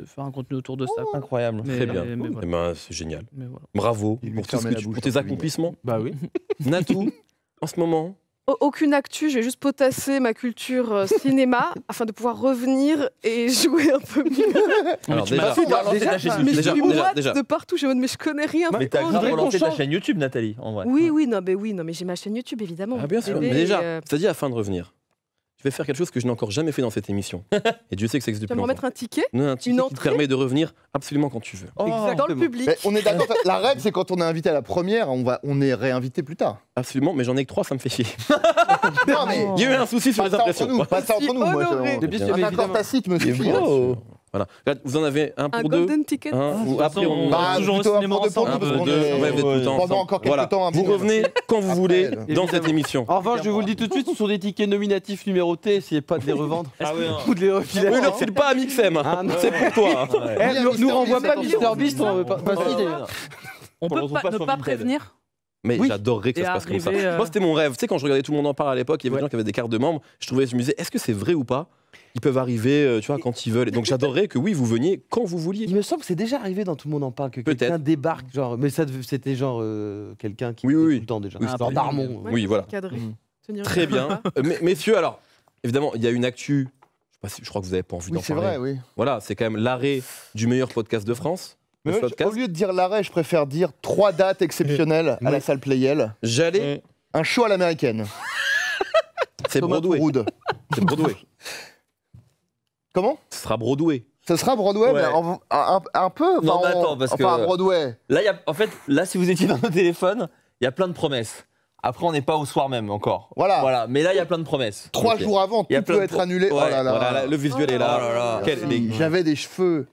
faire un contenu autour de ça. quoi. Incroyable. Mais- Très bien. mais voilà. Eh ben, c'est génial. Mais voilà. Bravo Il lui pour, tout ce fermait que la bouche, pour tes Kevin. accomplissements. Bah oui. Natou, en ce moment. Aucune actu, je vais juste potasser ma culture cinéma afin de pouvoir revenir et jouer un peu mieux. Alors tu m'as déjà, fait Déjà, déjà, ta chaîne Mais YouTube. je suis déjà, moite déjà. de partout, je suis en mode, mais je connais rien. Mais t'as Oh, grave je voudrais relancé qu'on ta change. chaîne YouTube, Nathalie, en vrai. Oui, mais j'ai ma chaîne YouTube, évidemment. Ah bien sûr. Bébé, Mais déjà, et, c'est-à-dire afin de revenir. Je vais faire quelque chose que je n'ai encore jamais fait dans cette émission. Et Dieu sait que ça existe tu vas depuis me longtemps. remettre un ticket Un ticket une qui te entrée permet de revenir absolument quand tu veux. dans le Exactement. public. Mais on est d'accord, la règle c'est quand on est invité à la première, on est réinvité plus tard. Absolument, mais j'en ai que 3, ça me fait chier. Non mais Il y a eu un souci sur pas les ça entre impressions. nous, pas ça entre nous. Moi, Honoré. Bien sûr, un accord évidemment. tacite me suffit. beau. là-dessus. Voilà. Regarde, vous en avez un Un pour deux. golden ticket. Un, ou après on Bah, toujours au plutôt un cinéma pour deux pour ensemble. nous, un parce peu qu'on deux. est- Ouais, vous êtes tout le temps pendant ensemble. encore quelques Voilà. temps. un Vous peu. revenez quand vous voulez Après, dans cette émission. En revanche, je vous le dis tout de suite, ce sont des tickets nominatifs numérotés, essayez pas de les revendre. Ah ouais, non. Ou de les refiler. Oui, leur file pas à Mixem. Ah, non. C'est pour toi. Eh, nous renvoie pas Mr. Mr Beast, on veut pas citer. On peut retrouve pas, pas ne sur pas Vinted. prévenir. Mais Oui. j'adorerais que ça Et se passe comme ça. arriver, Moi, c'était mon rêve. Tu sais, quand je regardais Tout le monde en parle à l'époque, il y avait des gens qui avaient des cartes de membres. Je me disais, est-ce que c'est vrai ou pas? Ils peuvent arriver, tu vois, quand ils veulent. Et donc, j'adorerais que oui, vous veniez quand vous vouliez. Il me semble que c'est déjà arrivé dans Tout le monde en parle que Peut-être. quelqu'un débarque, genre, mais ça c'était genre quelqu'un qui Oui, était oui, tout le temps déjà. oui, Un c'est genre pas d'Armon. Ouais, Oui, voilà. cadré. Tenir Très le bien. repas. Messieurs, alors, évidemment, il y a une actu. Je crois que vous n'avez pas envie Oui, d'en c'est parler. vrai, oui. Voilà, c'est quand même l'arrêt du meilleur podcast de France. Mais le moi, podcast. au lieu de dire l'arrêt, je préfère dire 3 dates exceptionnelles à la salle Playel. J'allais. Un show à l'américaine. C'est Thomas Broadway. Pourroud. C'est Broadway. Comment? Ce sera Broadway. Ce sera Broadway, Ouais. mais un peu. Non, mais enfin, attends, parce enfin, que- Broadway. Là, en fait, là, si vous étiez dans nos téléphones, il y a plein de promesses. Après, on n'est pas au soir même encore. Voilà. Mais là, il y a plein de promesses. 3 Ok. jours avant, Il y a tout plein peut de être pro- annulé. Ouais, Oh là là. voilà, le visuel est là. Oh là là. Quel- J'avais des cheveux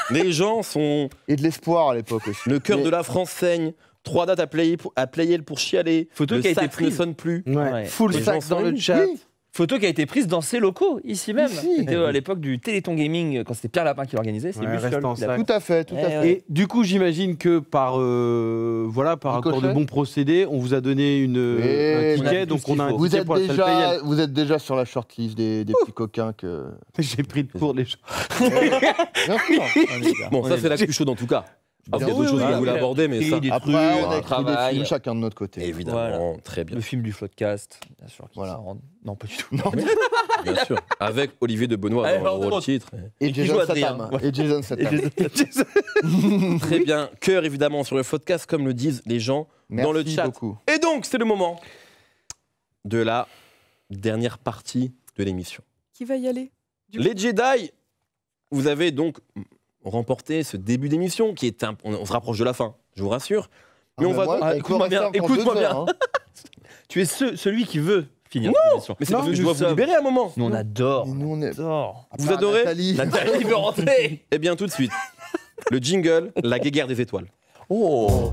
les gens sont. et de l'espoir à l'époque aussi. Le cœur Mais- de la France saigne. 3 dates à Playel pour chialer. Photo le qui a été sax ne prise. sonne plus. Ouais. Full Les sac gens dans sont le émus. chat. Oui. Photo qui a été prise dans ces locaux, ici même. Ici. C'était à l'époque du Téléthon Gaming, quand c'était Pierre Lapin qui l'organisait. C'est Ouais, Luciol reste en qui l'a sac. fait. Tout à fait, tout à Eh fait. ouais. Et du coup, j'imagine que par accord de Ricochet. bon procédé, on vous a donné Et un on a ticket, fait donc tout ce on a un qu'il faut. ticket pour la salle Playel. Vous êtes déjà sur la shortlist des petits coquins que. J'ai pris de court les gens. Bien sûr. Bon, ça, c'est la plus chaude en tout cas. Parce qu'il y a Oui, d'autres choses oui, que oui. vous voulez aborder, mais ça. Des Après, trucs, on a un écrit des travail. films chacun de notre côté. Évidemment, très bien. Le film du Floodcast, bien sûr. qui Voilà. s'en rend- Non, pas du tout. Bien sûr. Avec Olivier de Benoît Allez, dans le entre rôle autres. titre. Et qui joue Jason Adrien. Statham. Voilà. Et Jason Statham. Très bien. Cœur évidemment sur le podcast, comme le disent les gens dans le Merci chat. beaucoup. Et donc, c'est le moment de la dernière partie de l'émission. Qui va y aller Les Jedi, vous avez donc remporté ce début d'émission qui est on se rapproche de la fin, je vous rassure. Mais on va donc- écoute-moi bien, écoute-moi bien. Tu es celui qui veut finir cette émission. Mais c'est Non, parce que je nous dois vous sommes- libérer un moment. Nous, on adore. Mais nous, on est. Adore. Vous adorez Nathalie. Nathalie veut rentrer. Eh bien, tout de suite, le jingle, la guéguerre des étoiles. Oh.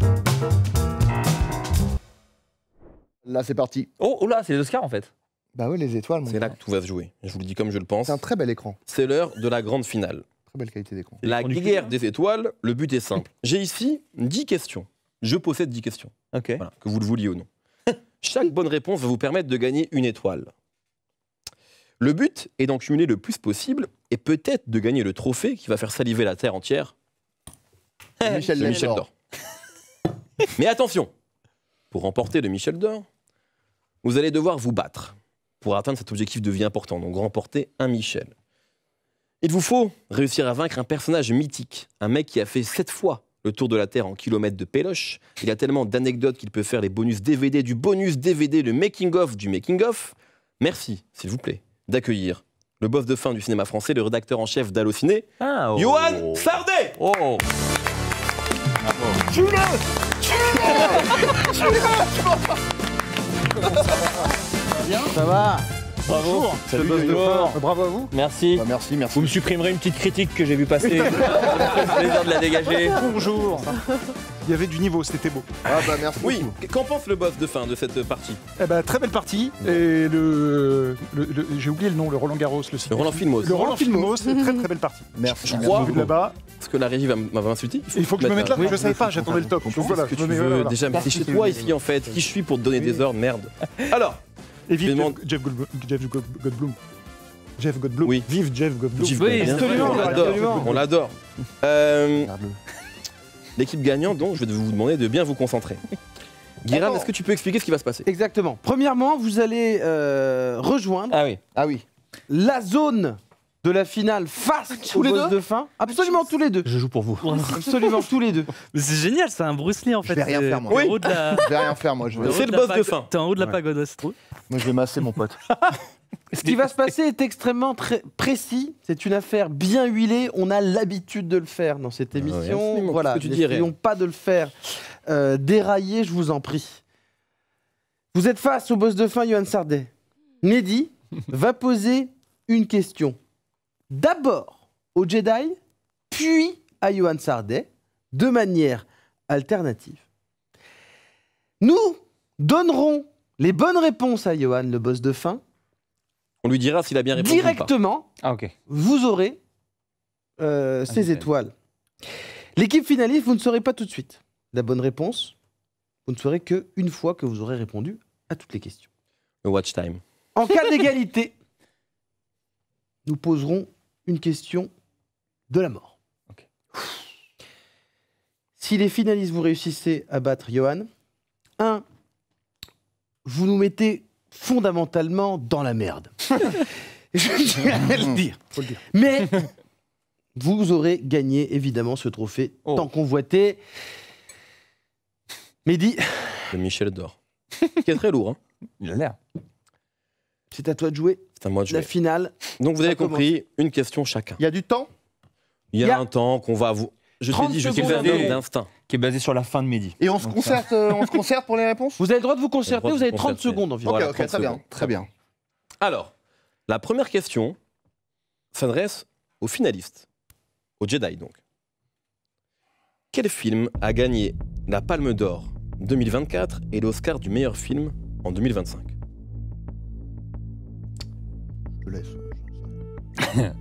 Là, c'est parti. Oh là, c'est les Oscars en fait. Bah oui, les étoiles, mon C'est là gars. que tout va se jouer. Je vous le dis comme je le pense. C'est un très bel écran. C'est l'heure de la grande finale. Très belle qualité d'écran. La l'écran du guerre cul. des étoiles, le but est simple. J'ai ici 10 questions. Je possède 10 questions, Ok. voilà, que vous le vouliez ou non. Chaque bonne réponse va vous permettre de gagner une étoile. Le but est d'en cumuler le plus possible et peut-être de gagner le trophée qui va faire saliver la Terre entière, Michel le Michel Lendor. d'Or. Mais attention, pour remporter le Michel d'Or, vous allez devoir vous battre pour atteindre cet objectif de vie important, donc remporter un Michel. Il vous faut réussir à vaincre un personnage mythique, un mec qui a fait 7 fois le tour de la Terre en kilomètres de péloche. Il a tellement d'anecdotes qu'il peut faire les bonus DVD du bonus DVD, le making-of du making-of. Merci, s'il vous plaît, d'accueillir le boss de fin du cinéma français, le rédacteur en chef d'Allociné, Ah, oh. Johan Sardet. Oh. Ça va Bravo. Salut, Boss les de gars. fin. Bravo à vous. Merci. Bah, merci, merci. Vous me supprimerez une petite critique que j'ai vu passer. Ça me fait plaisir de la dégager. Bonjour. Il y avait du niveau, c'était beau. Ah bah merci Oui, beaucoup. qu'en pense le boss de fin de cette partie? Eh ben, très belle partie. Et j'ai oublié le nom, le Roland Garros, le Le Roland Filmos. Le Roland Filmos, c'est très très belle partie. Merci. Je merci crois- Vu de là-bas. Parce que la régie va m'insulter. Il faut que je me mette là. Oui, Je savais pas, j'attendais le top. Donc voilà, ce que je tu me mets veux. là. Déjà, mais c'est chez toi ici en fait. Qui je suis pour te donner des ordres, merde. Alors, Et vive Je demande- Jeff Goldblum. Jeff Goldblum. Oui. Vive Jeff Goldblum. Jeff Oui, Goldblum, absolument, on l'adore. absolument. On l'adore. Regarde-le. L'équipe gagnante, donc, je vais vous demander de bien vous concentrer. Guérin, Attends. est-ce que tu peux expliquer ce qui va se passer? Exactement. Premièrement, vous allez rejoindre Ah oui. Ah oui. la zone de la finale face Tous au les boss deux de fin. Absolument tous les deux. Je joue pour vous. Absolument tous les deux. Mais c'est génial, c'est un Bruce Lee en fait. vais rien C'est- faire, moi. t'es Oui. en haut de la- Je vais rien faire, moi. Je vais, t'es en haut C'est de le la boss de pagode- fin. T'es en haut de la Ouais. pagode, ouais, c'est trop. moi, je vais masser mon pote. Ce qui va se passer est extrêmement précis. C'est une affaire bien huilée. On a l'habitude de le faire dans cette émission. absolument. Voilà. Qu'est-ce que tu dirais? N'essayons pas de le faire dérailler, je vous en prie. Vous êtes face au boss de fin, Yoann Sardet. Mehdi va poser une question. D'abord au Jedi, puis à Yoann Sardet, de manière alternative. Nous donnerons les bonnes réponses à Yoann, le boss de fin. On lui dira s'il a bien répondu ou pas. Directement, Ah ok. vous aurez ces nickel. étoiles. L'équipe finaliste, vous ne saurez pas tout de suite la bonne réponse. Vous ne saurez qu'une fois que vous aurez répondu à toutes les questions. Le watch time. En cas d'égalité, nous poserons une question de la mort. Ok. Si les finalistes, vous réussissez à battre Yoann, vous nous mettez fondamentalement dans la merde. Je tiens à le dire. Faut le dire. Mais vous aurez gagné évidemment ce trophée Oh. tant convoité. Mehdi, Le Michel d'or. Qui est très lourd, hein. Il a l'air. c'est à toi de jouer C'est à moi de la jouer. finale. Donc vous Ça avez compris, une question chacun. Il y a du temps? Il y a un temps qu'on va vous... Je t'ai 30 dit, je suis secondes. un homme d'instinct. Qui est basé sur la fin de Mehdi. Et on se concerte pour les réponses? Vous avez le droit de vous concerter, On va vous avez se 30 concerter. secondes environ. Ok, Voilà, ok, 30 très bien, secondes. très bien. Alors, la première question s'adresse aux finalistes, aux Jedi donc. Quel film a gagné la Palme d'Or 2024 et l'Oscar du meilleur film en 2025? Je te laisse.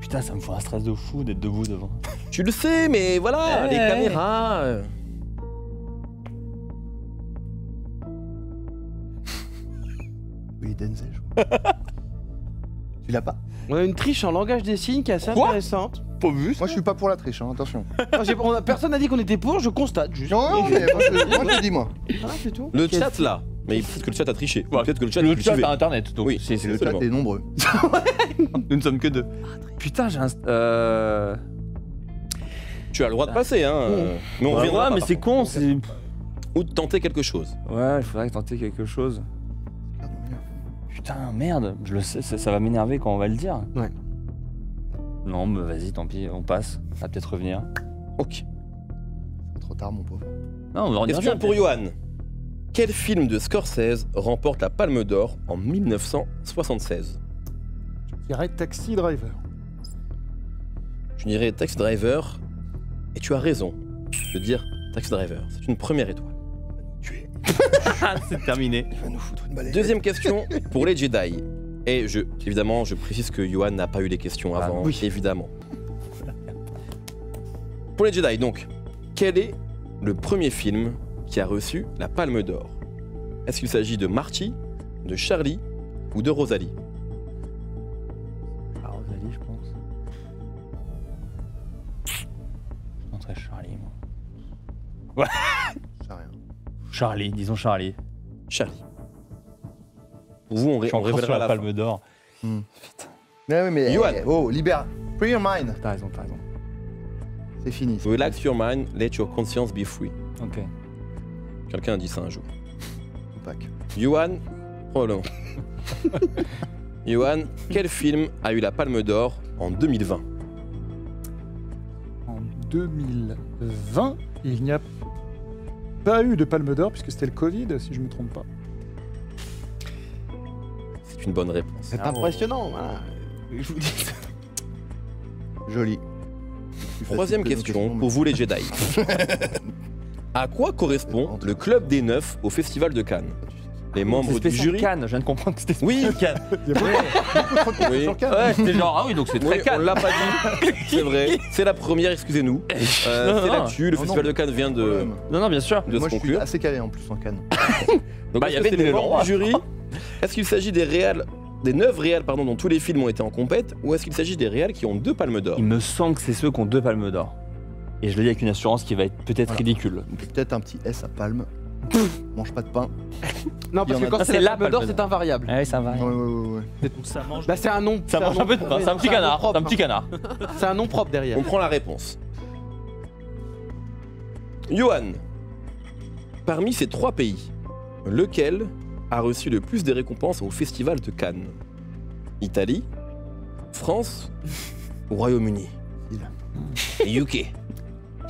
Putain, ça me fout un stress de fou d'être debout devant. Tu le sais, mais voilà, Ouais. les caméras... Oui, Denzel, je crois. Tu l'as pas? On a une triche en langage des signes qui est assez Quoi intéressante. Pas vu Moi, je suis pas pour la triche, hein, attention. Personne n'a dit qu'on était pour, je constate juste. Non, non, mais moi, je te dis, moi. Voilà, c'est tout. Le chat là, mais peut-être que le chat a triché. Ou peut-être que le chat Le est chat cultivé. à internet, donc Oui, c'est Et le chat absolument. est nombreux. nous ne sommes que deux. Putain, j'ai un. Tu as le droit de passer, hein. Mais on reviendra ouais, pas, mais par c'est contre. con, c'est. Ou de tenter quelque chose. Ouais, il faudrait tenter quelque chose. Putain, merde, je le sais, ça va m'énerver quand on va le dire. Ouais. Non, mais vas-y, tant pis, on passe. Ça va peut-être revenir. Ok. Trop tard, mon pauvre. Non, on va revenir. Question pour Johan. Quel film de Scorsese remporte la Palme d'Or en 1976? Je dirais Taxi Driver. Je dirais Taxi Driver, et tu as raison de dire Taxi Driver. C'est une première étoile. C'est terminé. Il va nous foutre une balle. Deuxième question pour les Jedi. Et évidemment, je précise que Johan n'a pas eu les questions Ah, avant, oui. évidemment. Pour les Jedi, donc, quel est le premier film qui a reçu la Palme d'Or? Est-ce qu'il s'agit de Marty, de Charlie ou de Rosalie? Ah, Rosalie, je pense. Je tenterais Charlie, moi. Je sais rien. Charlie, disons Charlie. Charlie. Pour vous, on Je suis on encore sur révélera la la fin. palme d'or. Mais oui, mais. Johan. Oh, libère. Free your mind. T'as raison, t'as raison. C'est fini. Relax your mind, let your conscience be free. Ok. Quelqu'un a dit ça un jour. Tupac. Johan, probablement. Johan, quel film a eu la Palme d'Or en 2020? En 2020, il n'y a pas eu de Palme d'Or puisque c'était le Covid, si je ne me trompe pas. C'est une bonne réponse. C'est impressionnant, voilà. Je vous dis. Joli. Troisième question pour vous les Jedi. À quoi correspond le Club des Neufs au Festival de Cannes? Les membres du jury. Cannes, je viens de comprendre que c'était Oui, Cannes. oui. Ouais, c'était genre, ah oui, donc c'est très Oui, on Cannes. l'a pas dit. C'est vrai. C'est la première, excusez-nous. C'est l'actu. Le Festival de Cannes vient de Non, bien sûr. se Moi, je suis conclure. assez calé en plus en Cannes. Donc, Bah, il y est-ce que avait c'est des les membres Leroy. du jury. Est-ce qu'il s'agit des 9 réals dont tous les films ont été en compète, ou est-ce qu'il s'agit des réals qui ont 2 palmes d'or? Il me semble que c'est ceux qui ont 2 palmes d'or. Et je le dis avec une assurance qui va être peut-être ridicule. Peut-être un petit S à palme. Mange pas de pain. Non, parce Il y que en a- quand Ah, c'est c'est la la palme d'or, palme c'est invariable. Ouais, ça va. Ouais. Donc ça mange. Bah, c'est un nom. Ça mange un peu de pain, c'est un petit canard. C'est un petit canard. C'est un nom propre derrière. On prend la réponse. Johan, parmi ces 3 pays, lequel a reçu le plus de récompenses au Festival de Cannes? Italie, France ou Royaume-Uni? UK.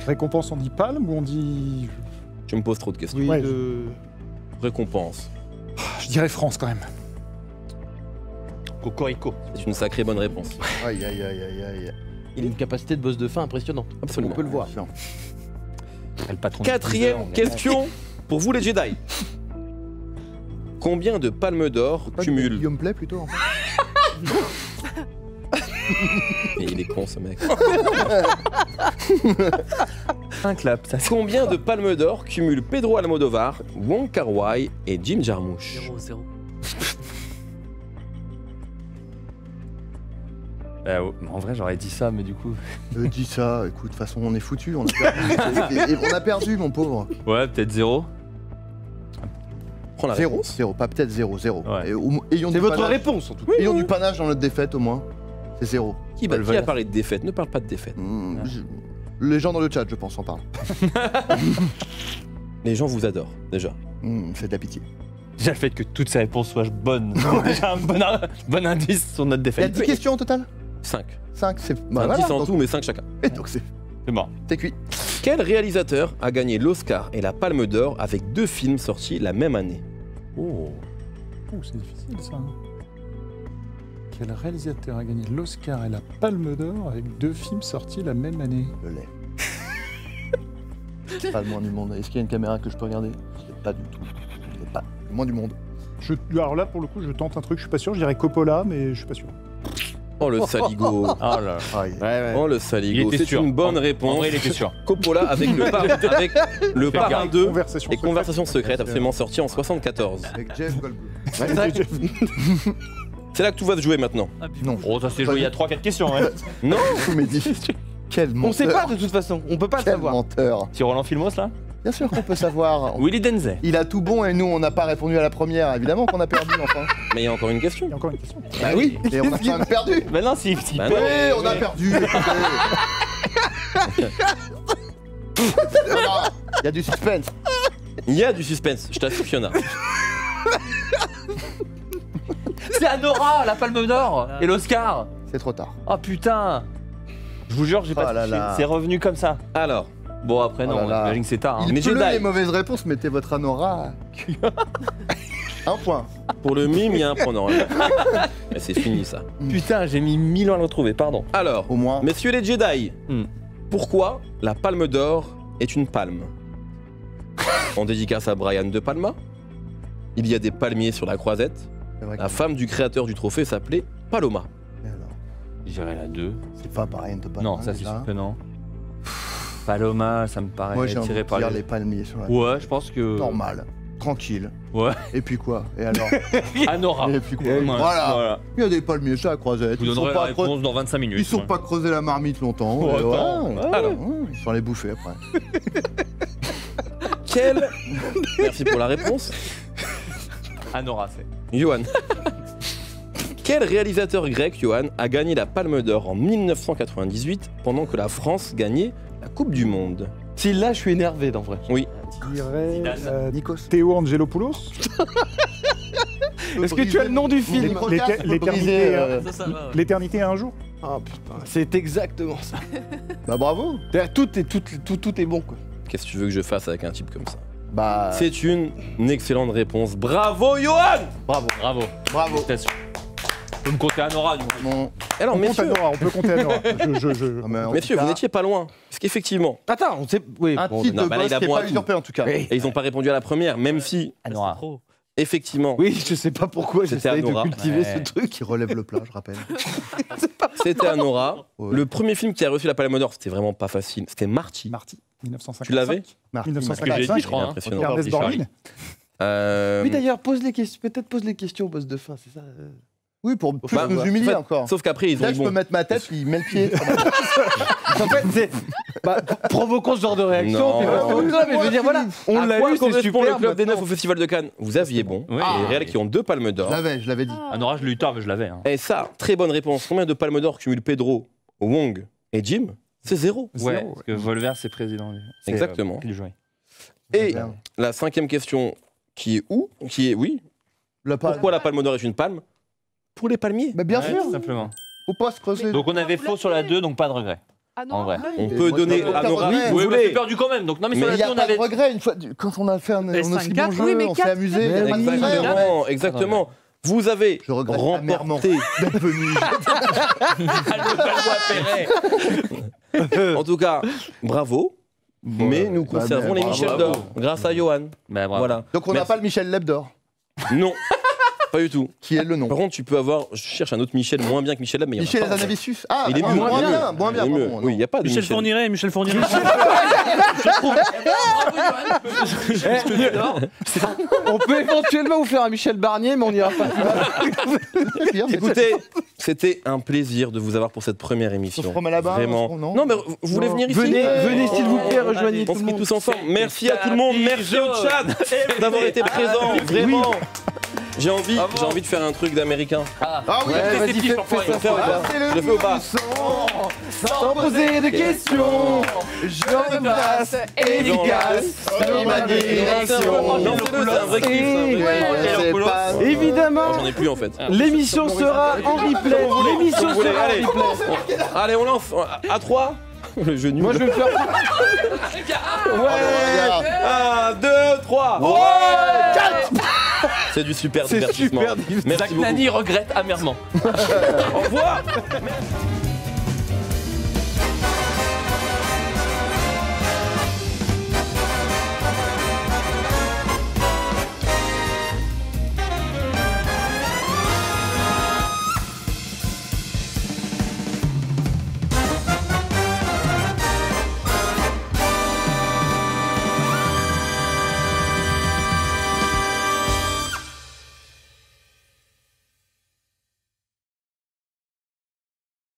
Récompense, on dit palme ou on dit. Je me pose trop de questions. Oui, Ouais, Récompense. Je dirais France quand même. Cocorico. C'est une sacrée bonne réponse. Aïe, aïe, aïe, aïe, aïe. Il a une capacité de boss de fin impressionnante. Absolument. On peut le voir. Tiens. Le patron du 4e Deezer, question pour vous les Jedi. Combien de palmes d'or Pas de cumule... Guillaume Play plutôt. Et il est con ce mec. Un clap, ça. Combien de palmes d'or cumulent Pedro Almodovar, Wong Kar-wai et Jim Jarmusch? 0-0. En vrai, j'aurais dit ça, mais du coup. Dis ça, écoute, de toute façon, on est foutu. On a perdu, et on a perdu, mon pauvre. Ouais, peut-être 0. Prends la Zéro, réponse. zéro, pas peut-être 0, 0. Ouais. Ayons C'est du votre panache- réponse en tout cas. Ayons du panache dans notre défaite au moins. C'est 0. Qui a parlé de défaite? Ne parle pas de défaite. Les gens dans le chat, je pense, en parlent. Les gens vous adorent, déjà. C'est de la pitié. Déjà, le fait que toutes ces réponses soient bonnes. Déjà un bon indice sur notre Il y a défaite. 10 questions au total 5. 5, c'est. Enfin, 10 en donc- tout, mais 5 chacun. Et donc c'est C'est mort. cuit. Quel réalisateur a gagné l'Oscar et la Palme d'Or avec 2 films sortis la même année? Oh. C'est difficile ça. Quel réalisateur a gagné l'Oscar et la Palme d'Or avec 2 films sortis la même année? Le lait. Pas le moins du monde. Est-ce qu'il y a une caméra que je peux regarder? Pas du tout. Pas le moins du monde. Alors là, pour le coup, je tente un truc, je suis pas sûr. Je dirais Coppola, mais je suis pas sûr. Oh le saligo. Oh là là. Aïe. Oh le Il saligo. était C'est sûr. une bonne En réponse. vrai, il était sûr. Coppola avec le Parrain 2 Conversation et Conversation secrète, absolument sorti en 74. Avec Jeff Goldblum. C'est là que tout va se jouer maintenant. Non. Oh, ça s'est joué il y a 3-4 questions, ouais. Non, Tout m'est dit. Quel menteur. On sait pas de toute façon, on peut pas le Quel savoir. menteur. Petit Roland Filmos, là Bien sûr qu'on peut savoir. Willy Denzey. Il a tout bon et nous, on n'a pas répondu à la première. Évidemment qu'on a perdu, enfin. mais il y a encore une question. Il y a encore une question. Bah oui. Et on a quand même perdu. Mais non, si. Bah Oui, non. on a perdu. Voilà. Il y a du suspense. Il y a du suspense, je t'assure qu'il y en a. C'est Anora, la Palme d'Or et l'Oscar. C'est trop tard. Oh putain. Je vous jure, j'ai Oh pas là touché. là. C'est revenu comme ça. Alors, Bon, après, Oh non, là là. j'imagine que c'est tard. hein. Il Les pleut Jedi. les mauvaises réponses, mettez votre anorak. Un point. pour le mime, il y a un point d'oral. Et c'est fini ça. Putain, j'ai mis 1000 ans à le retrouver, pardon. Alors, Au moins. messieurs les Jedi, Hmm. pourquoi la Palme d'Or est une palme? En dédicace à Brian De Palma. Il y a des palmiers sur la croisette. C'est vrai que- La femme du créateur du trophée s'appelait Paloma. Et alors J'irais la 2. C'est pas pareil, de pas Non, mal, ça c'est déjà. sûr que non. Paloma, ça me paraît Moi, j'ai envie tiré de par dire les... les palmiers sur la. Ouais, je pense que... Normal. Tranquille. Ouais. Et puis quoi? Et alors? Anora. Et puis quoi? Ouais, Voilà. Il y a des palmiers sur la croisette. Je vous Ils sont donnerai la pas creux- réponse dans 25 minutes. Ils sont ouais. pas creusés la marmite longtemps. Oh, et attends. voilà. Alors. Ils sont allés bouffer après. Quel... Merci pour la réponse. Anora, c'est... Johan. Quel réalisateur grec, Johan, a gagné la Palme d'Or en 1998 pendant que la France gagnait la Coupe du Monde? Si là, je suis énervé d'en vrai. Oui. Je dirais Zidane. Nikos. Théo Angelopoulos. Est-ce que tu as le nom du film? L'éternité, Ça va, ouais. l'éternité à un jour. Ah putain, c'est exactement ça. Bah bravo. D'ailleurs, tout est bon quoi. Qu'est-ce que tu veux que je fasse avec un type comme ça? Bah. C'est une excellente réponse. Bravo, Johan! Bravo. Bravo. Bravo. Félicitations. On peut me compter à Nora, du coup. Mon... Alors, On compte à messieurs, Nora, on peut compter à Nora. Non, mais en messieurs tout vous cas, n'étiez pas loin. Parce qu'effectivement, Attends, on sait. Oui, un bon, titre non, de bah là, boss il a qui n'est bon à pas tout. usurpé en tout cas. oui. et ils n'ont pas répondu à la première, même si, À Nora. Trop. effectivement, Oui, je sais pas pourquoi C'était j'essaye de Anora. cultiver Ouais. ce truc. Qui relève le plat, je rappelle. c'était à Nora. Ouais. Le premier film qui a reçu la Palme d'Or, c'était vraiment pas facile. C'était Marty. Marty, 1955. Tu l'avais Martin, 1955. je crois. Hein. Impressionnant. Ernest Borgnine. Oui, d'ailleurs, peut-être pose les questions au boss de fin, c'est ça Oui, pour plus Bah, nous en humilier fait, encore. Sauf qu'après, ils ont Là, dit je peux bon. mettre ma tête, il met le pied. En fait, c'est. Bah, provoquons ce genre de réaction. Non. Puis parce que- non, mais je veux dire, voilà, on À l'a quoi eu, c'est correspond super. le Club des maintenant. Neufs au Festival de Cannes? Vous aviez bon. Oui. Et les réels qui ont 2 palmes d'or. Je l'avais dit. À Nora, je l'ai eu tard, mais je l'avais. Hein. Et ça, très bonne réponse. Combien de palmes d'or cumulent Pedro, Wong et Jim? C'est 0. Ouais, Zéro, parce que Volver, c'est président. lui. C'est, Exactement. qui le jouait. Et Bien. la 5e question, qui est où? Qui est, oui. La palme. Pourquoi la palme d'or est une palme? Pour les palmiers. Mais bien Ouais, sûr, tout simplement. faut pas se creuser. Donc on avait faux sur la 2, donc pas de regret. Ah non, En vrai. On Et peut moi, donner je n'ai à aucun Nora. regret. Vous Oui, bah, voulez? c'est perdu quand même. Donc non, mais Mais sur il la n'y 2, a on pas avait. de regret une fois quand on a fait un Mais aussi 5-4, bon jeu, oui, mais on s'est 4. amusé. il y a Mais pas de oui, regret. Exactement, exactement. Vous avez Je regrette amèrement remporté. d'être venu. En tout cas, bravo. Mais nous Bah, conservons mais les bravo. Michel d'or grâce à Johan. Bah, bravo. Voilà. Donc on n'a Merci. pas le Michel Leb d'or, Non, pas du tout. qui est le nom. Par contre, tu peux avoir. Je cherche un autre Michel moins bien que Michel Leb, mais il y en a Michel pas. Hazanavicius. Ah, Il est non, mieux. moins il est bien, mieux. moins bien. Il est mieux. pardon, Oui, il n'y a pas de Michel Michel. Fourniret, Michel Fourniret. On peut éventuellement vous faire un Michel Barnier, mais on n'ira pas. Bien, mais Écoutez, c'était un plaisir de vous avoir pour cette première émission. Sauf Romain Labarre, Vraiment. non Non, mais vous voulez venir ici Venez s'il vous plaît, rejoignez On tout se le met monde. tous ensemble. Merci à tout le monde, merci au chat d'avoir été présent. Vraiment. J'ai envie de faire un truc d'américain. Ah oui, Ouais, vas-y, fais Je le fais ou pas Je le fais ou pas Sans poser de questions, je me place efficace dans ma direction. Non, c'est un vrai kiff. C'est un vrai kiff. c'est pas... Évidemment, J'en ai plus en fait. l'émission sera en replay. L'émission Vous voulez, sera en allez. replay. Allez, on lance à 3. Le jeu nul. Moi, je vais me faire. Regarde. 1, 2, 3. C'est du super C'est divertissement. super divertissement. Merci Zach beaucoup. Nani regrette amèrement. Au revoir.